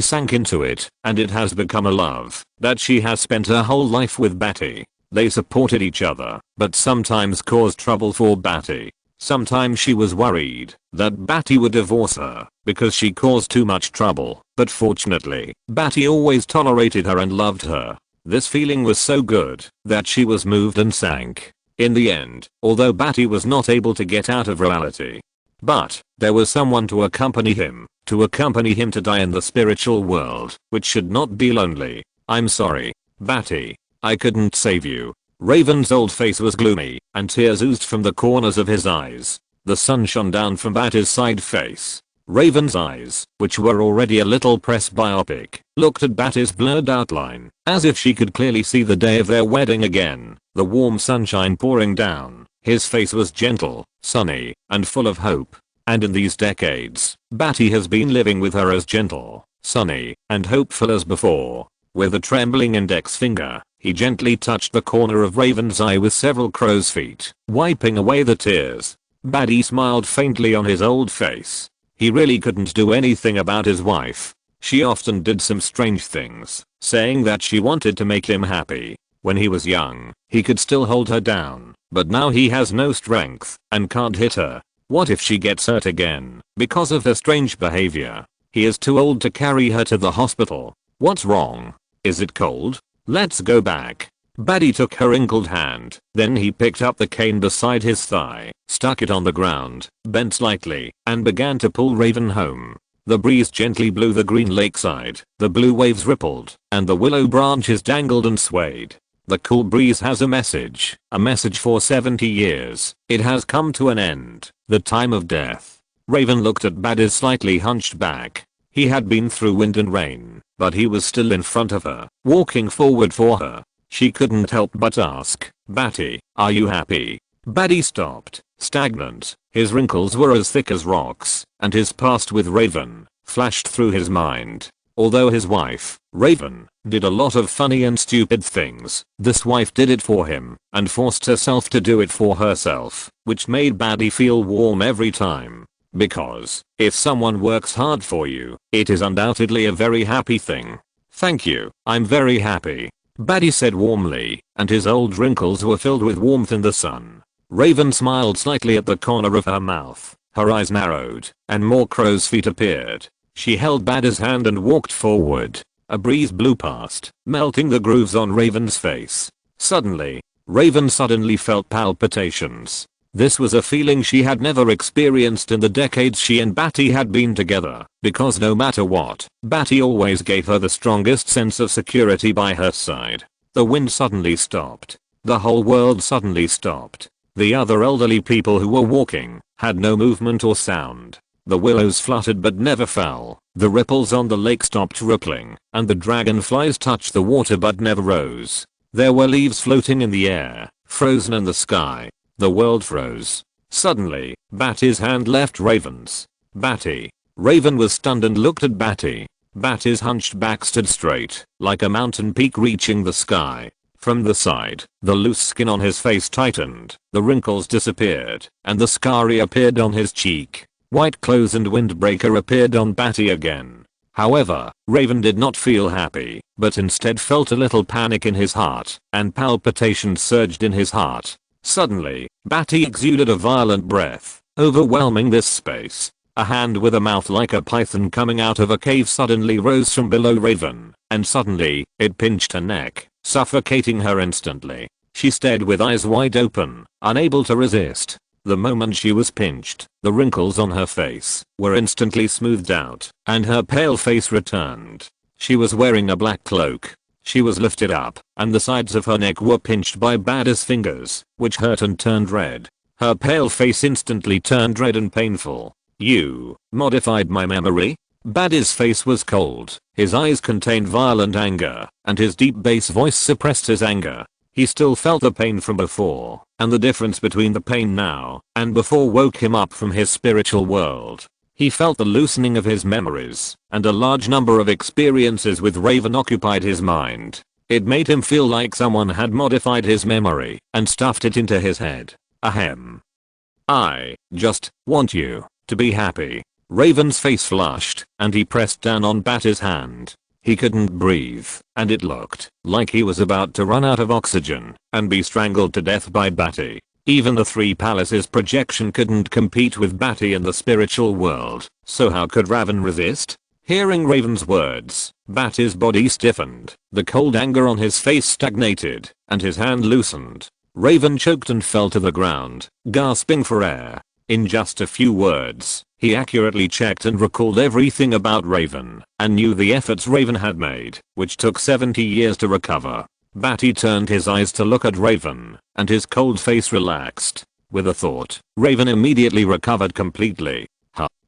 sank into it, and it has become a love that she has spent her whole life with Badi. They supported each other, but sometimes caused trouble for Badi. Sometimes she was worried that Badi would divorce her because she caused too much trouble, but fortunately, Badi always tolerated her and loved her. This feeling was so good that she was moved and sank. In the end, although Badi was not able to get out of reality, but there was someone to accompany him to die in the spiritual world, which should not be lonely. I'm sorry, Badi. I couldn't save you. Raven's old face was gloomy, and tears oozed from the corners of his eyes. The sun shone down from Badi's side face. Raven's eyes, which were already a little presbyopic, looked at Badi's blurred outline, as if she could clearly see the day of their wedding again, the warm sunshine pouring down. His face was gentle, sunny, and full of hope. And in these decades, Badi has been living with her as gentle, sunny, and hopeful as before. With a trembling index finger, he gently touched the corner of Raven's eye with several crow's feet, wiping away the tears. Badi smiled faintly on his old face. He really couldn't do anything about his wife. She often did some strange things, saying that she wanted to make him happy. When he was young, he could still hold her down, but now he has no strength and can't hit her. What if she gets hurt again because of her strange behavior? He is too old to carry her to the hospital. What's wrong? Is it cold? Let's go back. Badi took her wrinkled hand, then he picked up the cane beside his thigh, stuck it on the ground, bent slightly, and began to pull Raven home. The breeze gently blew the green lakeside, the blue waves rippled, and the willow branches dangled and swayed. The cool breeze has a message for 70 years. It has come to an end, the time of death. Raven looked at Badi's slightly hunched back. He had been through wind and rain, but he was still in front of her, walking forward for her. She couldn't help but ask, Badi, are you happy? Badi stopped, stagnant. His wrinkles were as thick as rocks, and his past with Raven flashed through his mind. Although his wife, Raven, did a lot of funny and stupid things, this wife did it for him, and forced herself to do it for herself, which made Badi feel warm every time. Because, if someone works hard for you, it is undoubtedly a very happy thing. Thank you, I'm very happy, Badi said warmly, and his old wrinkles were filled with warmth in the sun. Raven smiled slightly at the corner of her mouth, her eyes narrowed, and more crow's feet appeared. She held Badi's hand and walked forward. A breeze blew past, melting the grooves on Raven's face. Suddenly, Raven suddenly felt palpitations. This was a feeling she had never experienced in the decades she and Badi had been together, because no matter what, Badi always gave her the strongest sense of security by her side. The wind suddenly stopped. The whole world suddenly stopped. The other elderly people who were walking had no movement or sound. The willows fluttered but never fell. The ripples on the lake stopped rippling, and the dragonflies touched the water but never rose. There were leaves floating in the air, frozen in the sky. The world froze. Suddenly, Badi's hand left Raven's. Badi. Raven was stunned and looked at Badi. Badi's hunched back stood straight, like a mountain peak reaching the sky. From the side, the loose skin on his face tightened, the wrinkles disappeared, and the scar reappeared on his cheek. White clothes and windbreaker appeared on Badi again. However, Raven did not feel happy, but instead felt a little panic in his heart, and palpitations surged in his heart. Suddenly, Badi exuded a violent breath, overwhelming this space. A hand with a mouth like a python coming out of a cave suddenly rose from below Raven, and suddenly, it pinched her neck, suffocating her instantly. She stared with eyes wide open, unable to resist. The moment she was pinched, the wrinkles on her face were instantly smoothed out, and her pale face returned. She was wearing a black cloak. She was lifted up, and the sides of her neck were pinched by Badi's fingers, which hurt and turned red. Her pale face instantly turned red and painful. You modified my memory? Badi's face was cold. His eyes contained violent anger, and his deep bass voice suppressed his anger. He still felt the pain from before, and the difference between the pain now and before woke him up from his spiritual world. He felt the loosening of his memories, and a large number of experiences with Raven occupied his mind. It made him feel like someone had modified his memory and stuffed it into his head. Ahem. I just want you to be happy. Raven's face flushed, and he pressed down on Badi's hand. He couldn't breathe, and it looked like he was about to run out of oxygen and be strangled to death by Badi. Even the Three Palaces projection couldn't compete with Badi in the spiritual world, so how could Raven resist? Hearing Raven's words, Badi's body stiffened, the cold anger on his face stagnated, and his hand loosened. Raven choked and fell to the ground, gasping for air. In just a few words, he accurately checked and recalled everything about Raven, and knew the efforts Raven had made, which took 70 years to recover. Badi turned his eyes to look at Raven, and his cold face relaxed. With a thought, Raven immediately recovered completely.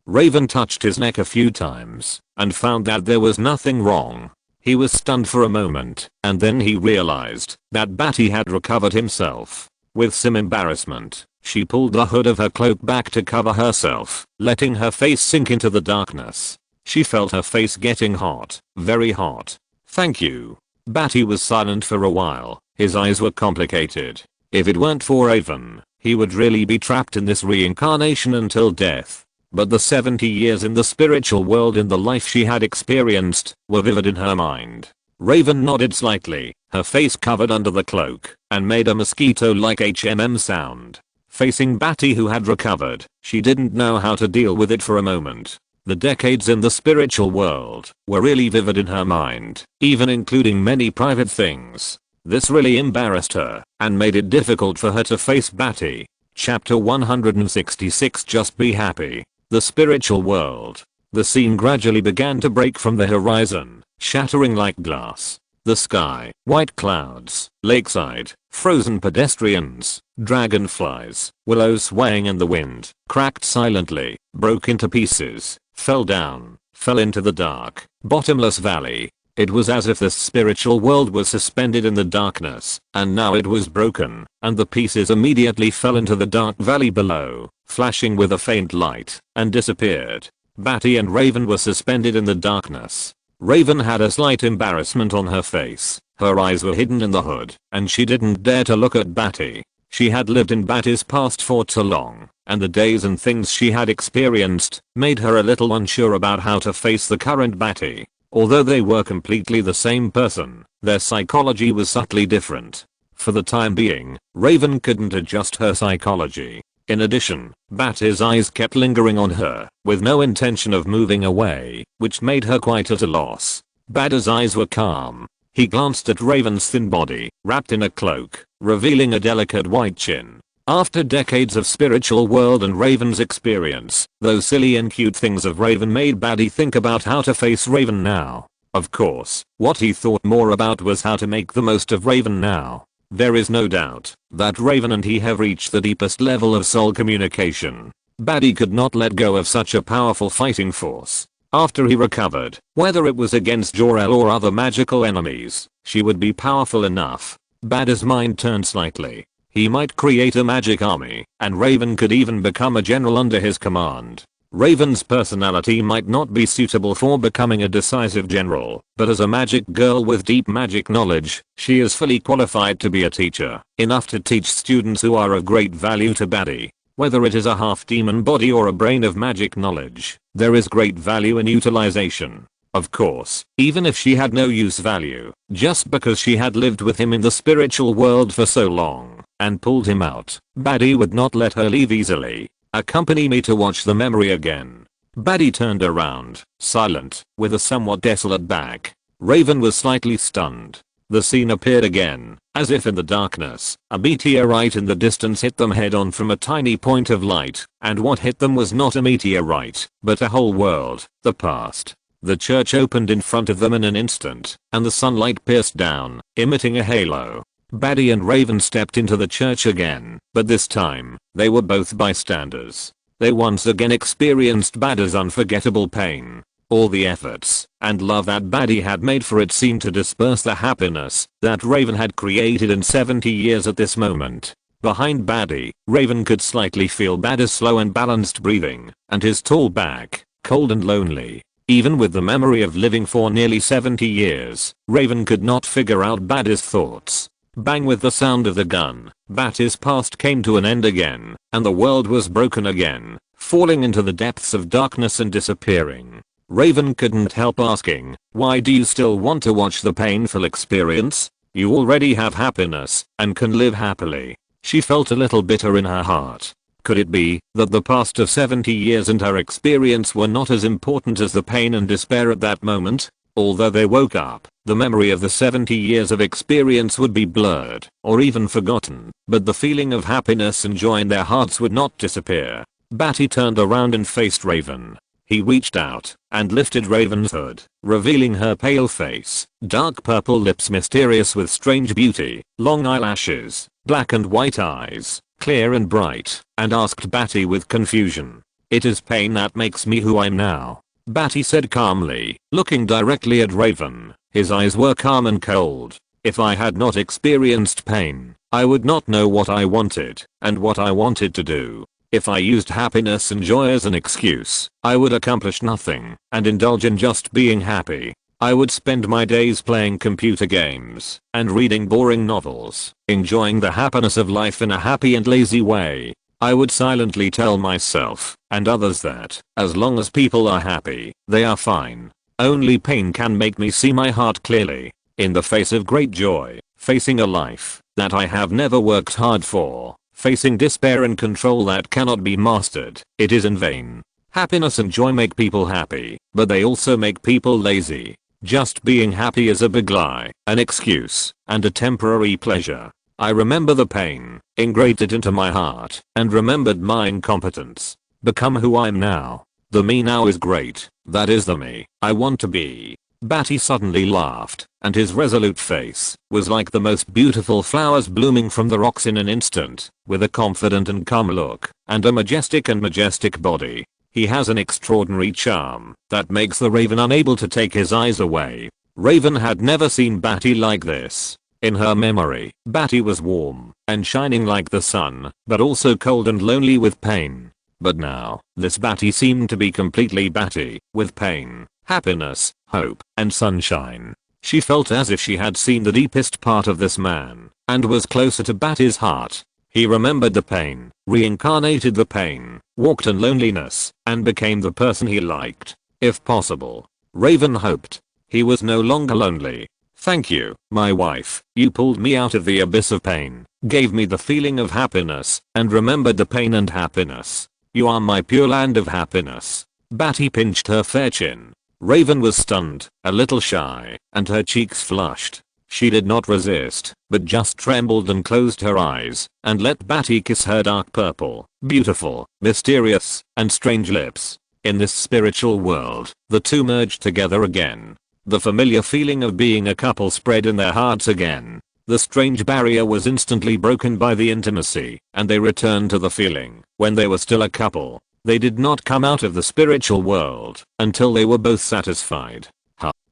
Raven touched his neck a few times, and found that there was nothing wrong. He was stunned for a moment, and then he realized that Badi had recovered himself. With some embarrassment, she pulled the hood of her cloak back to cover herself, letting her face sink into the darkness. She felt her face getting hot, very hot. Thank you. Badi was silent for a while. His eyes were complicated. If it weren't for Raven, he would really be trapped in this reincarnation until death. But the 70 years in the spiritual world and the life she had experienced were vivid in her mind. Raven nodded slightly, her face covered under the cloak, and made a mosquito-like HMM sound. Facing Badi, who had recovered, she didn't know how to deal with it for a moment. The decades in the spiritual world were really vivid in her mind, even including many private things. This really embarrassed her, and made it difficult for her to face Badi. Chapter 166. Just be happy. The spiritual world. The scene gradually began to break from the horizon, shattering like glass. The sky, white clouds, lakeside, frozen pedestrians, dragonflies, willows swaying in the wind, cracked silently, broke into pieces, fell down, fell into the dark, bottomless valley. It was as if the spiritual world was suspended in the darkness, and now it was broken, and the pieces immediately fell into the dark valley below, flashing with a faint light, and disappeared. Badi and Raven were suspended in the darkness. Raven had a slight embarrassment on her face. Her eyes were hidden in the hood, and she didn't dare to look at Badi. She had lived in Badi's past for too long, and the days and things she had experienced made her a little unsure about how to face the current Badi. Although they were completely the same person, their psychology was subtly different. For the time being, Raven couldn't adjust her psychology. In addition, Badi's eyes kept lingering on her, with no intention of moving away, which made her quite at a loss. Badi's eyes were calm. He glanced at Raven's thin body, wrapped in a cloak, revealing a delicate white chin. After decades of spiritual world and Raven's experience, those silly and cute things of Raven made Badi think about how to face Raven now. Of course, what he thought more about was how to make the most of Raven now. There is no doubt that Raven and he have reached the deepest level of soul communication. Badi could not let go of such a powerful fighting force. After he recovered, whether it was against Jor-El or other magical enemies, she would be powerful enough. Badi's mind turned slightly. He might create a magic army, and Raven could even become a general under his command. Raven's personality might not be suitable for becoming a decisive general, but as a magic girl with deep magic knowledge, she is fully qualified to be a teacher, enough to teach students who are of great value to Badi. Whether it is a half-demon body or a brain of magic knowledge, there is great value in utilization. Of course, even if she had no use value, just because she had lived with him in the spiritual world for so long, and pulled him out, Badi would not let her leave easily. Accompany me to watch the memory again. Badi turned around, silent, with a somewhat desolate back. Raven was slightly stunned. The scene appeared again, as if in the darkness. A meteorite in the distance hit them head on from a tiny point of light, and what hit them was not a meteorite, but a whole world, the past. The church opened in front of them in an instant, and the sunlight pierced down, emitting a halo. Badi and Raven stepped into the church again, but this time, they were both bystanders. They once again experienced Badi's unforgettable pain. All the efforts and love that Badi had made for it seemed to disperse the happiness that Raven had created in 70 years at this moment. Behind Badi, Raven could slightly feel Badi's slow and balanced breathing, and his tall back, cold and lonely. Even with the memory of living for nearly 70 years, Raven could not figure out Badi's thoughts. Bang, with the sound of the gun, Badi's past came to an end again, and the world was broken again, falling into the depths of darkness and disappearing. Raven couldn't help asking, why do you still want to watch the painful experience? You already have happiness and can live happily. She felt a little bitter in her heart. Could it be that the past of 70 years and her experience were not as important as the pain and despair at that moment? Although they woke up, the memory of the 70 years of experience would be blurred or even forgotten, but the feeling of happiness and joy in their hearts would not disappear. Badi turned around and faced Raven. He reached out and lifted Raven's hood, revealing her pale face, dark purple lips mysterious with strange beauty, long eyelashes, black and white eyes, clear and bright, and asked Badi with confusion. It is pain that makes me who I'm now. Badi said calmly, looking directly at Raven. His eyes were calm and cold. If I had not experienced pain, I would not know what I wanted and what I wanted to do. If I used happiness and joy as an excuse, I would accomplish nothing and indulge in just being happy. I would spend my days playing computer games and reading boring novels, enjoying the happiness of life in a happy and lazy way. I would silently tell myself and others that, as long as people are happy, they are fine. Only pain can make me see my heart clearly. In the face of great joy, facing a life that I have never worked hard for, facing despair and control that cannot be mastered, it is in vain. Happiness and joy make people happy, but they also make people lazy. Just being happy is a big lie, an excuse, and a temporary pleasure. I remember the pain, engraved it into my heart, and remembered my incompetence. Become who I'm now. The me now is great. That is the me I want to be. Badi suddenly laughed, and his resolute face was like the most beautiful flowers blooming from the rocks in an instant, with a confident and calm look, and a majestic body. He has an extraordinary charm that makes the Raven unable to take his eyes away. Raven had never seen Badi like this. In her memory, Badi was warm and shining like the sun, but also cold and lonely with pain. But now, this Badi seemed to be completely Badi, with pain, happiness, hope, and sunshine. She felt as if she had seen the deepest part of this man, and was closer to Badi's heart. He remembered the pain, reincarnated the pain, walked in loneliness, and became the person he liked. If possible, Raven hoped. He was no longer lonely. Thank you, my wife. You pulled me out of the abyss of pain, gave me the feeling of happiness, and remembered the pain and happiness. You are my pure land of happiness. Badi pinched her fair chin. Raven was stunned, a little shy, and her cheeks flushed. She did not resist, but just trembled and closed her eyes, and let Badi kiss her dark purple, beautiful, mysterious, and strange lips. In this spiritual world, the two merged together again. The familiar feeling of being a couple spread in their hearts again. The strange barrier was instantly broken by the intimacy, and they returned to the feeling when they were still a couple. They did not come out of the spiritual world until they were both satisfied.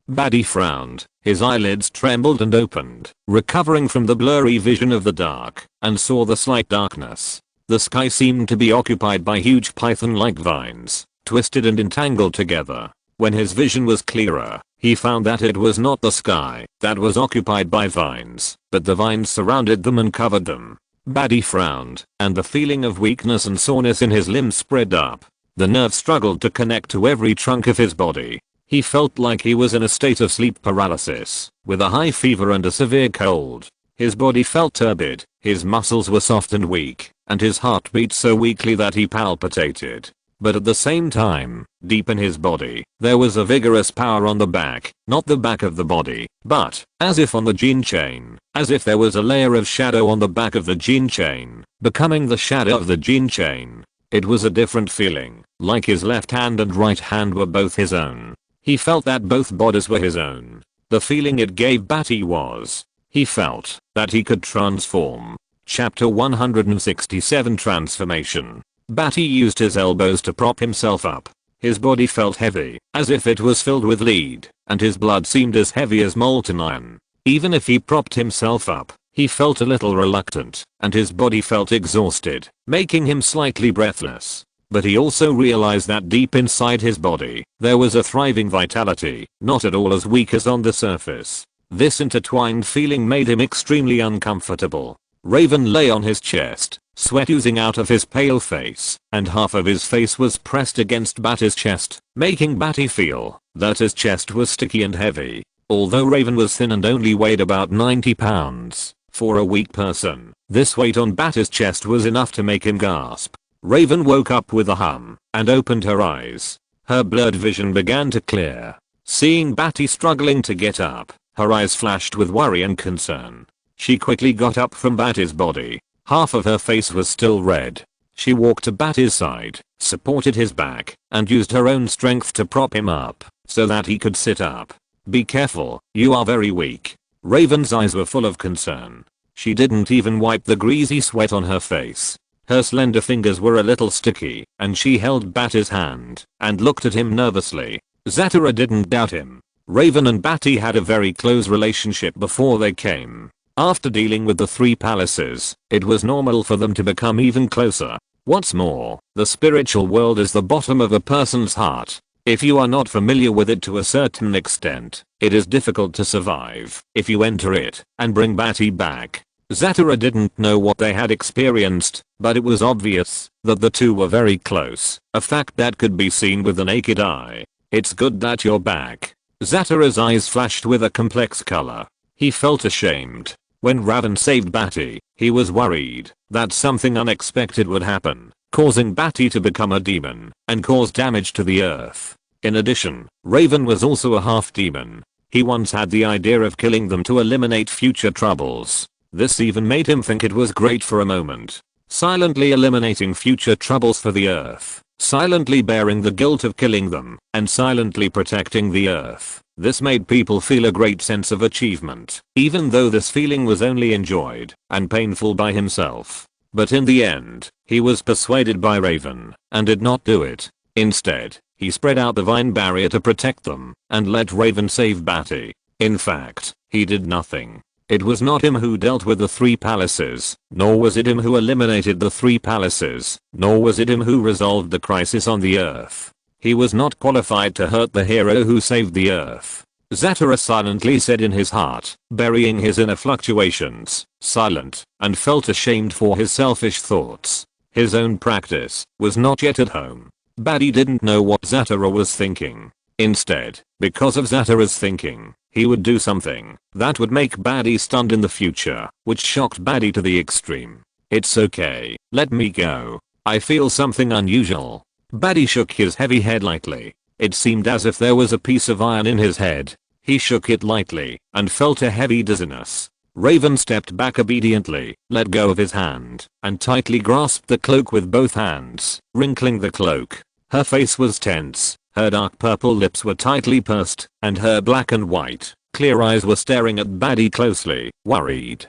Badi frowned, his eyelids trembled and opened, recovering from the blurry vision of the dark, and saw the slight darkness. The sky seemed to be occupied by huge python-like vines, twisted and entangled together. When his vision was clearer, he found that it was not the sky that was occupied by vines, but the vines surrounded them and covered them. Badi frowned, and the feeling of weakness and soreness in his limbs spread up. The nerve struggled to connect to every trunk of his body. He felt like he was in a state of sleep paralysis, with a high fever and a severe cold. His body felt turbid, his muscles were soft and weak, and his heart beat so weakly that he palpitated. But at the same time, deep in his body, there was a vigorous power on the back, not the back of the body, but, as if on the gene chain, as if there was a layer of shadow on the back of the gene chain, becoming the shadow of the gene chain. It was a different feeling, like his left hand and right hand were both his own. He felt that both bodies were his own. The feeling it gave Badi was, he felt that he could transform. Chapter 167 Transformation. Badi used his elbows to prop himself up. His body felt heavy, as if it was filled with lead, and his blood seemed as heavy as molten iron. Even if he propped himself up, he felt a little reluctant, and his body felt exhausted, making him slightly breathless. But he also realized that deep inside his body, there was a thriving vitality, not at all as weak as on the surface. This intertwined feeling made him extremely uncomfortable. Raven lay on his chest, sweat oozing out of his pale face, and half of his face was pressed against Badi's chest, making Badi feel that his chest was sticky and heavy. Although Raven was thin and only weighed about 90 pounds, for a weak person, this weight on Badi's chest was enough to make him gasp. Raven woke up with a hum and opened her eyes. Her blurred vision began to clear. Seeing Badi struggling to get up, her eyes flashed with worry and concern. She quickly got up from Badi's body. Half of her face was still red. She walked to Badi's side, supported his back, and used her own strength to prop him up so that he could sit up. "Be careful, you are very weak." Raven's eyes were full of concern. She didn't even wipe the greasy sweat on her face. Her slender fingers were a little sticky, and she held Badi's hand and looked at him nervously. Zatara didn't doubt him. Raven and Badi had a very close relationship before they came. After dealing with the three palaces, it was normal for them to become even closer. What's more, the spiritual world is the bottom of a person's heart. If you are not familiar with it to a certain extent, it is difficult to survive if you enter it and bring Badi back. Zatara didn't know what they had experienced, but it was obvious that the two were very close, a fact that could be seen with the naked eye. "It's good that you're back." Zatara's eyes flashed with a complex color. He felt ashamed. When Raven saved Badi, he was worried that something unexpected would happen, causing Badi to become a demon and cause damage to the earth. In addition, Raven was also a half-demon. He once had the idea of killing them to eliminate future troubles. This even made him think it was great for a moment. Silently eliminating future troubles for the earth, silently bearing the guilt of killing them, and silently protecting the earth. This made people feel a great sense of achievement, even though this feeling was only enjoyed and painful by himself. But in the end, he was persuaded by Raven and did not do it. Instead, he spread out the vine barrier to protect them and let Raven save Badi. In fact, he did nothing. It was not him who dealt with the three palaces, nor was it him who eliminated the three palaces, nor was it him who resolved the crisis on the earth. He was not qualified to hurt the hero who saved the earth. Zatara silently said in his heart, burying his inner fluctuations, silent, and felt ashamed for his selfish thoughts. His own practice was not yet at home. Badi didn't know what Zatara was thinking. Instead, because of Zatara's thinking, he would do something that would make Badi stunned in the future, which shocked Badi to the extreme. "It's okay, let me go. I feel something unusual." Badi shook his heavy head lightly. It seemed as if there was a piece of iron in his head. He shook it lightly and felt a heavy dizziness. Raven stepped back obediently, let go of his hand, and tightly grasped the cloak with both hands, wrinkling the cloak. Her face was tense, her dark purple lips were tightly pursed, and her black and white, clear eyes were staring at Badi closely, worried.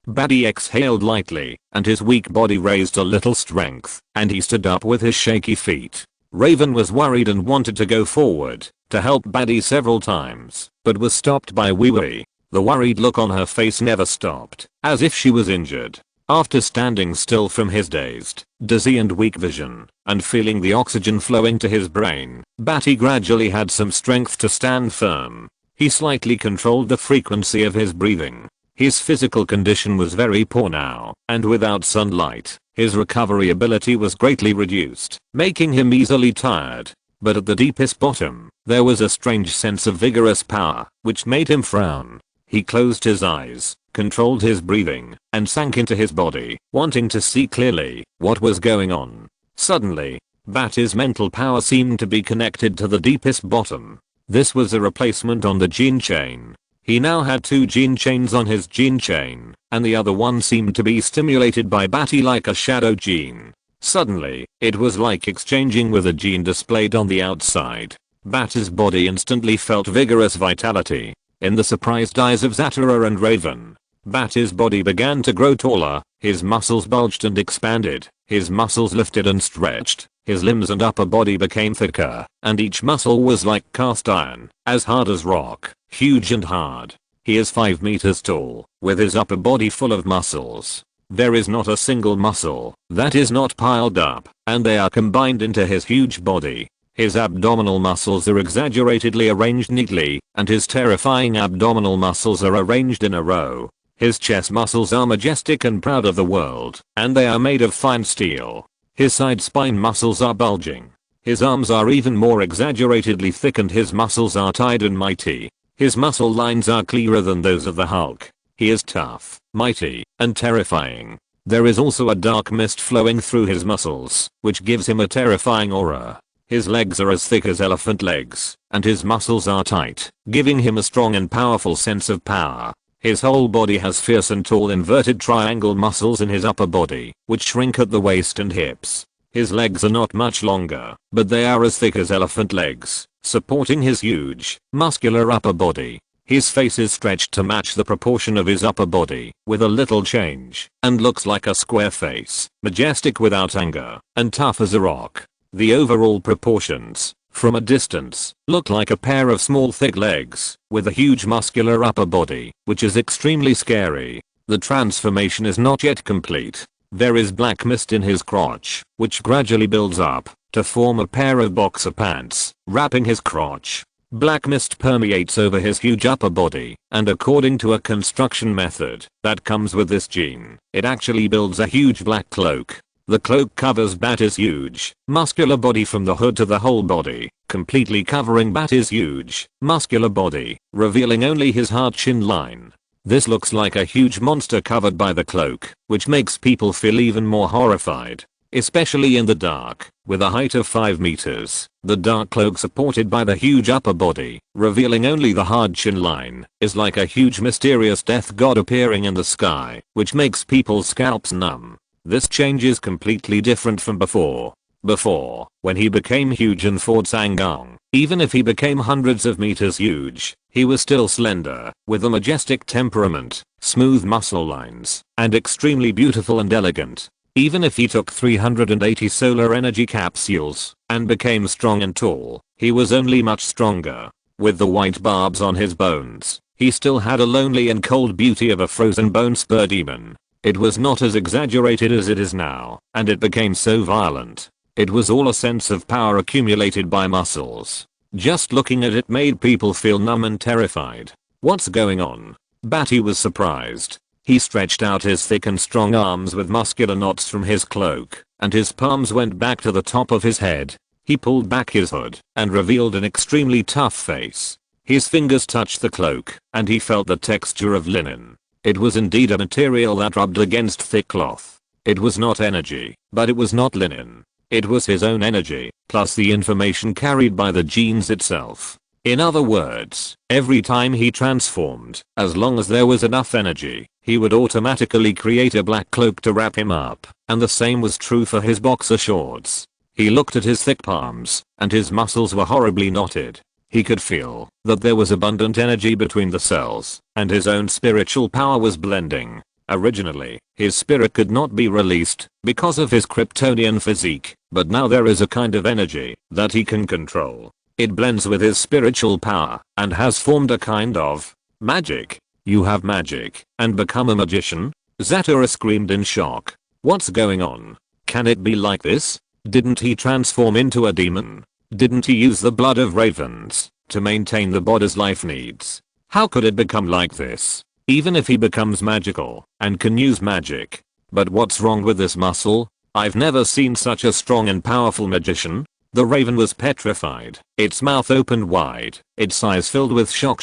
Badi exhaled lightly, and his weak body raised a little strength, and he stood up with his shaky feet. Raven was worried and wanted to go forward to help Badi several times, but was stopped by Wee. The worried look on her face never stopped, as if she was injured. After standing still from his dazed, dizzy and weak vision, and feeling the oxygen flowing to his brain, Badi gradually had some strength to stand firm. He slightly controlled the frequency of his breathing. His physical condition was very poor now, and without sunlight, his recovery ability was greatly reduced, making him easily tired. But at the deepest bottom, there was a strange sense of vigorous power, which made him frown. He closed his eyes, controlled his breathing, and sank into his body, wanting to see clearly what was going on. Suddenly, Badi's mental power seemed to be connected to the deepest bottom. This was a replacement on the gene chain. He now had 2 gene chains on his gene chain, and the other one seemed to be stimulated by Badi like a shadow gene. Suddenly, it was like exchanging with a gene displayed on the outside. Badi's body instantly felt vigorous vitality. In the surprised eyes of Zatara and Raven, Badi's body began to grow taller, his muscles bulged and expanded, his muscles lifted and stretched, His limbs and upper body became thicker, and each muscle was like cast iron, as hard as rock, huge and hard. He is 5 meters tall, with his upper body full of muscles. There is not a single muscle that is not piled up, and they are combined into his huge body. His abdominal muscles are exaggeratedly arranged neatly, and his terrifying abdominal muscles are arranged in a row. His chest muscles are majestic and proud of the world, and they are made of fine steel. His side spine muscles are bulging. His arms are even more exaggeratedly thick and his muscles are tight and mighty. His muscle lines are clearer than those of the Hulk. He is tough, mighty, and terrifying. There is also a dark mist flowing through his muscles, which gives him a terrifying aura. His legs are as thick as elephant legs, and his muscles are tight, giving him a strong and powerful sense of power. His whole body has fierce and tall inverted triangle muscles in his upper body, which shrink at the waist and hips. His legs are not much longer, but they are as thick as elephant legs, supporting his huge, muscular upper body. His face is stretched to match the proportion of his upper body, with a little change, and looks like a square face, majestic without anger, and tough as a rock. The overall proportions, from a distance, look like a pair of small thick legs, with a huge muscular upper body, which is extremely scary. The transformation is not yet complete. There is black mist in his crotch, which gradually builds up, to form a pair of boxer pants, wrapping his crotch. Black mist permeates over his huge upper body, and according to a construction method that comes with this gene, it actually builds a huge black cloak. The cloak covers Badi's huge, muscular body from the hood to the whole body, completely covering Badi's huge, muscular body, revealing only his hard chin line. This looks like a huge monster covered by the cloak, which makes people feel even more horrified. Especially in the dark, with a height of 5 meters, the dark cloak supported by the huge upper body, revealing only the hard chin line, is like a huge mysterious death god appearing in the sky, which makes people's scalps numb. This change is completely different from before. Before, when he became huge and fought Sangong, even if he became hundreds of meters huge, he was still slender, with a majestic temperament, smooth muscle lines, and extremely beautiful and elegant. Even if he took 380 solar energy capsules, and became strong and tall, he was only much stronger. With the white barbs on his bones, he still had a lonely and cold beauty of a frozen bone spur demon. It was not as exaggerated as it is now, and it became so violent. It was all a sense of power accumulated by muscles. Just looking at it made people feel numb and terrified. What's going on? Badi was surprised. He stretched out his thick and strong arms with muscular knots from his cloak, and his palms went back to the top of his head. He pulled back his hood, and revealed an extremely tough face. His fingers touched the cloak, and he felt the texture of linen. It was indeed a material that rubbed against thick cloth. It was not energy, but it was not linen. It was his own energy, plus the information carried by the genes itself. In other words, every time he transformed, as long as there was enough energy, he would automatically create a black cloak to wrap him up, and the same was true for his boxer shorts. He looked at his thick palms, and his muscles were horribly knotted. He could feel that there was abundant energy between the cells, and his own spiritual power was blending. Originally, his spirit could not be released because of his Kryptonian physique, but now there is a kind of energy that he can control. It blends with his spiritual power and has formed a kind of magic. You have magic and become a magician? Zatora screamed in shock. What's going on? Can it be like this? Didn't he transform into a demon? Didn't he use the blood of ravens to maintain the body's life needs? How could it become like this? Even if he becomes magical and can use magic. But what's wrong with this muscle? I've never seen such a strong and powerful magician. The raven was petrified, its mouth opened wide, its eyes filled with shock.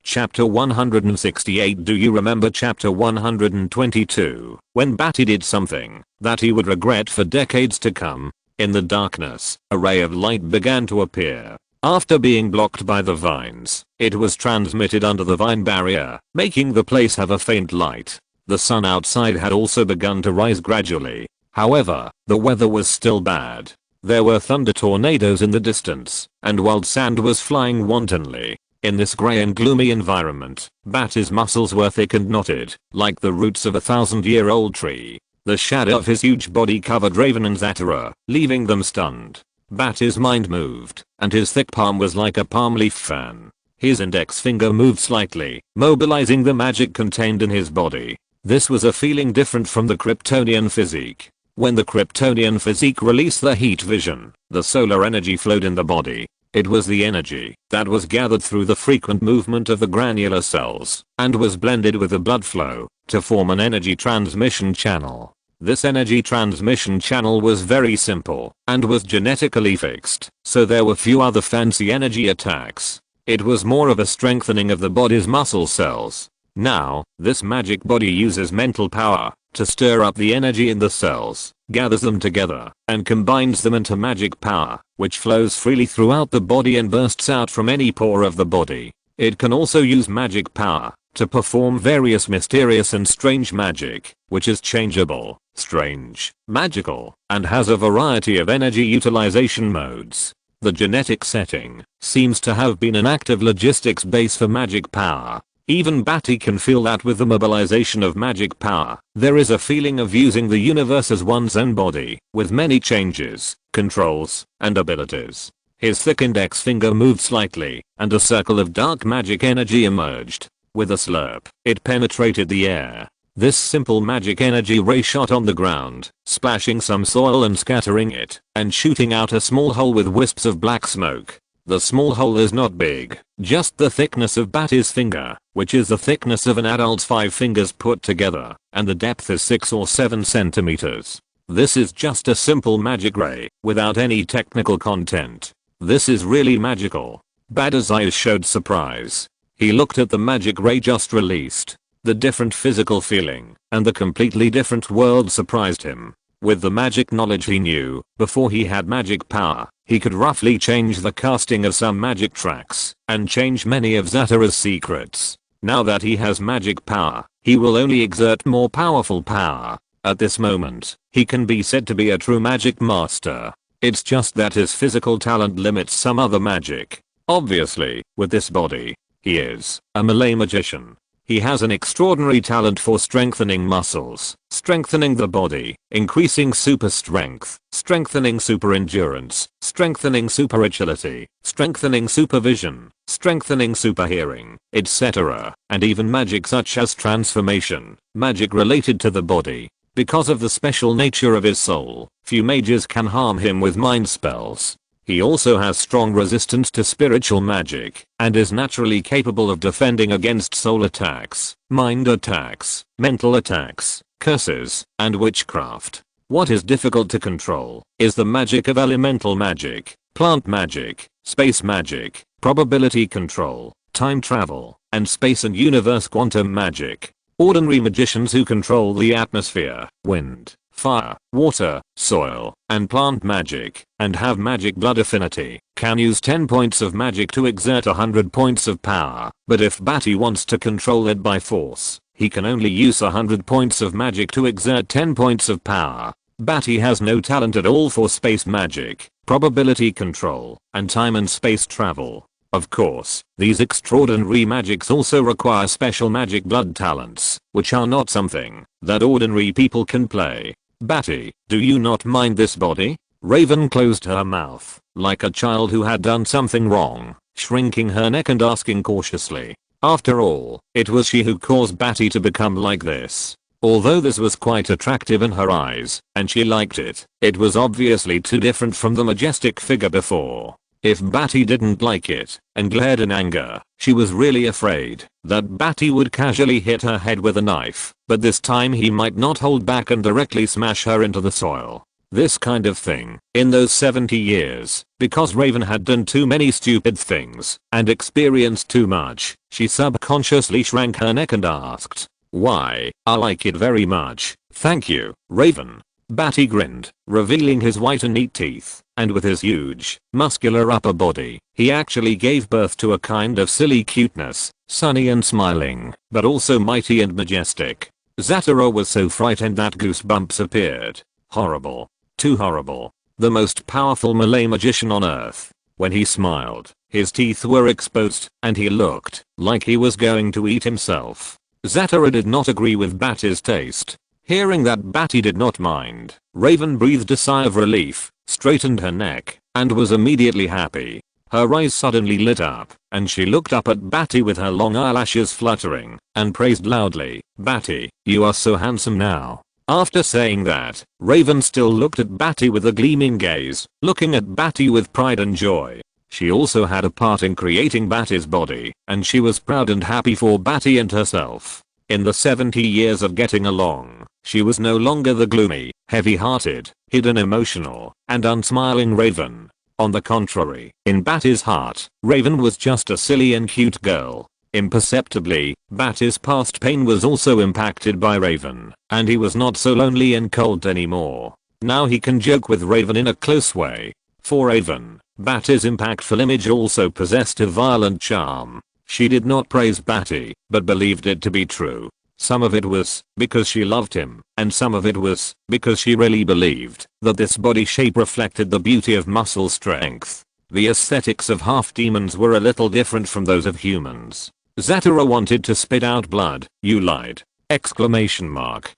Chapter 168. Do you remember chapter 122, when Badi did something that he would regret for decades to come? In the darkness, a ray of light began to appear. After being blocked by the vines, it was transmitted under the vine barrier, making the place have a faint light. The sun outside had also begun to rise gradually. However, the weather was still bad. There were thunder tornadoes in the distance, and wild sand was flying wantonly. In this grey and gloomy environment, Badi's muscles were thick and knotted, like the roots of a 1,000-year-old tree. The shadow of his huge body covered Raven and Zatara, leaving them stunned. Bati's mind moved, and his thick palm was like a palm leaf fan. His index finger moved slightly, mobilizing the magic contained in his body. This was a feeling different from the Kryptonian physique. When the Kryptonian physique released the heat vision, the solar energy flowed in the body. It was the energy that was gathered through the frequent movement of the granular cells, and was blended with the blood flow, to form an energy transmission channel. This energy transmission channel was very simple, and was genetically fixed, so there were few other fancy energy attacks. It was more of a strengthening of the body's muscle cells. Now, this magic body uses mental power to stir up the energy in the cells, gathers them together, and combines them into magic power, which flows freely throughout the body and bursts out from any pore of the body. It can also use magic power to perform various mysterious and strange magic, which is changeable, strange, magical, and has a variety of energy utilization modes. The genetic setting seems to have been an active logistics base for magic power. Even Badi can feel that with the mobilization of magic power, there is a feeling of using the universe as one's own body, with many changes, controls, and abilities. His thick index finger moved slightly, and a circle of dark magic energy emerged. With a slurp, it penetrated the air. This simple magic energy ray shot on the ground, splashing some soil and scattering it, and shooting out a small hole with wisps of black smoke. The small hole is not big, just the thickness of Badi's finger, which is the thickness of an adult's 5 fingers put together, and the depth is 6 or 7 centimeters. This is just a simple magic ray, without any technical content. This is really magical. Badi's eyes showed surprise. He looked at the magic ray just released. The different physical feeling, and the completely different world surprised him. With the magic knowledge he knew, before he had magic power, he could roughly change the casting of some magic tracks, and change many of Zatara's secrets. Now that he has magic power, he will only exert more powerful power. At this moment, he can be said to be a true magic master. It's just that his physical talent limits some other magic. Obviously, with this body, he is a Malay magician. He has an extraordinary talent for strengthening muscles, strengthening the body, increasing super strength, strengthening super endurance, strengthening super agility, strengthening supervision, strengthening super hearing, etc., and even magic such as transformation, magic related to the body. Because of the special nature of his soul, few mages can harm him with mind spells. He also has strong resistance to spiritual magic, and is naturally capable of defending against soul attacks, mind attacks, mental attacks, curses, and witchcraft. What is difficult to control is the magic of elemental magic, plant magic, space magic, probability control, time travel, and space and universe quantum magic. Ordinary magicians who control the atmosphere, wind, fire, water, soil, and plant magic, and have magic blood affinity, can use 10 points of magic to exert 100 points of power, but if Badi wants to control it by force, he can only use 100 points of magic to exert 10 points of power. Badi has no talent at all for space magic, probability control, and time and space travel. Of course, these extraordinary magics also require special magic blood talents, which are not something that ordinary people can play. Badi, do you not mind this body? Raven closed her mouth, like a child who had done something wrong, shrinking her neck and asking cautiously. After all, it was she who caused Badi to become like this. Although this was quite attractive in her eyes, and she liked it, it was obviously too different from the majestic figure before. If Badi didn't like it, and glared in anger, she was really afraid that Badi would casually hit her head with a knife, but this time he might not hold back and directly smash her into the soil. This kind of thing, in those 70 years, because Raven had done too many stupid things, and experienced too much, she subconsciously shrank her neck and asked, "Why, I like it very much, thank you, Raven." Badi grinned, revealing his white and neat teeth, and with his huge, muscular upper body, he actually gave birth to a kind of silly cuteness, sunny and smiling, but also mighty and majestic. Zatara was so frightened that goosebumps appeared. Horrible. Too horrible. The most powerful Malay magician on earth. When he smiled, his teeth were exposed, and he looked like he was going to eat himself. Zatara did not agree with Badi's taste. Hearing that Badi did not mind, Raven breathed a sigh of relief, straightened her neck, and was immediately happy. Her eyes suddenly lit up, and she looked up at Badi with her long eyelashes fluttering, and praised loudly, "Badi, you are so handsome now." After saying that, Raven still looked at Badi with a gleaming gaze, looking at Badi with pride and joy. She also had a part in creating Badi's body, and she was proud and happy for Badi and herself. In the 70 years of getting along, she was no longer the gloomy, heavy-hearted, hidden emotional, and unsmiling Raven. On the contrary, in Badi's heart, Raven was just a silly and cute girl. Imperceptibly, Badi's past pain was also impacted by Raven, and he was not so lonely and cold anymore. Now he can joke with Raven in a close way. For Raven, Badi's impactful image also possessed a violent charm. She did not praise Badi, but believed it to be true. Some of it was because she loved him, and some of it was because she really believed that this body shape reflected the beauty of muscle strength. The aesthetics of half-demons were a little different from those of humans. Zatara wanted to spit out blood. "You lied!" Exclamation mark.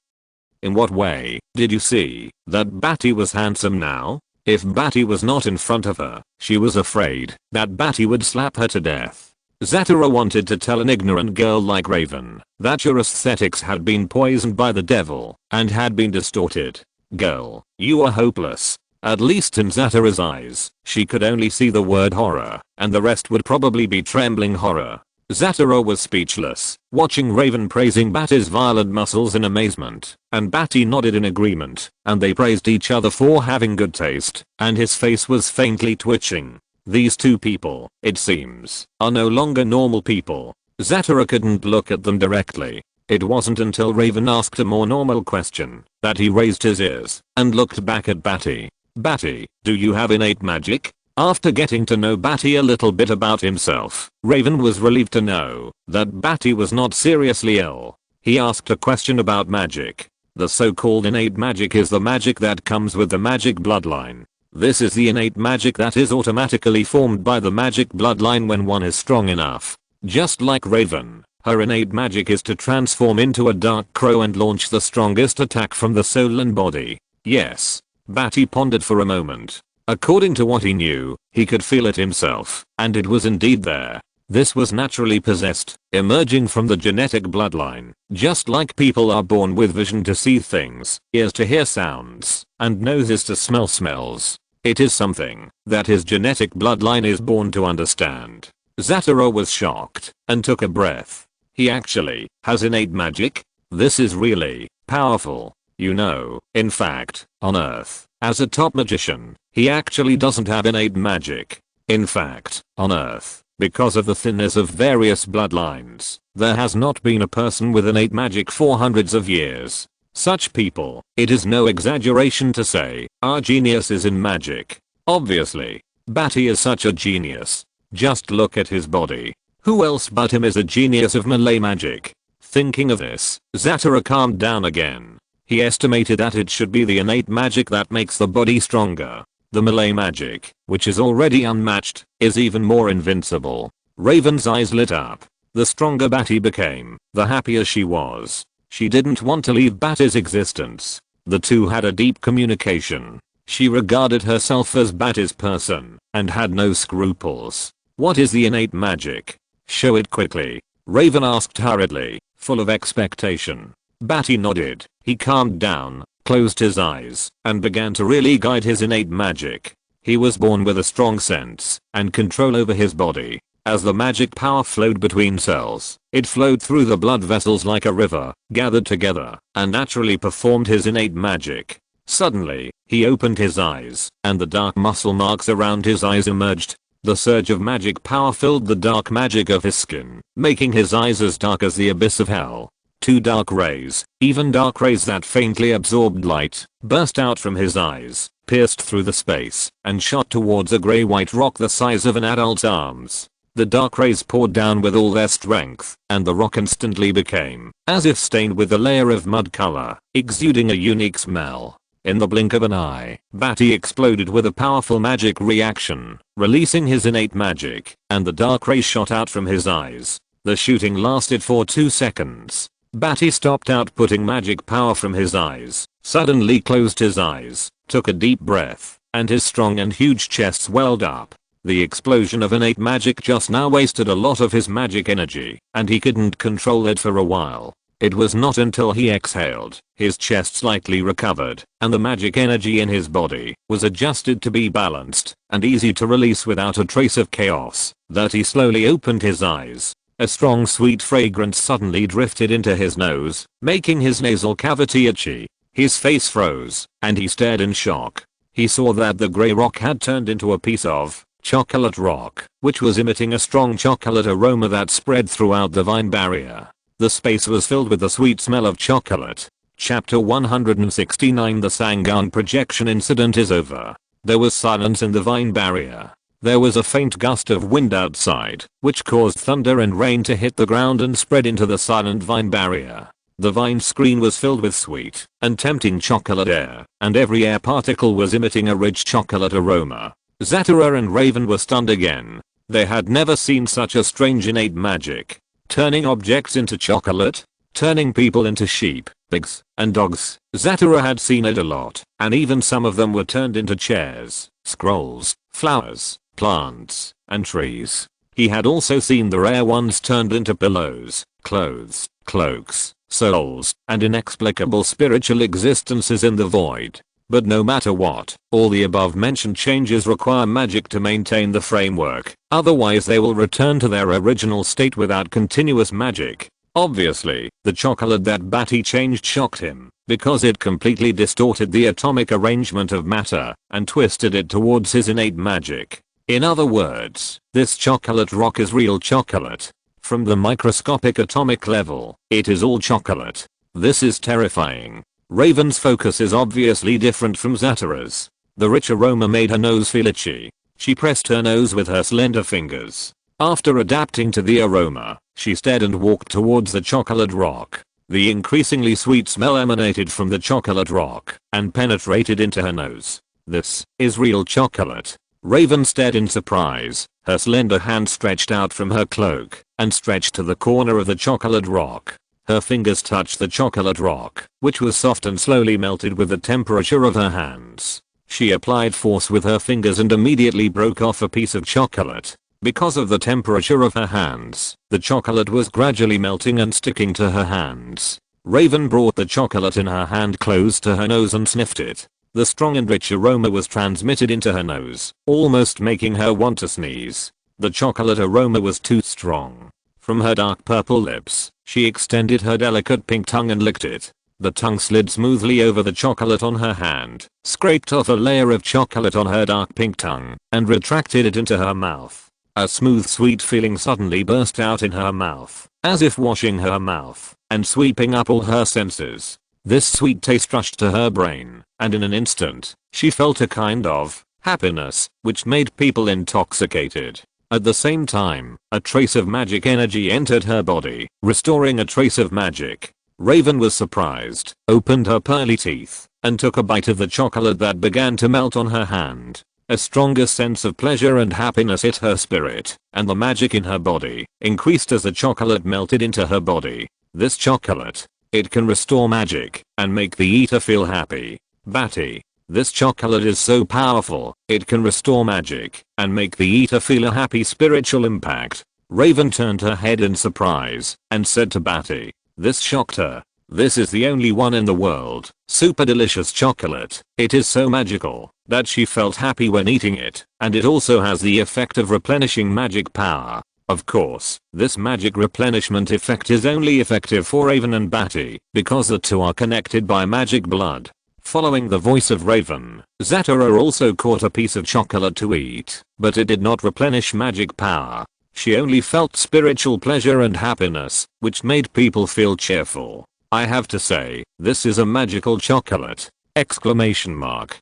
In what way did you see that Badi was handsome now? If Badi was not in front of her, she was afraid that Badi would slap her to death. Zatara wanted to tell an ignorant girl like Raven that your aesthetics had been poisoned by the devil and had been distorted. Girl, you are hopeless. At least in Zatara's eyes, she could only see the word horror, and the rest would probably be trembling horror. Zatara was speechless, watching Raven praising Badi's violent muscles in amazement, and Badi nodded in agreement, and they praised each other for having good taste, and his face was faintly twitching. These two people, it seems, are no longer normal people. Zatara couldn't look at them directly. It wasn't until Raven asked a more normal question that he raised his ears and looked back at Badi. "Badi, do you have innate magic?" After getting to know Badi a little bit about himself, Raven was relieved to know that Badi was not seriously ill. He asked a question about magic. The so-called innate magic is the magic that comes with the magic bloodline. This is the innate magic that is automatically formed by the magic bloodline when one is strong enough. Just like Raven, her innate magic is to transform into a dark crow and launch the strongest attack from the soul and body. Yes. Badi pondered for a moment. According to what he knew, he could feel it himself, and it was indeed there. This was naturally possessed, emerging from the genetic bloodline. Just like people are born with vision to see things, ears to hear sounds, and noses to smell smells. It is something that his genetic bloodline is born to understand. Zatara was shocked and took a breath. He actually has innate magic? This is really powerful. You know, in fact, on Earth, as a top magician, he actually doesn't have innate magic. In fact, on Earth, because of the thinness of various bloodlines, there has not been a person with innate magic for hundreds of years. Such people, it is no exaggeration to say, are geniuses in magic. Obviously, Badi is such a genius. Just look at his body. Who else but him is a genius of melee magic? Thinking of this, Zatara calmed down again. He estimated that it should be the innate magic that makes the body stronger. The melee magic, which is already unmatched, is even more invincible. Raven's eyes lit up. The stronger Badi became, the happier she was. She didn't want to leave Badi's existence. The two had a deep communication. She regarded herself as Badi's person, and had no scruples. What is the innate magic? Show it quickly. Raven asked hurriedly, full of expectation. Badi nodded. He calmed down, closed his eyes, and began to really guide his innate magic. He was born with a strong sense and control over his body. As the magic power flowed between cells, it flowed through the blood vessels like a river, gathered together, and naturally performed his innate magic. Suddenly, he opened his eyes, and the dark muscle marks around his eyes emerged. The surge of magic power filled the dark magic of his skin, making his eyes as dark as the abyss of hell. Two dark rays, even dark rays that faintly absorbed light, burst out from his eyes, pierced through the space, and shot towards a grey-white rock the size of an adult's arms. The dark rays poured down with all their strength, and the rock instantly became as if stained with a layer of mud color, exuding a unique smell. In the blink of an eye, Badi exploded with a powerful magic reaction, releasing his innate magic, and the dark rays shot out from his eyes. The shooting lasted for 2 seconds. Badi stopped outputting magic power from his eyes, suddenly closed his eyes, took a deep breath, and his strong and huge chest swelled up. The explosion of innate magic just now wasted a lot of his magic energy, and he couldn't control it for a while. It was not until he exhaled, his chest slightly recovered, and the magic energy in his body was adjusted to be balanced and easy to release without a trace of chaos, that he slowly opened his eyes. A strong sweet fragrance suddenly drifted into his nose, making his nasal cavity itchy. His face froze, and he stared in shock. He saw that the grey rock had turned into a piece of chocolate rock, which was emitting a strong chocolate aroma that spread throughout the vine barrier. The space was filled with the sweet smell of chocolate. Chapter 169. The Sangan projection incident is over. There was silence in the vine barrier. There was a faint gust of wind outside, which caused thunder and rain to hit the ground and spread into the silent vine barrier. The vine screen was filled with sweet and tempting chocolate air, and every air particle was emitting a rich chocolate aroma. Zatara and Raven were stunned again. They had never seen such a strange innate magic. Turning objects into chocolate? Turning people into sheep, pigs, and dogs. Zatara had seen it a lot, and even some of them were turned into chairs, scrolls, flowers, plants, and trees. He had also seen the rare ones turned into pillows, clothes, cloaks, souls, and inexplicable spiritual existences in the void. But no matter what, all the above mentioned changes require magic to maintain the framework, otherwise they will return to their original state without continuous magic. Obviously, the chocolate that Badi changed shocked him, because it completely distorted the atomic arrangement of matter and twisted it towards his innate magic. In other words, this chocolate rock is real chocolate. From the microscopic atomic level, it is all chocolate. This is terrifying. Raven's focus is obviously different from Zatara's. The rich aroma made her nose feel itchy. She pressed her nose with her slender fingers. After adapting to the aroma, she stared and walked towards the chocolate rock. The increasingly sweet smell emanated from the chocolate rock and penetrated into her nose. This is real chocolate. Raven stared in surprise. Her slender hand stretched out from her cloak and stretched to the corner of the chocolate rock. Her fingers touched the chocolate rock, which was soft and slowly melted with the temperature of her hands. She applied force with her fingers and immediately broke off a piece of chocolate. Because of the temperature of her hands, the chocolate was gradually melting and sticking to her hands. Raven brought the chocolate in her hand close to her nose and sniffed it. The strong and rich aroma was transmitted into her nose, almost making her want to sneeze. The chocolate aroma was too strong. From her dark purple lips, she extended her delicate pink tongue and licked it. The tongue slid smoothly over the chocolate on her hand, scraped off a layer of chocolate on her dark pink tongue, and retracted it into her mouth. A smooth sweet feeling suddenly burst out in her mouth, as if washing her mouth and sweeping up all her senses. This sweet taste rushed to her brain, and in an instant, she felt a kind of happiness which made people intoxicated. At the same time, a trace of magic energy entered her body, restoring a trace of magic. Raven was surprised, opened her pearly teeth, and took a bite of the chocolate that began to melt on her hand. A stronger sense of pleasure and happiness hit her spirit, and the magic in her body increased as the chocolate melted into her body. This chocolate, it can restore magic and make the eater feel happy. Badi. This chocolate is so powerful, it can restore magic and make the eater feel a happy spiritual impact. Raven turned her head in surprise and said to Badi. This shocked her. This is the only one in the world. Super delicious chocolate. It is so magical that she felt happy when eating it, and it also has the effect of replenishing magic power. Of course, this magic replenishment effect is only effective for Raven and Badi because the two are connected by magic blood. Following the voice of Raven, Zatara also caught a piece of chocolate to eat, but it did not replenish magic power. She only felt spiritual pleasure and happiness, which made people feel cheerful. I have to say, this is a magical chocolate! Exclamation mark.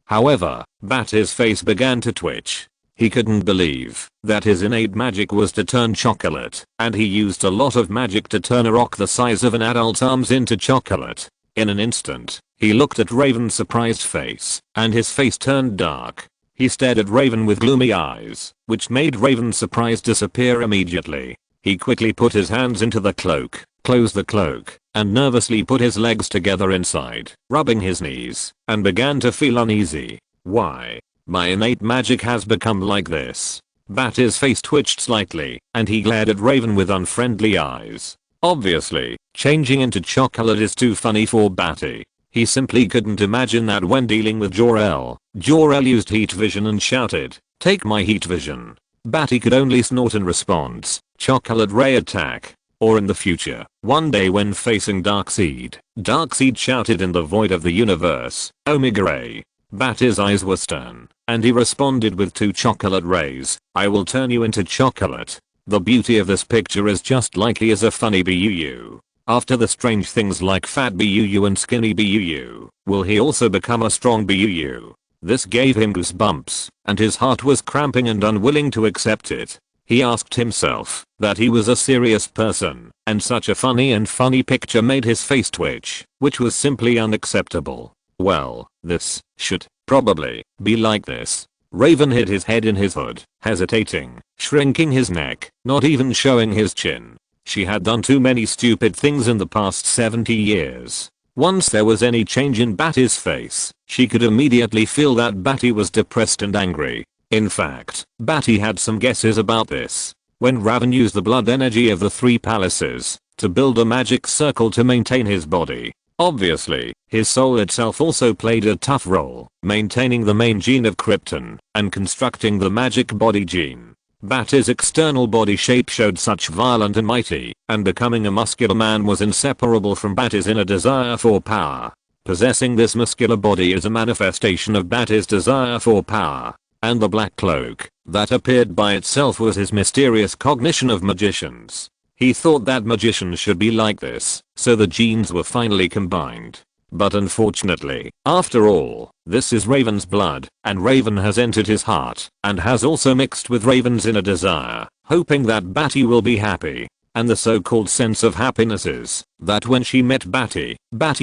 However, Badi's face began to twitch. He couldn't believe that his innate magic was to turn chocolate, and he used a lot of magic to turn a rock the size of an adult's arms into chocolate. In an instant, he looked at Raven's surprised face, and his face turned dark. He stared at Raven with gloomy eyes, which made Raven's surprise disappear immediately. He quickly put his hands into the cloak, closed the cloak, and nervously put his legs together inside, rubbing his knees, and began to feel uneasy. Why? My innate magic has become like this. Badi's face twitched slightly, and he glared at Raven with unfriendly eyes. Obviously, changing into chocolate is too funny for Badi. He simply couldn't imagine that when dealing with Jor-El. Jor-El used heat vision and shouted, "Take my heat vision." Badi could only snort in response, "Chocolate ray attack." Or in the future, one day when facing Darkseid shouted in the void of the universe, "Omega Ray." Badi's eyes were stern, and he responded with 2 chocolate rays, "I will turn you into chocolate." The beauty of this picture is just like he is a funny BUU. After the strange things like fat BUU and skinny BUU, will he also become a strong BUU? This gave him goosebumps, and his heart was cramping and unwilling to accept it. He asked himself that he was a serious person, and such a funny picture made his face twitch, which was simply unacceptable. Well, this should probably be like this. Raven hid his head in his hood, hesitating, shrinking his neck, not even showing his chin. She had done too many stupid things in the past 70 years. Once there was any change in Badi's face, she could immediately feel that Badi was depressed and angry. In fact, Badi had some guesses about this. When Raven used the blood energy of the 3 palaces to build a magic circle to maintain his body, obviously, his soul itself also played a tough role, maintaining the main gene of Krypton and constructing the magic body gene. Badi's external body shape showed such violent and mighty, and becoming a muscular man was inseparable from Badi's inner desire for power. Possessing this muscular body is a manifestation of Badi's desire for power. And the black cloak that appeared by itself was his mysterious cognition of magicians. He thought that magicians should be like this, so the genes were finally combined. But unfortunately, after all, this is Raven's blood, and Raven has entered his heart, and has also mixed with Raven's inner desire, hoping that Badi will be happy. And the so-called sense of happiness is that when she met Badi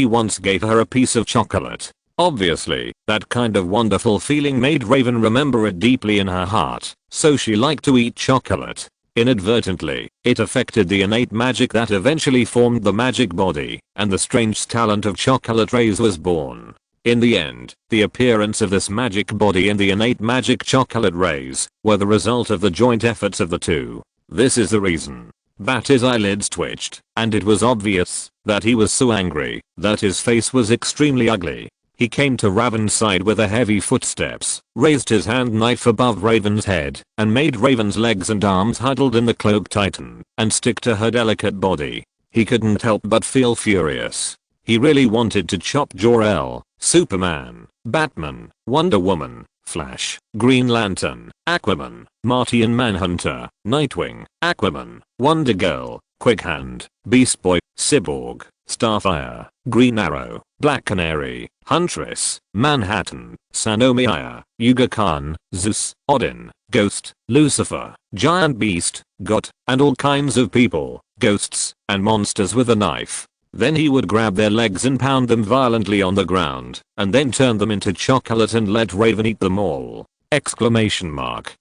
once gave her a piece of chocolate. Obviously, that kind of wonderful feeling made Raven remember it deeply in her heart, so she liked to eat chocolate. Inadvertently, it affected the innate magic that eventually formed the magic body, and the strange talent of chocolate rays was born. In the end, the appearance of this magic body and the innate magic chocolate rays were the result of the joint efforts of the 2. This is the reason Badi's eyelids twitched, and it was obvious that he was so angry that his face was extremely ugly. He came to Raven's side with a heavy footsteps, raised his hand knife above Raven's head, and made Raven's legs and arms huddled in the cloak tighten and stick to her delicate body. He couldn't help but feel furious. He really wanted to chop Jor-El, Superman, Batman, Wonder Woman, Flash, Green Lantern, Aquaman, Martian Manhunter, Nightwing, Aquaman, Wonder Girl, Quickhand, Beast Boy, Cyborg, Starfire, Green Arrow, Black Canary, Huntress, Manhattan, Sanomiya, Yuga Khan, Zeus, Odin, Ghost, Lucifer, Giant Beast, God, and all kinds of people, ghosts, and monsters with a knife. Then he would grab their legs and pound them violently on the ground, and then turn them into chocolate and let Raven eat them all! Exclamation mark.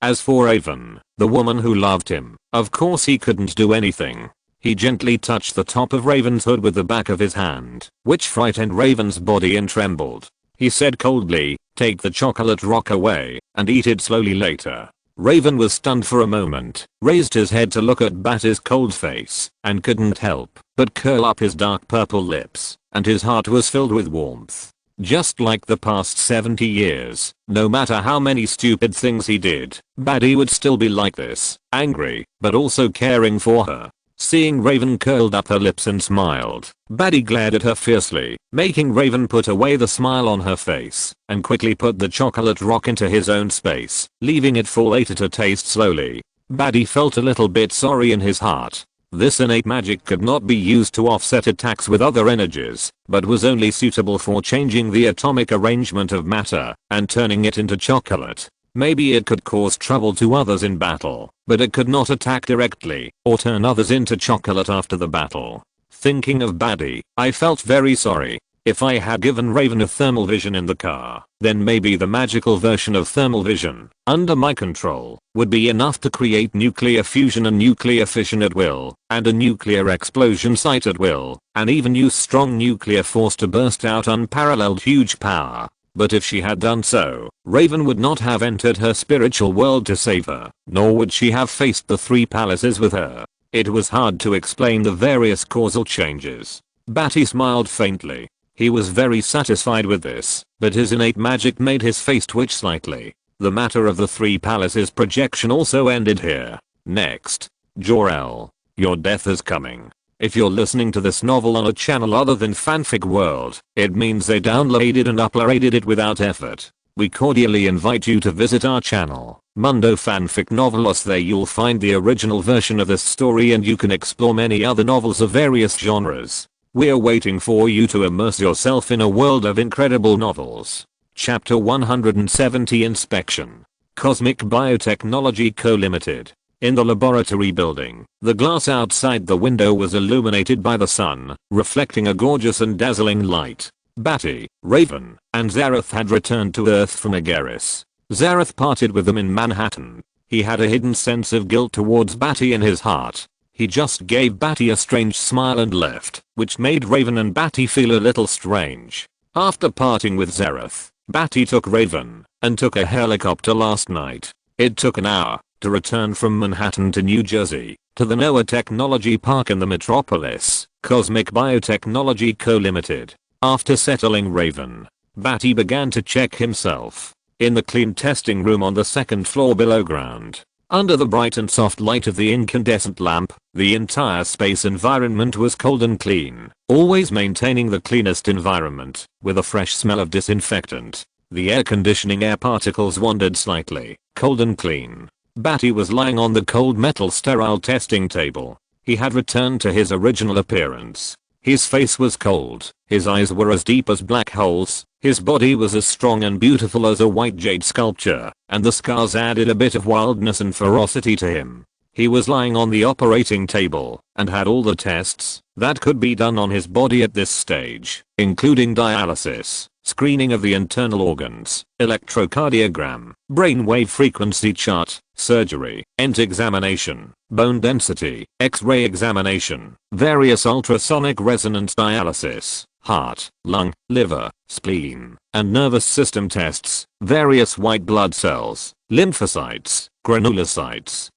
As for Raven, the woman who loved him, of course he couldn't do anything. He gently touched the top of Raven's hood with the back of his hand, which frightened Raven's body and trembled. He said coldly, "Take the chocolate rock away, and eat it slowly later." Raven was stunned for a moment, raised his head to look at Badi's cold face, and couldn't help but curl up his dark purple lips, and his heart was filled with warmth. Just like the past 70 years, no matter how many stupid things he did, Badi would still be like this, angry, but also caring for her. Seeing Raven curled up her lips and smiled, Badi glared at her fiercely, making Raven put away the smile on her face, and quickly put the chocolate rock into his own space, leaving it fall later to taste slowly. Badi felt a little bit sorry in his heart. This innate magic could not be used to offset attacks with other energies, but was only suitable for changing the atomic arrangement of matter and turning it into chocolate. Maybe it could cause trouble to others in battle, but it could not attack directly or turn others into chocolate after the battle. Thinking of Badi, I felt very sorry. If I had given Raven a thermal vision in the car, then maybe the magical version of thermal vision, under my control, would be enough to create nuclear fusion and nuclear fission at will, and a nuclear explosion site at will, and even use strong nuclear force to burst out unparalleled huge power. But if she had done so, Raven would not have entered her spiritual world to save her, nor would she have faced the three palaces with her. It was hard to explain the various causal changes. Badi smiled faintly. He was very satisfied with this, but his innate magic made his face twitch slightly. The matter of the three palaces projection also ended here. Next. Jor-El. Your death is coming. If you're listening to this novel on a channel other than Fanfic World, it means they downloaded and uploaded it without effort. We cordially invite you to visit our channel, Mundo Fanfic Novelos. There you'll find the original version of this story and you can explore many other novels of various genres. We're waiting for you to immerse yourself in a world of incredible novels. Chapter 170 Inspection. Cosmic Biotechnology Co. Limited. In the laboratory building, the glass outside the window was illuminated by the sun, reflecting a gorgeous and dazzling light. Badi, Raven, and Zareth had returned to Earth from Ageris. Zareth parted with them in Manhattan. He had a hidden sense of guilt towards Badi in his heart. He just gave Badi a strange smile and left, which made Raven and Badi feel a little strange. After parting with Zareth, Badi took Raven and took a helicopter last night. It took an hour to return from Manhattan to New Jersey, to the NOAA Technology Park in the metropolis, Cosmic Biotechnology Co. Limited. After settling Raven, Badi began to check himself. In the clean testing room on the second floor below ground, under the bright and soft light of the incandescent lamp, the entire space environment was cold and clean, always maintaining the cleanest environment, with a fresh smell of disinfectant. The air conditioning air particles wandered slightly, cold and clean. Badi was lying on the cold metal sterile testing table. He had returned to his original appearance. His face was cold, his eyes were as deep as black holes, his body was as strong and beautiful as a white jade sculpture, and the scars added a bit of wildness and ferocity to him. He was lying on the operating table, and had all the tests that could be done on his body at this stage, including dialysis, screening of the internal organs, electrocardiogram, brainwave frequency chart, surgery, ENT examination, bone density, X-ray examination, various ultrasonic resonance dialysis, heart, lung, liver, spleen, and nervous system tests, various white blood cells, lymphocytes, granulocytes,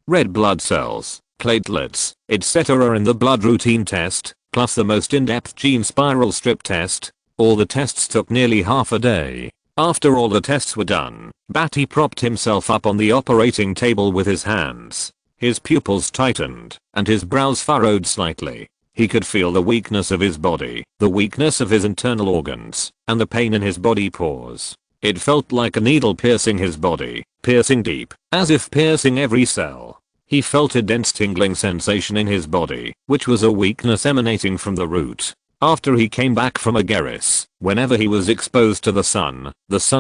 red blood cells, platelets, etc. in the blood routine test, plus the most in-depth gene spiral strip test. All the tests took nearly half a day. After all the tests were done, Badi propped himself up on the operating table with his hands. His pupils tightened, and his brows furrowed slightly. He could feel the weakness of his body, the weakness of his internal organs, and the pain in his body pores. It felt like a needle piercing his body, piercing deep, as if piercing every cell. He felt a dense tingling sensation in his body, which was a weakness emanating from the root. After he came back from Ageris, whenever he was exposed to the sun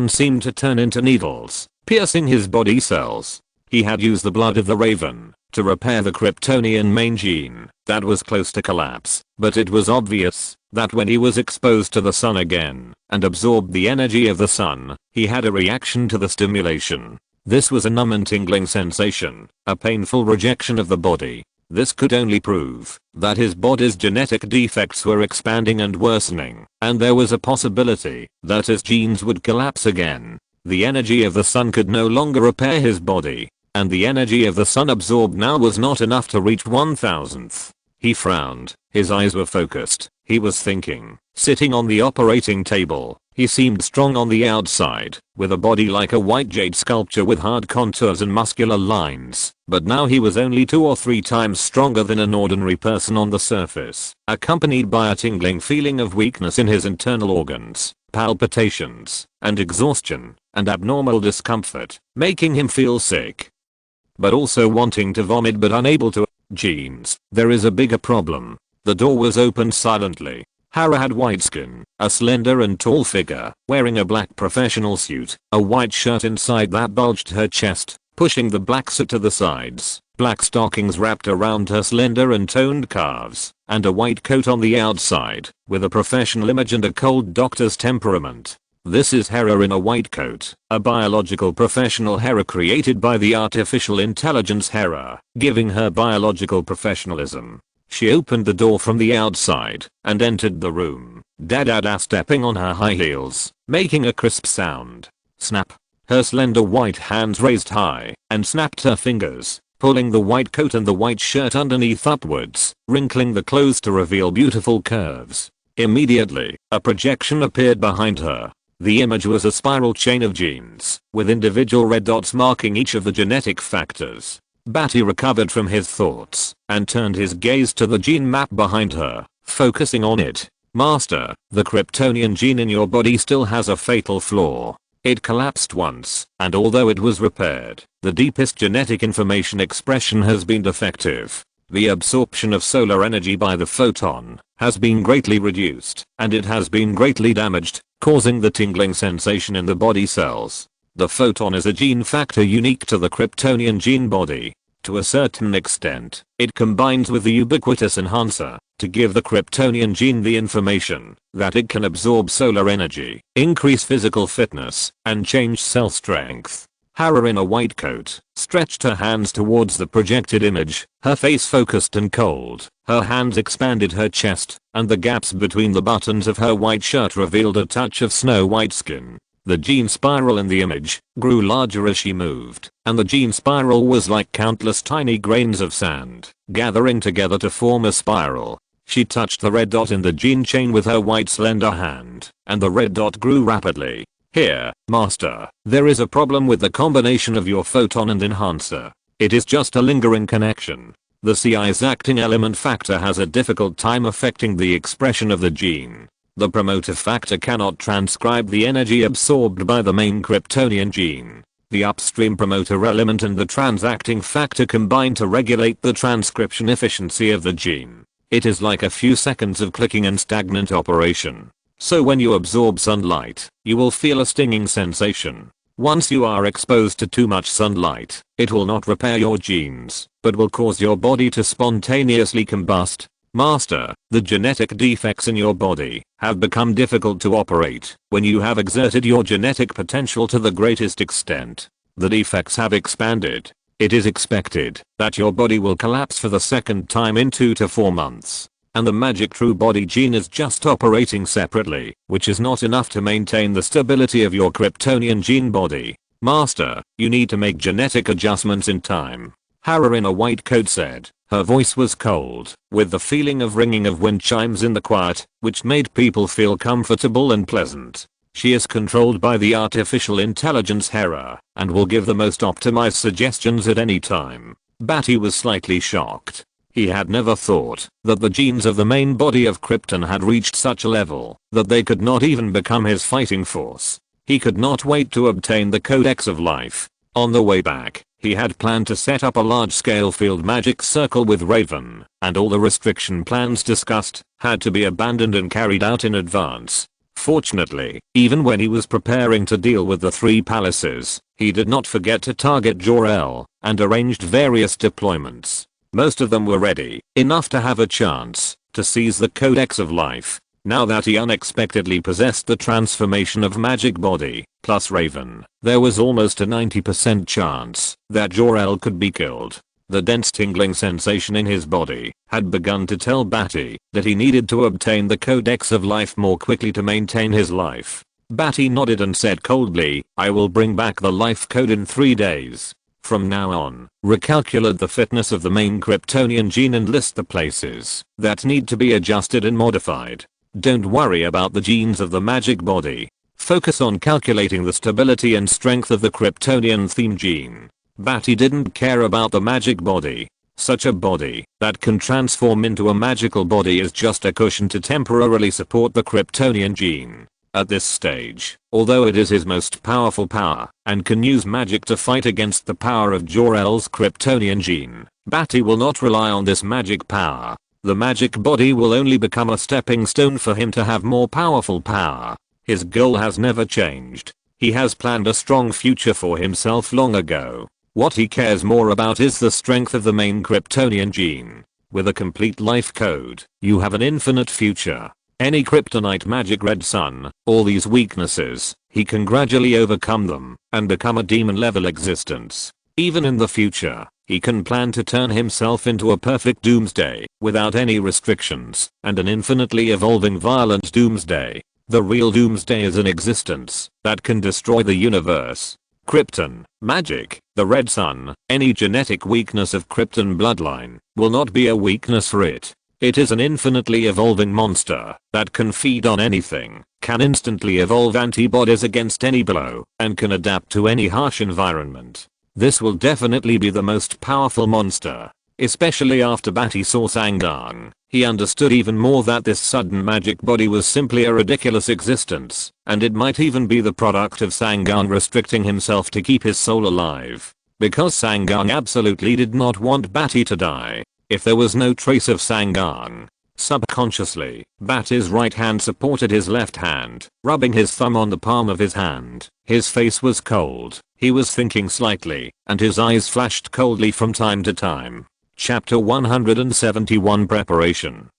seemed to turn into needles, piercing his body cells. He had used the blood of the Raven to repair the Kryptonian main gene that was close to collapse, but it was obvious that when he was exposed to the sun again and absorbed the energy of the sun, he had a reaction to the stimulation. This was a numb and tingling sensation, a painful rejection of the body. This could only prove that his body's genetic defects were expanding and worsening, and there was a possibility that his genes would collapse again. The energy of the sun could no longer repair his body, and the energy of the sun absorbed now was not enough to reach 1,000th. He frowned, his eyes were focused, he was thinking. Sitting on the operating table, he seemed strong on the outside, with a body like a white jade sculpture with hard contours and muscular lines, but now he was only 2 or 3 times stronger than an ordinary person on the surface, accompanied by a tingling feeling of weakness in his internal organs, palpitations, and exhaustion, and abnormal discomfort, making him feel sick. But also wanting to vomit but unable to. Genes, there is a bigger problem. The door was opened silently. Hera had white skin, a slender and tall figure, wearing a black professional suit, a white shirt inside that bulged her chest, pushing the black suit to the sides. black stockings wrapped around her slender and toned calves, and a white coat on the outside, with a professional image and a cold doctor's temperament. This is Hera in a white coat, a biological professional Hera created by the artificial intelligence Hera, giving her biological professionalism. She opened the door from the outside and entered the room, da-da-da stepping on her high heels, making a crisp sound. Snap. Her slender white hands raised high and snapped her fingers, pulling the white coat and the white shirt underneath upwards, wrinkling the clothes to reveal beautiful curves. Immediately, a projection appeared behind her. The image was a spiral chain of genes, with individual red dots marking each of the genetic factors. Badi recovered from his thoughts and turned his gaze to the gene map behind her, focusing on it. Master, the Kryptonian gene in your body still has a fatal flaw. It collapsed once, and although it was repaired, the deepest genetic information expression has been defective. The absorption of solar energy by the photon has been greatly reduced, and it has been greatly damaged, causing the tingling sensation in the body cells. The photon is a gene factor unique to the Kryptonian gene body. To a certain extent, it combines with the ubiquitous enhancer to give the Kryptonian gene the information that it can absorb solar energy, increase physical fitness, and change cell strength. Hera in a white coat stretched her hands towards the projected image, her face focused and cold. Her hands expanded her chest, and the gaps between the buttons of her white shirt revealed a touch of snow-white skin. The gene spiral in the image grew larger as she moved, and the gene spiral was like countless tiny grains of sand, gathering together to form a spiral. She touched the red dot in the gene chain with her white slender hand, and the red dot grew rapidly. Here, Master, there is a problem with the combination of your photon and enhancer. It is just a lingering connection. The CI's acting element factor has a difficult time affecting the expression of the gene. The promoter factor cannot transcribe the energy absorbed by the main Kryptonian gene. The upstream promoter element and the transacting factor combine to regulate the transcription efficiency of the gene. It is like a few seconds of clicking and stagnant operation. So when you absorb sunlight, you will feel a stinging sensation. Once you are exposed to too much sunlight, it will not repair your genes, but will cause your body to spontaneously combust. Master, the genetic defects in your body have become difficult to operate when you have exerted your genetic potential to the greatest extent. The defects have expanded. It is expected that your body will collapse for the second time in 2 to 4 months. And the magic true body gene is just operating separately, which is not enough to maintain the stability of your Kryptonian gene body. Master, you need to make genetic adjustments in time. Hera in a white coat said. Her voice was cold, with the feeling of ringing of wind chimes in the quiet, which made people feel comfortable and pleasant. She is controlled by the artificial intelligence Hera, and will give the most optimized suggestions at any time. Badi was slightly shocked. He had never thought that the genes of the main body of Krypton had reached such a level that they could not even become his fighting force. He could not wait to obtain the Codex of Life. On the way back, he had planned to set up a large-scale field magic circle with Raven, and all the restriction plans discussed had to be abandoned and carried out in advance. Fortunately, even when he was preparing to deal with the 3 palaces, he did not forget to target Jor-El, and arranged various deployments. Most of them were ready, enough to have a chance to seize the Codex of Life. Now that he unexpectedly possessed the transformation of magic body, plus Raven, there was almost a 90% chance that Jor-El could be killed. The dense tingling sensation in his body had begun to tell Badi that he needed to obtain the Codex of Life more quickly to maintain his life. Badi nodded and said coldly, I will bring back the life code in 3 days. From now on, recalculate the fitness of the main Kryptonian gene and list the places that need to be adjusted and modified. Don't worry about the genes of the magic body. Focus on calculating the stability and strength of the Kryptonian theme gene. Badi didn't care about the magic body. Such a body that can transform into a magical body is just a cushion to temporarily support the Kryptonian gene. At this stage, although it is his most powerful power and can use magic to fight against the power of Jor-El's Kryptonian gene, Badi will not rely on this magic power. The magic body will only become a stepping stone for him to have more powerful power. His goal has never changed. He has planned a strong future for himself long ago. What he cares more about is the strength of the main Kryptonian gene. With a complete life code, you have an infinite future. Any kryptonite magic red sun, all these weaknesses, he can gradually overcome them and become a demon level existence. Even in the future, he can plan to turn himself into a perfect doomsday without any restrictions and an infinitely evolving violent doomsday. The real doomsday is an existence that can destroy the universe. Krypton, magic, the red sun, any genetic weakness of Krypton bloodline will not be a weakness for it. It is an infinitely evolving monster that can feed on anything, can instantly evolve antibodies against any blow, and can adapt to any harsh environment. This will definitely be the most powerful monster. Especially after Badi saw Sangang, he understood even more that this sudden magic body was simply a ridiculous existence, and it might even be the product of Sangang restricting himself to keep his soul alive. Because Sangang absolutely did not want Badi to die. If there was no trace of Sangang, subconsciously, Badi's right hand supported his left hand, rubbing his thumb on the palm of his hand. His face was cold, he was thinking slightly, and his eyes flashed coldly from time to time. Chapter 171 Preparation.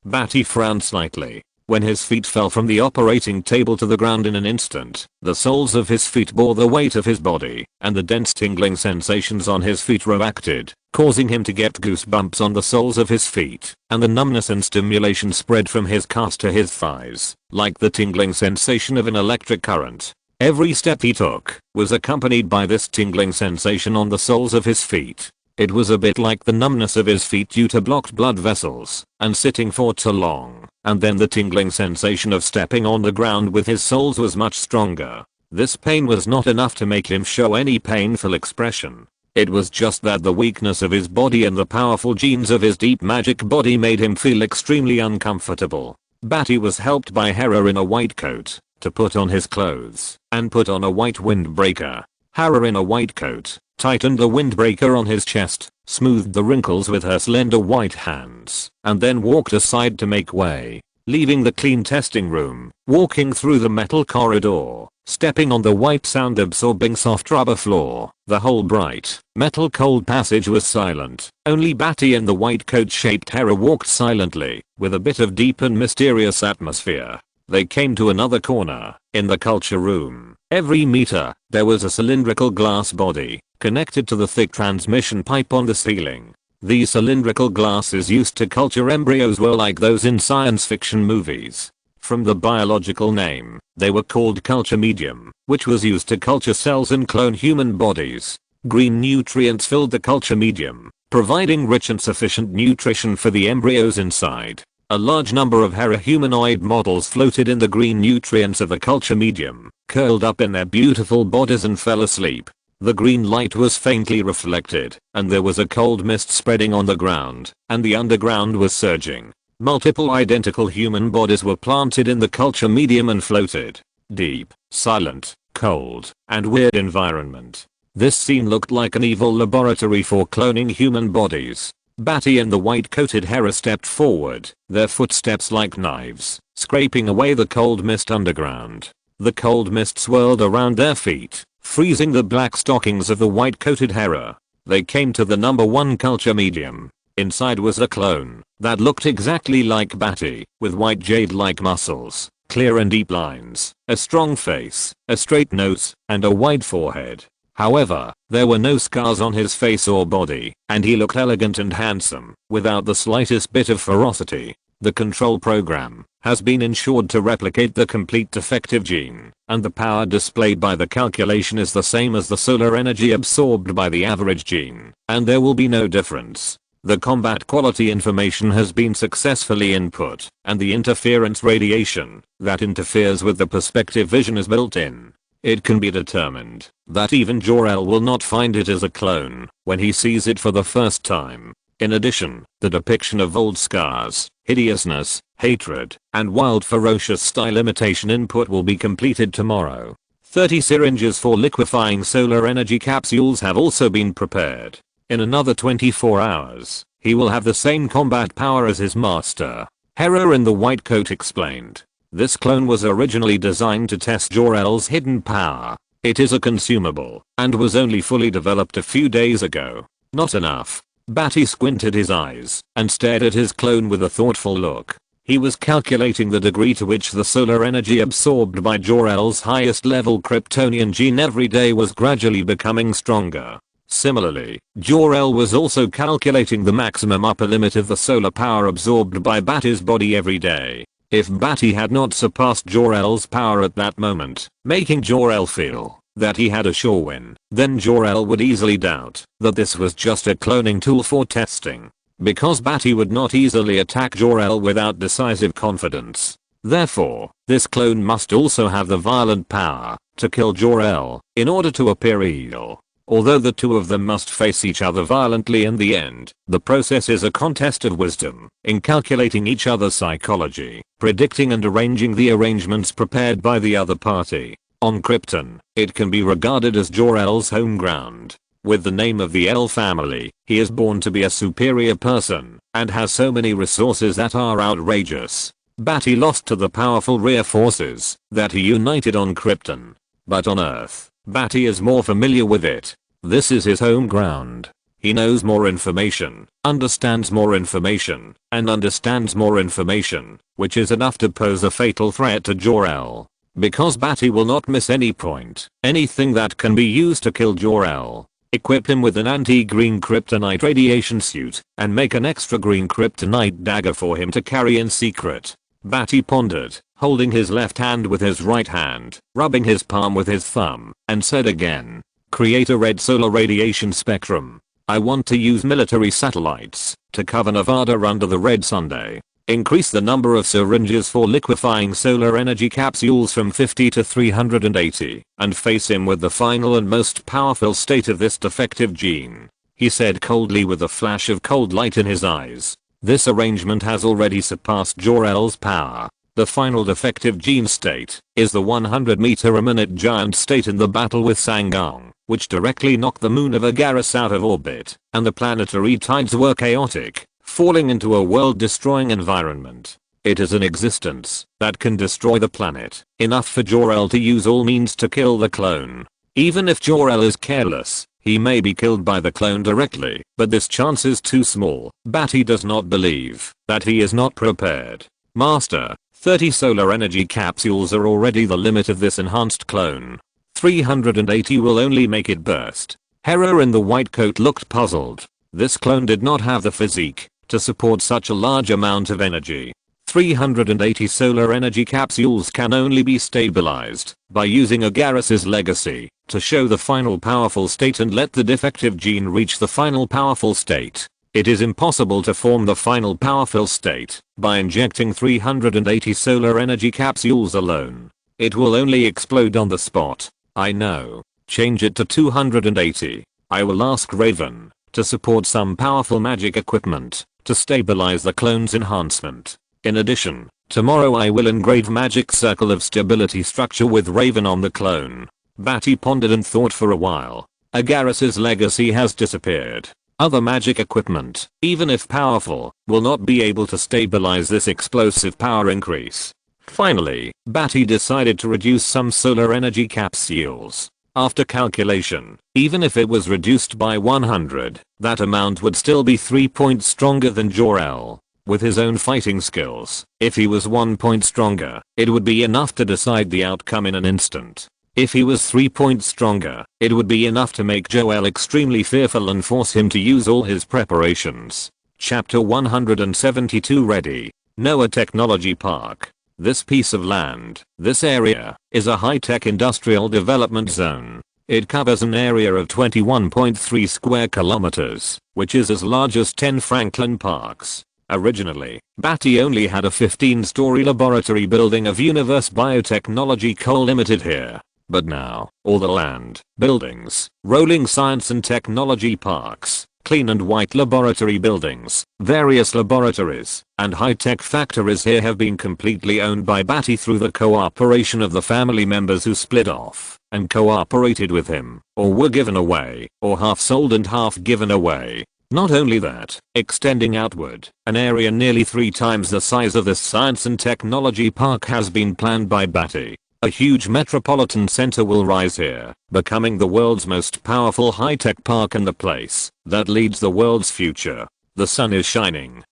Badi frowned slightly. When his feet fell from the operating table to the ground in an instant, the soles of his feet bore the weight of his body, and the dense tingling sensations on his feet reacted, causing him to get goosebumps on the soles of his feet, and the numbness and stimulation spread from his calves to his thighs, like the tingling sensation of an electric current. Every step he took was accompanied by this tingling sensation on the soles of his feet. It was a bit like the numbness of his feet due to blocked blood vessels and sitting for too long, and then the tingling sensation of stepping on the ground with his soles was much stronger. This pain was not enough to make him show any painful expression. It was just that the weakness of his body and the powerful genes of his deep magic body made him feel extremely uncomfortable. Badi was helped by Hera in a white coat to put on his clothes and put on a white windbreaker. Hera in a white coat tightened the windbreaker on his chest, smoothed the wrinkles with her slender white hands, and then walked aside to make way, leaving the clean testing room, walking through the metal corridor, stepping on the white sound-absorbing soft rubber floor. The whole bright, metal cold passage was silent. Only Badi and the white coat-shaped Hera walked silently, with a bit of deep and mysterious atmosphere. They came to another corner. In the culture room, every meter, there was a cylindrical glass body, connected to the thick transmission pipe on the ceiling. These cylindrical glasses used to culture embryos were like those in science fiction movies. From the biological name, they were called culture medium, which was used to culture cells and clone human bodies. Green nutrients filled the culture medium, providing rich and sufficient nutrition for the embryos inside. A large number of Hera humanoid models floated in the green nutrients of the culture medium, curled up in their beautiful bodies and fell asleep. The green light was faintly reflected, and there was a cold mist spreading on the ground, and the underground was surging. Multiple identical human bodies were planted in the culture medium and floated. Deep, silent, cold, and weird environment. This scene looked like an evil laboratory for cloning human bodies. Badi and the white-coated Hera stepped forward, their footsteps like knives, scraping away the cold mist underground. The cold mist swirled around their feet, freezing the black stockings of the white-coated Hera. They came to the number 1 culture medium. Inside was a clone that looked exactly like Badi, with white jade-like muscles, clear and deep lines, a strong face, a straight nose, and a wide forehead. However, there were no scars on his face or body, and he looked elegant and handsome, without the slightest bit of ferocity. The control program has been ensured to replicate the complete defective gene, and the power displayed by the calculation is the same as the solar energy absorbed by the average gene, and there will be no difference. The combat quality information has been successfully input, and the interference radiation that interferes with the perspective vision is built in. It can be determined that even Jor-El will not find it as a clone when he sees it for the first time. In addition, the depiction of old scars, hideousness, hatred, and wild ferocious style imitation input will be completed tomorrow. 30 syringes for liquefying solar energy capsules have also been prepared. In another 24 hours, he will have the same combat power as his master. Hera in the white coat explained. This clone was originally designed to test Jor-El's hidden power. It is a consumable and was only fully developed a few days ago. Not enough. Badi squinted his eyes and stared at his clone with a thoughtful look. He was calculating the degree to which the solar energy absorbed by Jor-El's highest level Kryptonian gene every day was gradually becoming stronger. Similarly, Jor-El was also calculating the maximum upper limit of the solar power absorbed by Badi's body every day. If Badi had not surpassed Jor-El's power at that moment, making Jor-El feel that he had a sure win, then Jor-El would easily doubt that this was just a cloning tool for testing. Because Badi would not easily attack Jor-El without decisive confidence. Therefore, this clone must also have the violent power to kill Jor-El in order to appear evil. Although the two of them must face each other violently in the end, the process is a contest of wisdom in calculating each other's psychology, predicting and arranging the arrangements prepared by the other party. On Krypton, it can be regarded as Jor-El's home ground. With the name of the El family, he is born to be a superior person and has so many resources that are outrageous. Badi lost to the powerful rear forces that he united on Krypton. But on Earth, Badi is more familiar with it. This is his home ground. He knows more information, understands more information, and understands more information, which is enough to pose a fatal threat to Jor-El. Because Badi will not miss any point, anything that can be used to kill Jor-El. Equip him with an anti-green kryptonite radiation suit and make an extra green kryptonite dagger for him to carry in secret. Badi pondered, holding his left hand with his right hand, rubbing his palm with his thumb, and said again, "Create a red solar radiation spectrum. I want to use military satellites to cover Nevada under the red Sunday. Increase the number of syringes for liquefying solar energy capsules from 50 to 380 and face him with the final and most powerful state of this defective gene," he said coldly with a flash of cold light in his eyes. This arrangement has already surpassed Jor-El's power. The final defective gene state is the 100-meter-a-minute giant state in the battle with Sangong, which directly knocked the moon of Agaris out of orbit, and the planetary tides were chaotic, falling into a world-destroying environment. It is an existence that can destroy the planet, enough for Jor-El to use all means to kill the clone. Even if Jor-El is careless, he may be killed by the clone directly, but this chance is too small. Badi does not believe that he is not prepared. Master, 30 solar energy capsules are already the limit of this enhanced clone. 380 will only make it burst. Hera in the white coat looked puzzled. This clone did not have the physique to support such a large amount of energy. 380 solar energy capsules can only be stabilized by using Agaris's legacy to show the final powerful state and let the defective gene reach the final powerful state. It is impossible to form the final powerful state by injecting 380 solar energy capsules alone. It will only explode on the spot. I know. Change it to 280. I will ask Raven to support some powerful magic equipment to stabilize the clone's enhancement. In addition, tomorrow I will engrave magic circle of stability structure with Raven on the clone. Badi pondered and thought for a while. Agaris's legacy has disappeared. Other magic equipment, even if powerful, will not be able to stabilize this explosive power increase. Finally, Badi decided to reduce some solar energy capsules. After calculation, even if it was reduced by 100, that amount would still be 3 points stronger than Jor-El. With his own fighting skills, if he was 1 point stronger, it would be enough to decide the outcome in an instant. If he was 3 points stronger, it would be enough to make Jor-El extremely fearful and force him to use all his preparations. Chapter 172 Ready. Noah Technology Park. This piece of land, this area, is a high-tech industrial development zone. It covers an area of 21.3 square kilometers, which is as large as 10 Franklin Parks. Originally, Badi only had a 15-story laboratory building of Universe Biotechnology Co. Limited here. But now, all the land, buildings, rolling science and technology parks, clean and white laboratory buildings, various laboratories, and high-tech factories here have been completely owned by Badi through the cooperation of the family members who split off and cooperated with him, or were given away, or half sold and half given away. Not only that, extending outward, an area nearly 3 times the size of this science and technology park has been planned by Badi. A huge metropolitan center will rise here, becoming the world's most powerful high-tech park and the place that leads the world's future. The sun is shining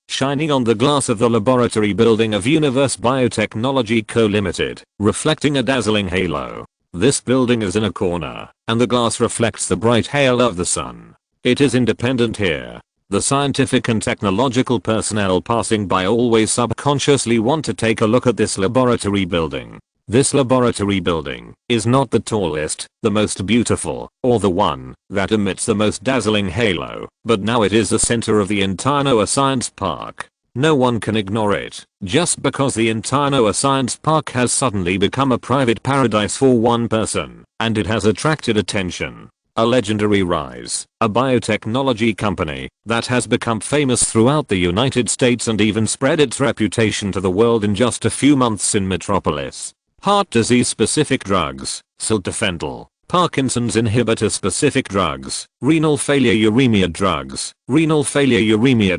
on the glass of the laboratory building of Universe Biotechnology Co. Limited, reflecting a dazzling halo. This building is in a corner, and the glass reflects the bright halo of the sun. It is independent here. The scientific and technological personnel passing by always subconsciously want to take a look at this laboratory building. This laboratory building is not the tallest, the most beautiful, or the one that emits the most dazzling halo, but now it is the center of the entire NOAA Science Park. No one can ignore it, just because the entire NOAA Science Park has suddenly become a private paradise for one person, and it has attracted attention. A legendary rise, a biotechnology company that has become famous throughout the United States and even spread its reputation to the world in just a few months in Metropolis. Heart disease specific drugs, sildenafil, Parkinson's inhibitor specific drugs, renal failure uremia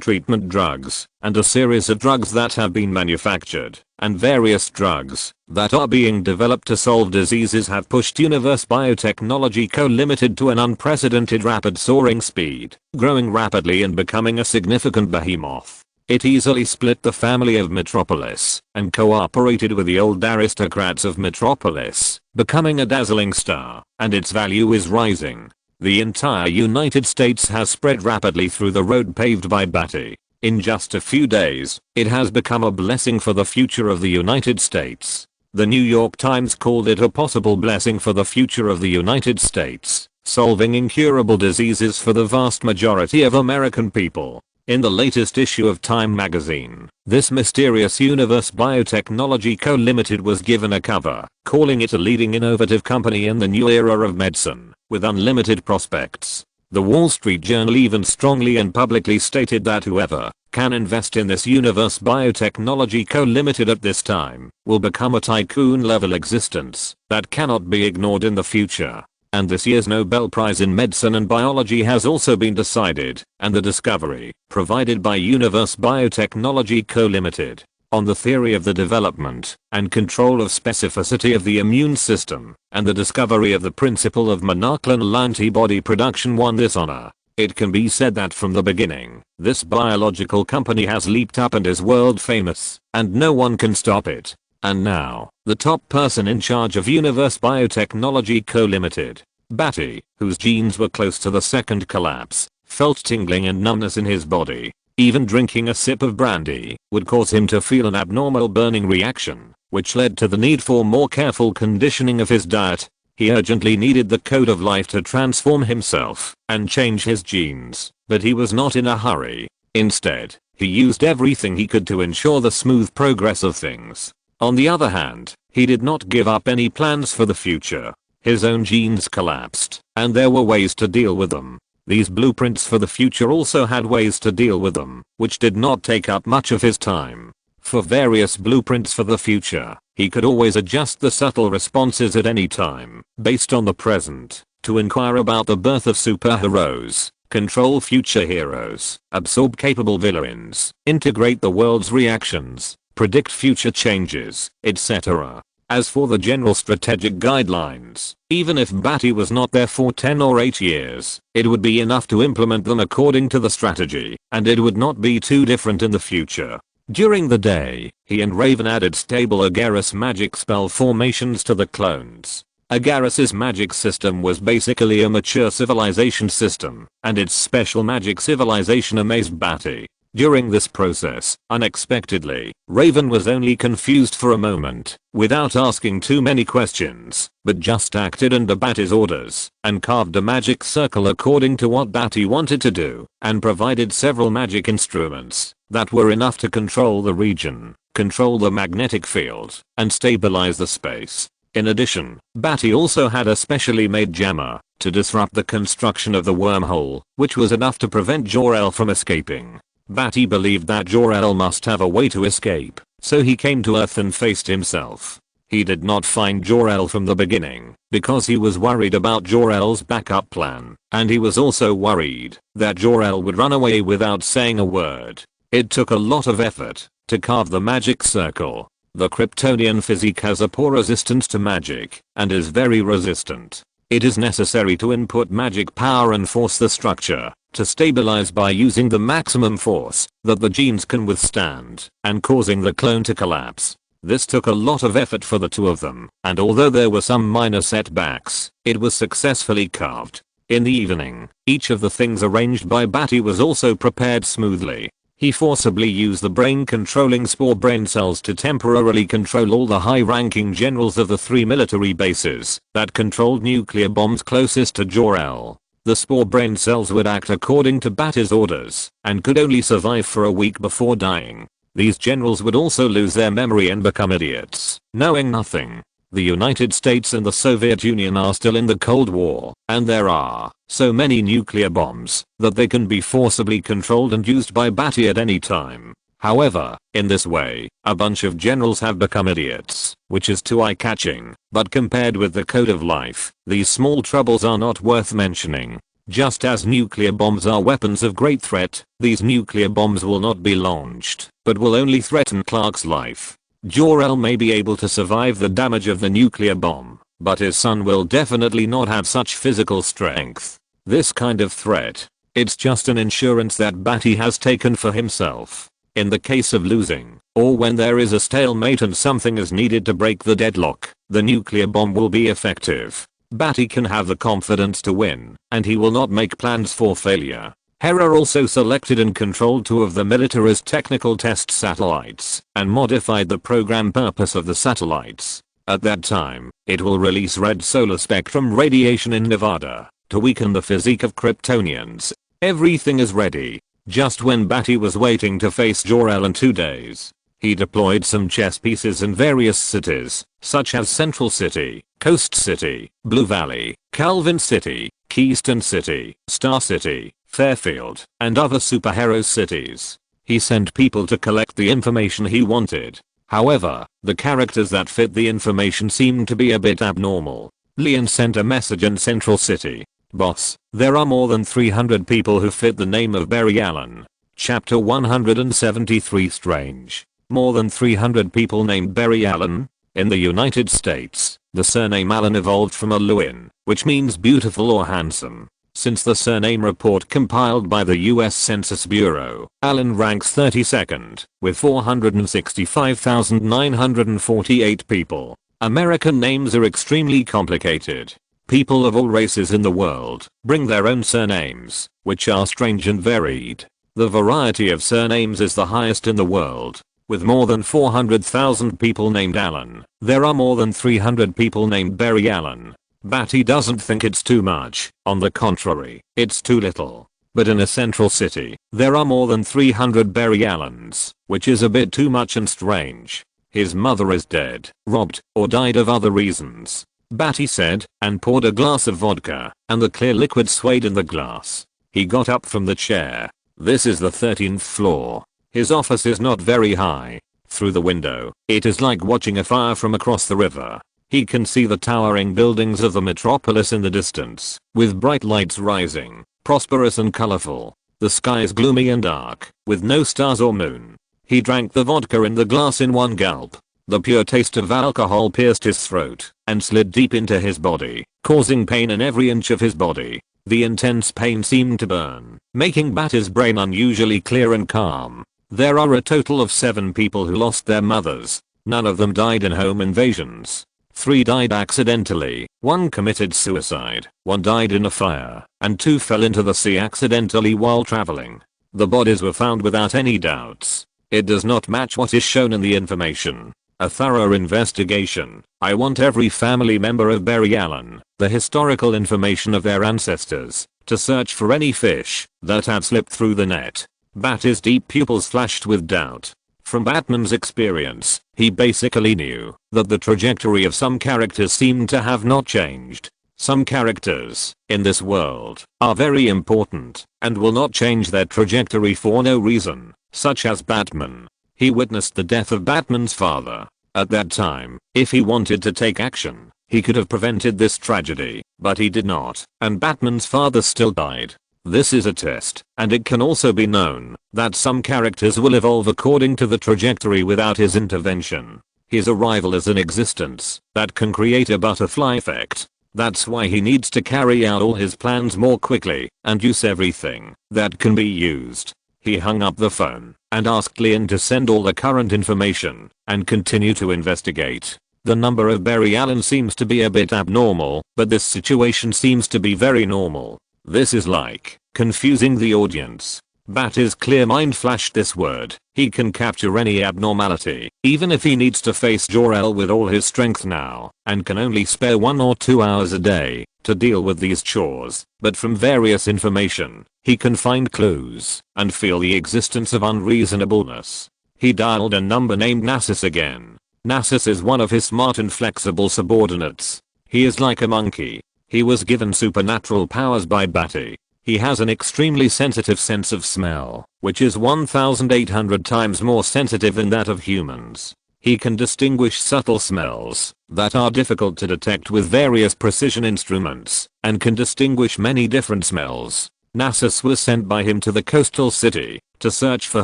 treatment drugs, and a series of drugs that have been manufactured, and various drugs that are being developed to solve diseases have pushed Universe Biotechnology Co. Limited to an unprecedented rapid soaring speed, growing rapidly and becoming a significant behemoth. It easily split the family of Metropolis and cooperated with the old aristocrats of Metropolis, becoming a dazzling star, and its value is rising. The entire United States has spread rapidly through the road paved by Badi. In just a few days, it has become a blessing for the future of the United States. The New York Times called it a possible blessing for the future of the United States, solving incurable diseases for the vast majority of American people. In the latest issue of Time magazine, this mysterious Universe Biotechnology Co. Limited was given a cover, calling it a leading innovative company in the new era of medicine, with unlimited prospects. The Wall Street Journal even strongly and publicly stated that whoever can invest in this Universe Biotechnology Co. Limited at this time will become a tycoon-level existence that cannot be ignored in the future. And this year's Nobel Prize in Medicine and Biology has also been decided, and the discovery, provided by Universe Biotechnology Co. Limited, on the theory of the development and control of specificity of the immune system, and the discovery of the principle of monoclonal antibody production won this honor. It can be said that from the beginning, this biological company has leaped up and is world famous, and no one can stop it. And now, the top person in charge of Universe Biotechnology Co. Limited, Badi, whose genes were close to the second collapse, felt tingling and numbness in his body. Even drinking a sip of brandy would cause him to feel an abnormal burning reaction, which led to the need for more careful conditioning of his diet. He urgently needed the code of life to transform himself and change his genes, but he was not in a hurry. Instead, he used everything he could to ensure the smooth progress of things. On the other hand, he did not give up any plans for the future. His own genes collapsed, and there were ways to deal with them. These blueprints for the future also had ways to deal with them, which did not take up much of his time. For various blueprints for the future, he could always adjust the subtle responses at any time, based on the present, to inquire about the birth of superheroes, control future heroes, absorb capable villains, integrate the world's reactions, predict future changes, etc. As for the general strategic guidelines, even if Badi was not there for 10 or 8 years, it would be enough to implement them according to the strategy, and it would not be too different in the future. During the day, he and Raven added stable Agaris magic spell formations to the clones. Agaris's magic system was basically a mature civilization system, and its special magic civilization amazed Badi. During this process, unexpectedly, Raven was only confused for a moment, without asking too many questions, but just acted under Badi's orders, and carved a magic circle according to what Badi wanted to do, and provided several magic instruments that were enough to control the region, control the magnetic field, and stabilize the space. In addition, Badi also had a specially made jammer to disrupt the construction of the wormhole, which was enough to prevent Jor-El from escaping. Badi believed that Jor-El must have a way to escape, so he came to Earth and faced himself. He did not find Jor-El from the beginning, because he was worried about Jor-El's backup plan, and he was also worried that Jor-El would run away without saying a word. It took a lot of effort to carve the magic circle. The Kryptonian physique has a poor resistance to magic and is very resistant. It is necessary to input magic power and force the structure to stabilize by using the maximum force that the genes can withstand and causing the clone to collapse. This took a lot of effort for the two of them, and although there were some minor setbacks, it was successfully carved. In the evening, each of the things arranged by Badi was also prepared smoothly. He forcibly used the brain-controlling spore brain cells to temporarily control all the high-ranking generals of the 3 military bases that controlled nuclear bombs closest to Jor-El. The spore brain cells would act according to Badi's orders and could only survive for a week before dying. These generals would also lose their memory and become idiots, knowing nothing. The United States and the Soviet Union are still in the Cold War, and there are so many nuclear bombs that they can be forcibly controlled and used by Badi at any time. However, in this way, a bunch of generals have become idiots, which is too eye-catching, but compared with the code of life, these small troubles are not worth mentioning. Just as nuclear bombs are weapons of great threat, these nuclear bombs will not be launched, but will only threaten Clark's life. Jor-El may be able to survive the damage of the nuclear bomb, but his son will definitely not have such physical strength. This kind of threat, it's just an insurance that Badi has taken for himself. In the case of losing, or when there is a stalemate and something is needed to break the deadlock, the nuclear bomb will be effective. Badi can have the confidence to win, and he will not make plans for failure. Hera also selected and controlled 2 of the military's technical test satellites and modified the program purpose of the satellites. At that time, it will release red solar spectrum radiation in Nevada to weaken the physique of Kryptonians. Everything is ready. Just when Badi was waiting to face Jor-El in 2 days, he deployed some chess pieces in various cities, such as Central City, Coast City, Blue Valley, Calvin City, Keystone City, Star City, Fairfield, and other superhero cities. He sent people to collect the information he wanted. However, the characters that fit the information seemed to be a bit abnormal. Leon sent a message in Central City. Boss, there are more than 300 people who fit the name of Barry Allen. Chapter 173 Strange. More than 300 people named Barry Allen? In the United States, the surname Allen evolved from a Lewin, which means beautiful or handsome. Since the surname report compiled by the US Census Bureau, Allen ranks 32nd, with 465,948 people. American names are extremely complicated. People of all races in the world bring their own surnames, which are strange and varied. The variety of surnames is the highest in the world. With more than 400,000 people named Allen, there are more than 300 people named Barry Allen. Badi doesn't think it's too much, on the contrary, it's too little. But in a central city, there are more than 300 Barry Allens, which is a bit too much and strange. His mother is dead, robbed, or died of other reasons, Badi said, and poured a glass of vodka, and the clear liquid swayed in the glass. He got up from the chair. This is the 13th floor. His office is not very high. Through the window, it is like watching a fire from across the river. He can see the towering buildings of the metropolis in the distance, with bright lights rising, prosperous and colorful. The sky is gloomy and dark, with no stars or moon. He drank the vodka in the glass in one gulp. The pure taste of alcohol pierced his throat and slid deep into his body, causing pain in every inch of his body. The intense pain seemed to burn, making Badi's brain unusually clear and calm. There are a total of 7 people who lost their mothers. None of them died in home invasions. 3 died accidentally, 1 committed suicide, 1 died in a fire, and 2 fell into the sea accidentally while traveling. The bodies were found without any doubts. It does not match what is shown in the information. A thorough investigation. I want every family member of Barry Allen, the historical information of their ancestors, to search for any fish that have slipped through the net. Badi's deep pupils flashed with doubt. From Batman's experience, he basically knew that the trajectory of some characters seemed to have not changed. Some characters, in this world, are very important, and will not change their trajectory for no reason, such as Batman. He witnessed the death of Batman's father. At that time, if he wanted to take action, he could have prevented this tragedy, but he did not, and Batman's father still died. This is a test, and it can also be known that some characters will evolve according to the trajectory without his intervention. His arrival is an existence that can create a butterfly effect. That's why he needs to carry out all his plans more quickly and use everything that can be used. He hung up the phone and asked Leon to send all the current information and continue to investigate. The number of Barry Allen seems to be a bit abnormal, but this situation seems to be very normal. This is like confusing the audience. Bati's clear mind flashed this word. He can capture any abnormality, even if he needs to face Jor-El with all his strength now, and can only spare 1 or 2 hours a day to deal with these chores. But from various information, he can find clues and feel the existence of unreasonableness. He dialed a number named Nasus again. Nasus is one of his smart and flexible subordinates. He is like a monkey. He was given supernatural powers by Badi. He has an extremely sensitive sense of smell, which is 1,800 times more sensitive than that of humans. He can distinguish subtle smells that are difficult to detect with various precision instruments, and can distinguish many different smells. Nasus was sent by him to the coastal city to search for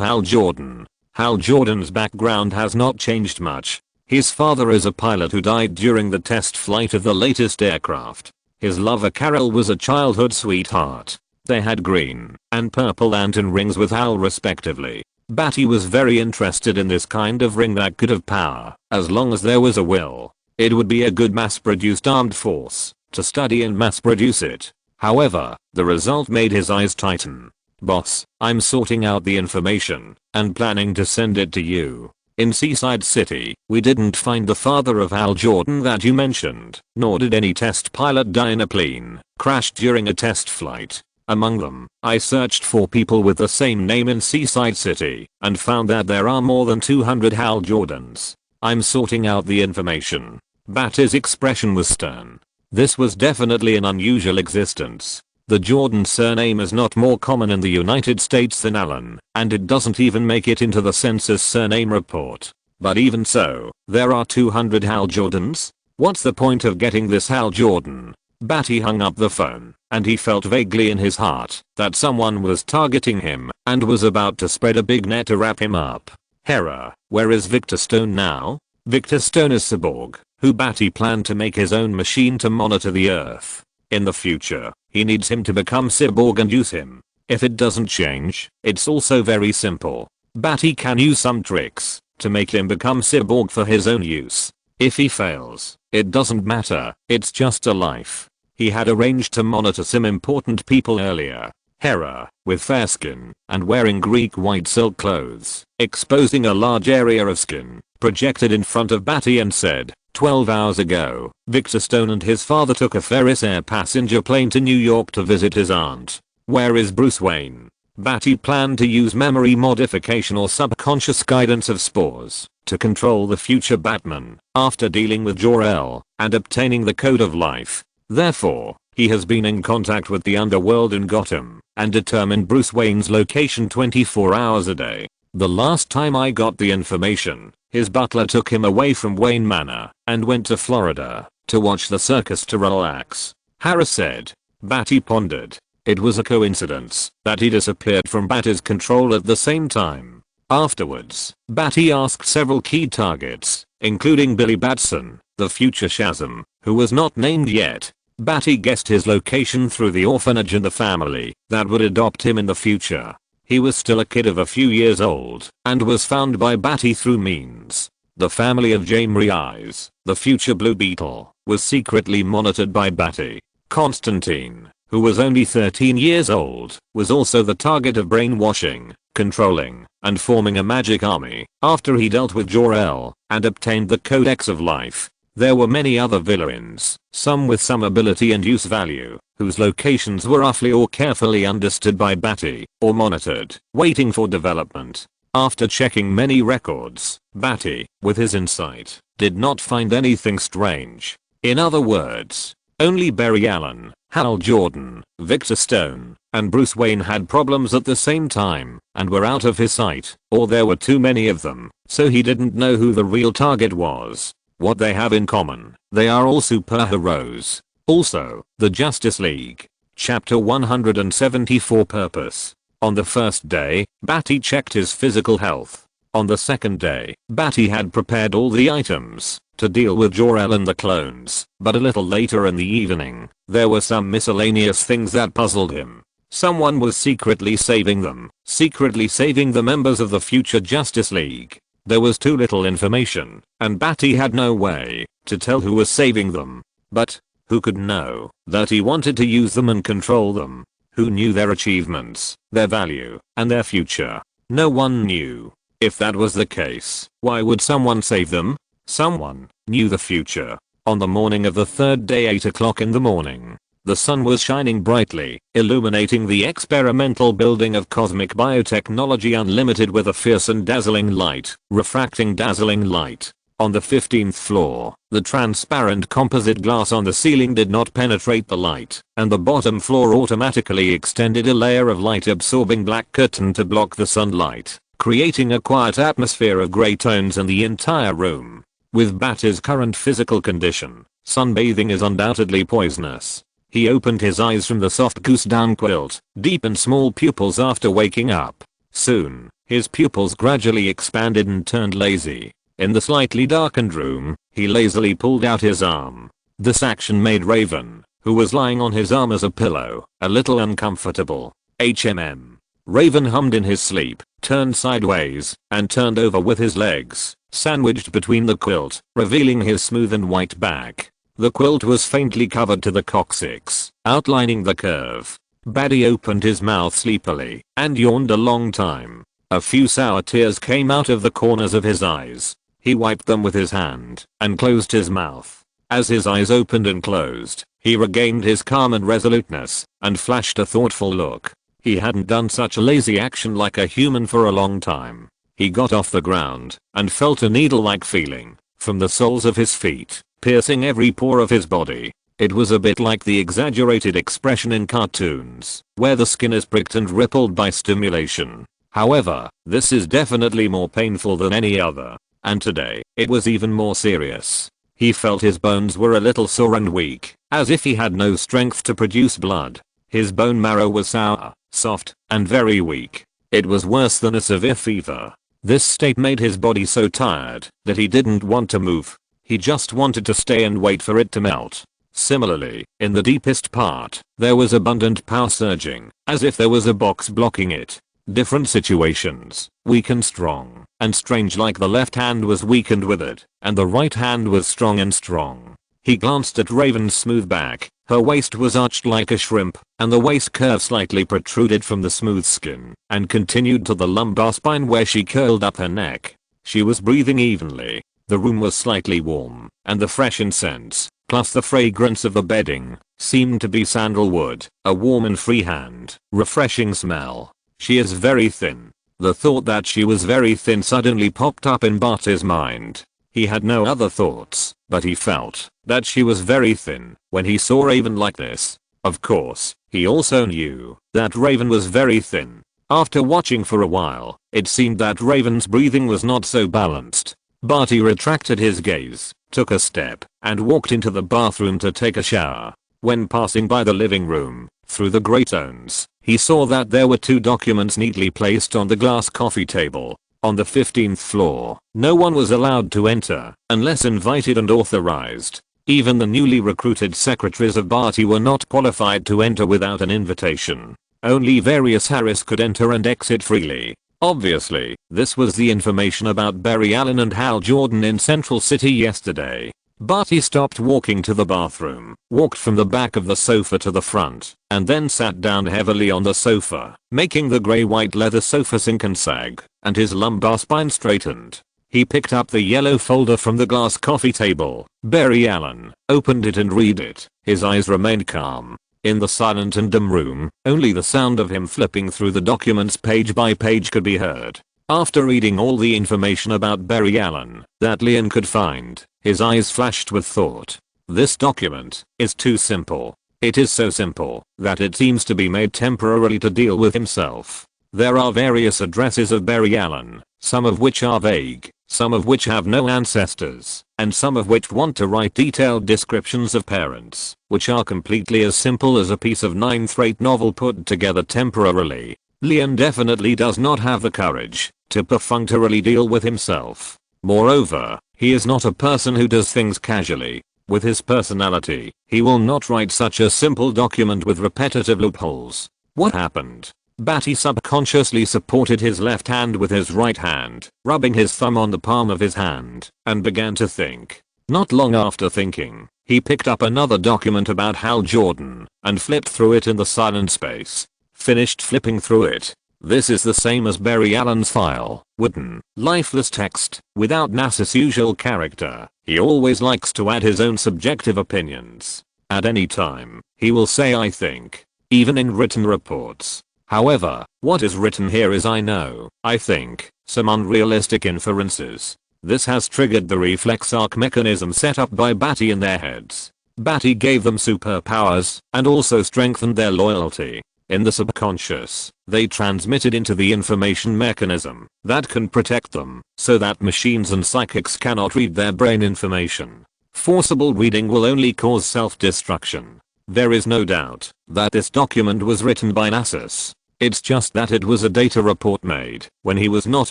Hal Jordan. Hal Jordan's background has not changed much. His father is a pilot who died during the test flight of the latest aircraft. His lover Carol was a childhood sweetheart. They had green and purple lantern rings with Hal respectively. Badi was very interested in this kind of ring that could have power, as long as there was a will. It would be a good mass-produced armed force to study and mass-produce it. However, the result made his eyes tighten. Boss, I'm sorting out the information and planning to send it to you. In Seaside City, we didn't find the father of Hal Jordan that you mentioned, nor did any test pilot die in a plane crash during a test flight. Among them, I searched for people with the same name in Seaside City and found that there are more than 200 Hal Jordans. I'm sorting out the information. Bati's expression was stern. This was definitely an unusual existence. The Jordan surname is not more common in the United States than Allen, and it doesn't even make it into the census surname report. But even so, there are 200 Hal Jordans? What's the point of getting this Hal Jordan? Badi hung up the phone, and he felt vaguely in his heart that someone was targeting him and was about to spread a big net to wrap him up. Hera, where is Victor Stone now? Victor Stone is Cyborg, who Badi planned to make his own machine to monitor the Earth. In the future, he needs him to become Cyborg and use him. If it doesn't change, it's also very simple. Badi can use some tricks to make him become Cyborg for his own use. If he fails, it doesn't matter, it's just a life. He had arranged to monitor some important people earlier. Hera, with fair skin and wearing Greek white silk clothes, exposing a large area of skin, projected in front of Badi and said, 12 hours ago, Victor Stone and his father took a Ferris Air passenger plane to New York to visit his aunt. Where is Bruce Wayne? Badi planned to use memory modification or subconscious guidance of spores to control the future Batman after dealing with Jor-El and obtaining the Code of Life. Therefore, he has been in contact with the underworld in Gotham and determined Bruce Wayne's location 24 hours a day. The last time I got the information, his butler took him away from Wayne Manor and went to Florida to watch the circus to relax. Harris said. Badi pondered. It was a coincidence that he disappeared from Bati's control at the same time. Afterwards, Badi asked several key targets, including Billy Batson, the future Shazam, who was not named yet. Badi guessed his location through the orphanage and the family that would adopt him in the future. He was still a kid of a few years old and was found by Badi through means. The family of Jamie Eyes, the future Blue Beetle, was secretly monitored by Badi. Constantine, who was only 13 years old, was also the target of brainwashing, controlling, and forming a magic army after he dealt with Jor-El and obtained the Codex of Life. There were many other villains, some with some ability and use value, whose locations were roughly or carefully understood by Badi or monitored, waiting for development. After checking many records, Badi, with his insight, did not find anything strange. In other words, only Barry Allen, Hal Jordan, Victor Stone, and Bruce Wayne had problems at the same time and were out of his sight, or there were too many of them, so he didn't know who the real target was. What they have in common, they are all superheroes. Also, the Justice League. Chapter 174 Purpose. On the first day, Badi checked his physical health. On the second day, Badi had prepared all the items to deal with Jor-El and the clones, but a little later in the evening, there were some miscellaneous things that puzzled him. Someone was secretly saving them, secretly saving the members of the future Justice League. There was too little information, and Badi had no way to tell who was saving them. But who could know that he wanted to use them and control them? Who knew their achievements, their value, and their future? No one knew. If that was the case, why would someone save them? Someone knew the future. On the morning of the third day, 8 o'clock in the morning, the sun was shining brightly, illuminating the experimental building of Cosmic Biotechnology Unlimited with a fierce and dazzling light, refracting dazzling light. On the 15th floor, the transparent composite glass on the ceiling did not penetrate the light, and the bottom floor automatically extended a layer of light-absorbing black curtain to block the sunlight, creating a quiet atmosphere of grey tones in the entire room. With Badi's current physical condition, sunbathing is undoubtedly poisonous. He opened his eyes from the soft goose-down quilt, deep and small pupils after waking up. Soon, his pupils gradually expanded and turned lazy. In the slightly darkened room, he lazily pulled out his arm. This action made Raven, who was lying on his arm as a pillow, a little uncomfortable. HMM. Raven hummed in his sleep, turned sideways, and turned over with his legs sandwiched between the quilt, revealing his smooth and white back. The quilt was faintly covered to the coccyx, outlining the curve. Badi opened his mouth sleepily and yawned a long time. A few sour tears came out of the corners of his eyes. He wiped them with his hand and closed his mouth. As his eyes opened and closed, he regained his calm and resoluteness and flashed a thoughtful look. He hadn't done such a lazy action like a human for a long time. He got off the ground and felt a needle-like feeling from the soles of his feet, piercing every pore of his body. It was a bit like the exaggerated expression in cartoons, where the skin is pricked and rippled by stimulation. However, this is definitely more painful than any other. And today, it was even more serious. He felt his bones were a little sore and weak, as if he had no strength to produce blood. His bone marrow was sour, soft, and very weak. It was worse than a severe fever. This state made his body so tired that he didn't want to move. He just wanted to stay and wait for it to melt. Similarly, in the deepest part, there was abundant power surging, as if there was a box blocking it. Different situations, weak and strong, and strange, like the left hand was weakened with it, and the right hand was strong and strong. He glanced at Raven's smooth back. Her waist was arched like a shrimp, and the waist curve slightly protruded from the smooth skin, and continued to the lumbar spine where she curled up her neck. She was breathing evenly. The room was slightly warm, and the fresh incense, plus the fragrance of the bedding, seemed to be sandalwood, a warm and freehand, refreshing smell. She is very thin. The thought that she was very thin suddenly popped up in Badi's mind. He had no other thoughts, but he felt that she was very thin when he saw Raven like this. Of course, he also knew that Raven was very thin. After watching for a while, it seemed that Raven's breathing was not so balanced. Badi retracted his gaze, took a step, and walked into the bathroom to take a shower. When passing by the living room, through the grey tones, he saw that there were 2 documents neatly placed on the glass coffee table. On the 15th floor, no one was allowed to enter unless invited and authorized. Even the newly recruited secretaries of Badi were not qualified to enter without an invitation. Only various Harris could enter and exit freely. Obviously, this was the information about Barry Allen and Hal Jordan in Central City yesterday. Badi stopped walking to the bathroom, walked from the back of the sofa to the front, and then sat down heavily on the sofa, making the grey-white leather sofa sink and sag, and his lumbar spine straightened. He picked up the yellow folder from the glass coffee table. Barry Allen opened it and read it. His eyes remained calm. In the silent and dim room, only the sound of him flipping through the documents page by page could be heard. After reading all the information about Barry Allen that Leon could find, his eyes flashed with thought. This document is too simple. It is so simple that it seems to be made temporarily to deal with himself. There are various addresses of Barry Allen, some of which are vague, some of which have no ancestors, and some of which want to write detailed descriptions of parents, which are completely as simple as a piece of 9th-rate novel put together temporarily. Leon definitely does not have the courage to perfunctorily deal with himself. Moreover, he is not a person who does things casually. With his personality, he will not write such a simple document with repetitive loopholes. What happened? Badi subconsciously supported his left hand with his right hand, rubbing his thumb on the palm of his hand, and began to think. Not long after thinking, he picked up another document about Hal Jordan, and flipped through it in the silent space. Finished flipping through it. This is the same as Barry Allen's file, wooden, lifeless text, without NASA's usual character. He always likes to add his own subjective opinions. At any time, he will say I think, even in written reports. However, what is written here is I know, I think, some unrealistic inferences. This has triggered the reflex arc mechanism set up by Badi in their heads. Badi gave them superpowers and also strengthened their loyalty. In the subconscious, they transmitted into the information mechanism that can protect them so that machines and psychics cannot read their brain information. Forcible reading will only cause self-destruction. There is no doubt that this document was written by Nasus. It's just that it was a data report made when he was not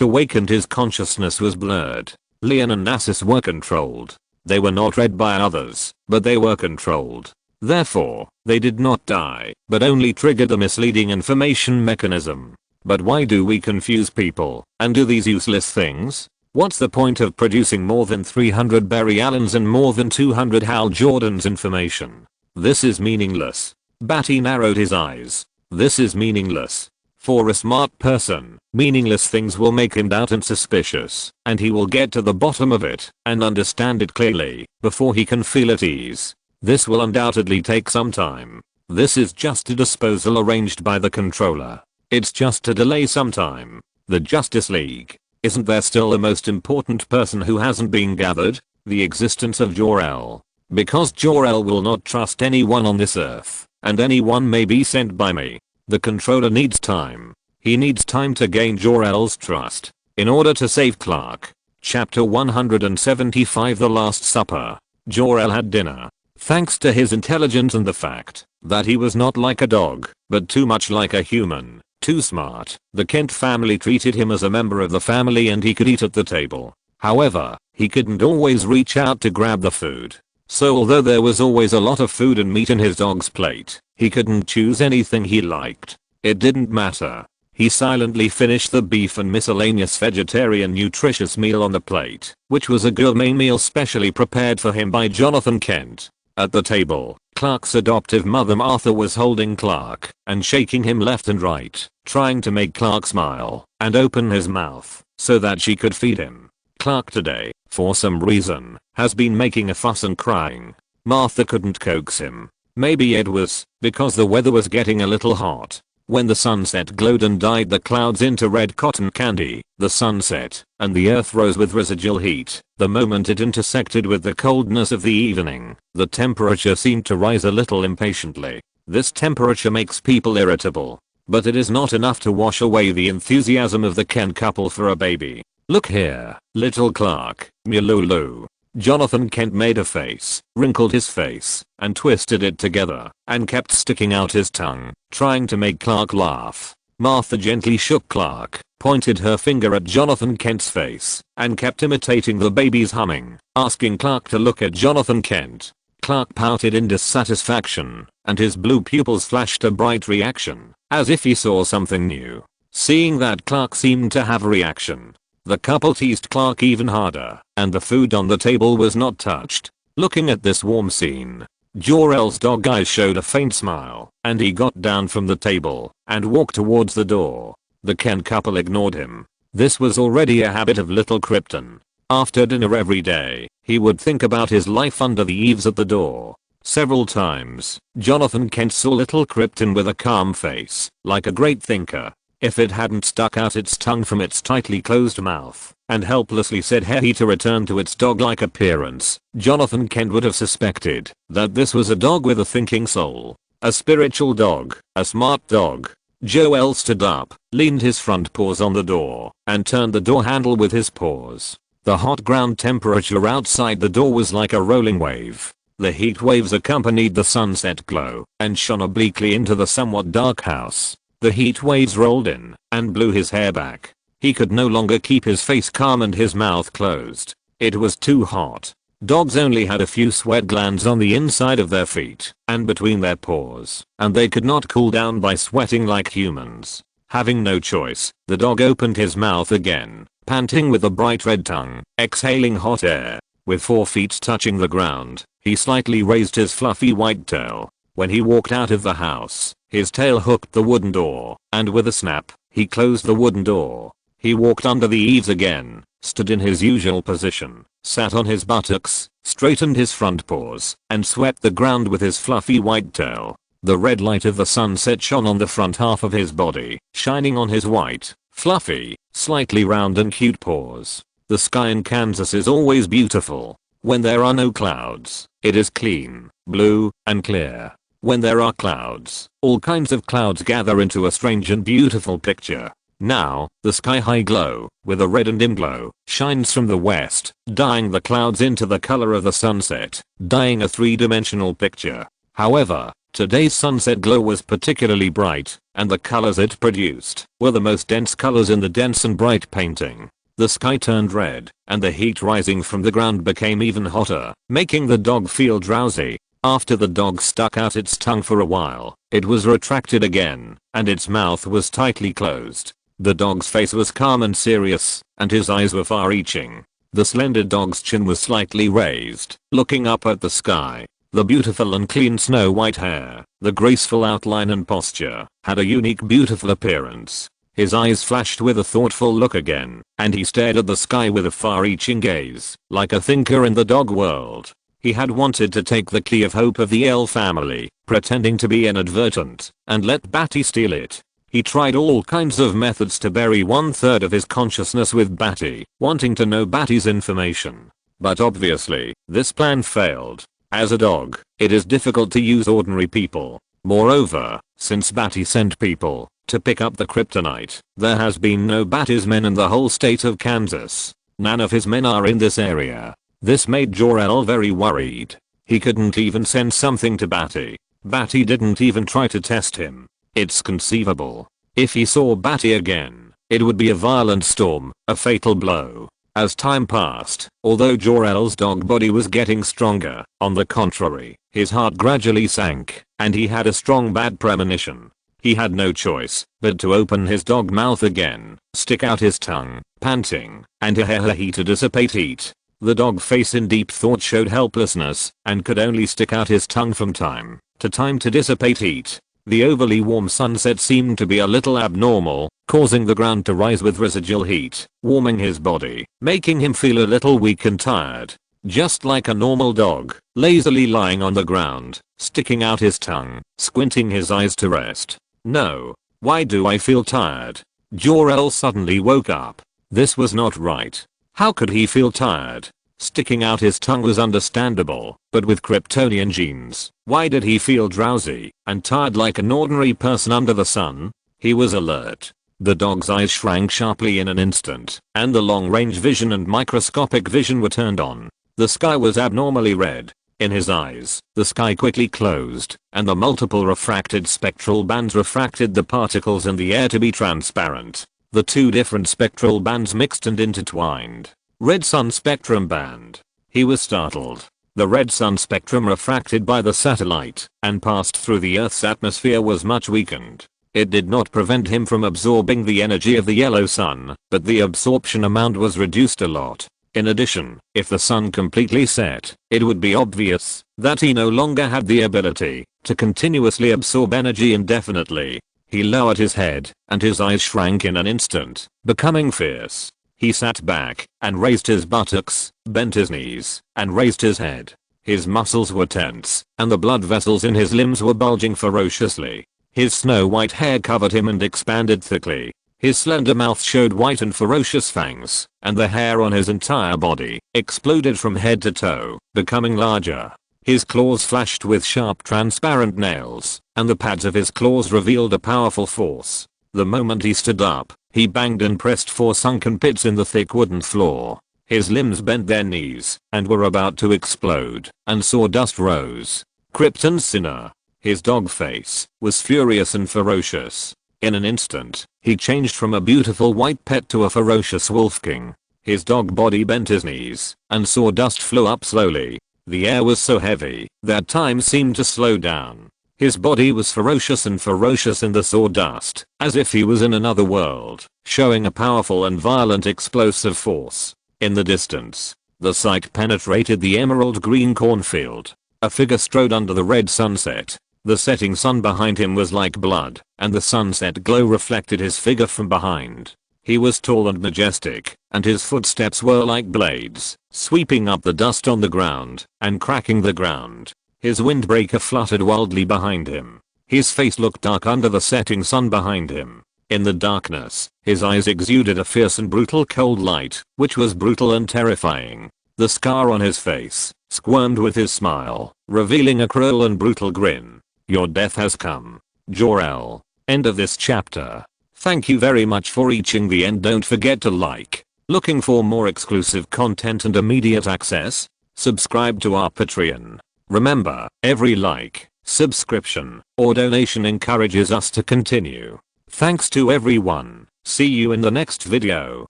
awake and his consciousness was blurred. Leon and Nasus were controlled. They were not read by others, but they were controlled. Therefore, they did not die, but only triggered the misleading information mechanism. But why do we confuse people and do these useless things? What's the point of producing more than 300 Barry Allens and more than 200 Hal Jordans information? This is meaningless. Badi narrowed his eyes. This is meaningless. For a smart person, meaningless things will make him doubt and suspicious, and he will get to the bottom of it and understand it clearly before he can feel at ease. This will undoubtedly take some time. This is just a disposal arranged by the controller. It's just a delay some time. The Justice League. Isn't there still the most important person who hasn't been gathered? The existence of Jor-El. Because Jor-El will not trust anyone on this earth, and anyone may be sent by me. The controller needs time. He needs time to gain Jor-El's trust in order to save Clark. Chapter 175 The Last Supper. Jor-El had dinner. Thanks to his intelligence and the fact that he was not like a dog, but too much like a human, too smart, the Kent family treated him as a member of the family and he could eat at the table. However, he couldn't always reach out to grab the food. So although there was always a lot of food and meat in his dog's plate, he couldn't choose anything he liked. It didn't matter. He silently finished the beef and miscellaneous vegetarian nutritious meal on the plate, which was a gourmet meal specially prepared for him by Jonathan Kent. At the table, Clark's adoptive mother Martha was holding Clark and shaking him left and right, trying to make Clark smile and open his mouth so that she could feed him. Clark today, for some reason, has been making a fuss and crying. Martha couldn't coax him. Maybe it was because the weather was getting a little hot. When the sunset glowed and dyed the clouds into red cotton candy, the sun set, and the earth rose with residual heat. The moment it intersected with the coldness of the evening, the temperature seemed to rise a little impatiently. This temperature makes people irritable. But it is not enough to wash away the enthusiasm of the Kent couple for a baby. Look here, little Clark, Mululu. Jonathan Kent made a face, wrinkled his face, and twisted it together, and kept sticking out his tongue, trying to make Clark laugh. Martha gently shook Clark, pointed her finger at Jonathan Kent's face, and kept imitating the baby's humming, asking Clark to look at Jonathan Kent. Clark pouted in dissatisfaction, and his blue pupils flashed a bright reaction, as if he saw something new. Seeing that Clark seemed to have a reaction, the couple teased Clark even harder, and the food on the table was not touched. Looking at this warm scene, Jor-El's dog eyes showed a faint smile, and he got down from the table and walked towards the door. The Kent couple ignored him. This was already a habit of little Krypton. After dinner every day, he would think about his life under the eaves at the door. Several times, Jonathan Kent saw little Krypton with a calm face, like a great thinker. If it hadn't stuck out its tongue from its tightly closed mouth and helplessly said hey to return to its dog-like appearance, Jonathan Kent would have suspected that this was a dog with a thinking soul. A spiritual dog, a smart dog. Jor-El stood up, leaned his front paws on the door, and turned the door handle with his paws. The hot ground temperature outside the door was like a rolling wave. The heat waves accompanied the sunset glow and shone obliquely into the somewhat dark house. The heat waves rolled in and blew his hair back. He could no longer keep his face calm and his mouth closed. It was too hot. Dogs only had a few sweat glands on the inside of their feet and between their paws, and they could not cool down by sweating like humans. Having no choice, the dog opened his mouth again, panting with a bright red tongue, exhaling hot air. With 4 feet touching the ground, he slightly raised his fluffy white tail. When he walked out of the house, his tail hooked the wooden door, and with a snap, he closed the wooden door. He walked under the eaves again, stood in his usual position, sat on his buttocks, straightened his front paws, and swept the ground with his fluffy white tail. The red light of the sunset shone on the front half of his body, shining on his white, fluffy, slightly round and cute paws. The sky in Kansas is always beautiful. When there are no clouds, it is clean, blue, and clear. When there are clouds, all kinds of clouds gather into a strange and beautiful picture. Now, the sky-high glow, with a reddened glow, shines from the west, dyeing the clouds into the color of the sunset, dyeing a 3-dimensional picture. However, today's sunset glow was particularly bright, and the colors it produced were the most dense colors in the dense and bright painting. The sky turned red, and the heat rising from the ground became even hotter, making the dog feel drowsy. After the dog stuck out its tongue for a while, it was retracted again, and its mouth was tightly closed. The dog's face was calm and serious, and his eyes were far-reaching. The slender dog's chin was slightly raised, looking up at the sky. The beautiful and clean snow-white hair, the graceful outline and posture, had a unique beautiful appearance. His eyes flashed with a thoughtful look again, and he stared at the sky with a far-reaching gaze, like a thinker in the dog world. He had wanted to take the key of hope of the L family, pretending to be inadvertent, and let Badi steal it. He tried all kinds of methods to bury 1/3 of his consciousness with Badi, wanting to know Badi's information. But obviously, this plan failed. As a dog, it is difficult to use ordinary people. Moreover, since Badi sent people to pick up the kryptonite, there has been no Badi's men in the whole state of Kansas. None of his men are in this area. This made Jor-El very worried. He couldn't even send something to Badi. Badi didn't even try to test him. It's conceivable. If he saw Badi again, it would be a violent storm, a fatal blow. As time passed, although Jor-El's dog body was getting stronger, on the contrary, his heart gradually sank, and he had a strong bad premonition. He had no choice but to open his dog mouth again, stick out his tongue, panting, and he to dissipate heat. The dog face in deep thought showed helplessness, and could only stick out his tongue from time to time to dissipate heat. The overly warm sunset seemed to be a little abnormal, causing the ground to rise with residual heat, warming his body, making him feel a little weak and tired. Just like a normal dog, lazily lying on the ground, sticking out his tongue, squinting his eyes to rest. No. Why do I feel tired? Jor-El suddenly woke up. This was not right. How could he feel tired? Sticking out his tongue was understandable, but with Kryptonian genes, why did he feel drowsy and tired like an ordinary person under the sun? He was alert. The dog's eyes shrank sharply in an instant, and the long-range vision and microscopic vision were turned on. The sky was abnormally red. In his eyes, the sky quickly closed, and the multiple refracted spectral bands refracted the particles in the air to be transparent. The 2 different spectral bands mixed and intertwined. Red sun spectrum band. He was startled. The red sun spectrum refracted by the satellite and passed through the Earth's atmosphere was much weakened. It did not prevent him from absorbing the energy of the yellow sun, but the absorption amount was reduced a lot. In addition, if the sun completely set, it would be obvious that he no longer had the ability to continuously absorb energy indefinitely. He lowered his head, and his eyes shrank in an instant, becoming fierce. He sat back, and raised his buttocks, bent his knees, and raised his head. His muscles were tense, and the blood vessels in his limbs were bulging ferociously. His snow-white hair covered him and expanded thickly. His slender mouth showed white and ferocious fangs, and the hair on his entire body exploded from head to toe, becoming larger. His claws flashed with sharp transparent nails, and the pads of his claws revealed a powerful force. The moment he stood up, he banged and pressed 4 sunken pits in the thick wooden floor. His limbs bent their knees, and were about to explode, and sawdust rose. Krypton's sinner. His dog face was furious and ferocious. In an instant, he changed from a beautiful white pet to a ferocious wolf king. His dog Badi bent his knees, and sawdust flew up slowly. The air was so heavy that time seemed to slow down. His body was ferocious and ferocious in the sawdust, as if he was in another world, showing a powerful and violent explosive force. In the distance, the sight penetrated the emerald green cornfield. A figure strode under the red sunset. The setting sun behind him was like blood, and the sunset glow reflected his figure from behind. He was tall and majestic, and his footsteps were like blades, sweeping up the dust on the ground and cracking the ground. His windbreaker fluttered wildly behind him. His face looked dark under the setting sun behind him. In the darkness, his eyes exuded a fierce and brutal cold light, which was brutal and terrifying. The scar on his face squirmed with his smile, revealing a cruel and brutal grin. Your death has come, Jor-El. End of this chapter. Thank you very much for reaching the end. Don't forget to like. Looking for more exclusive content and immediate access? Subscribe to our Patreon. Remember, every like, subscription, or donation encourages us to continue. Thanks to everyone. See you in the next video.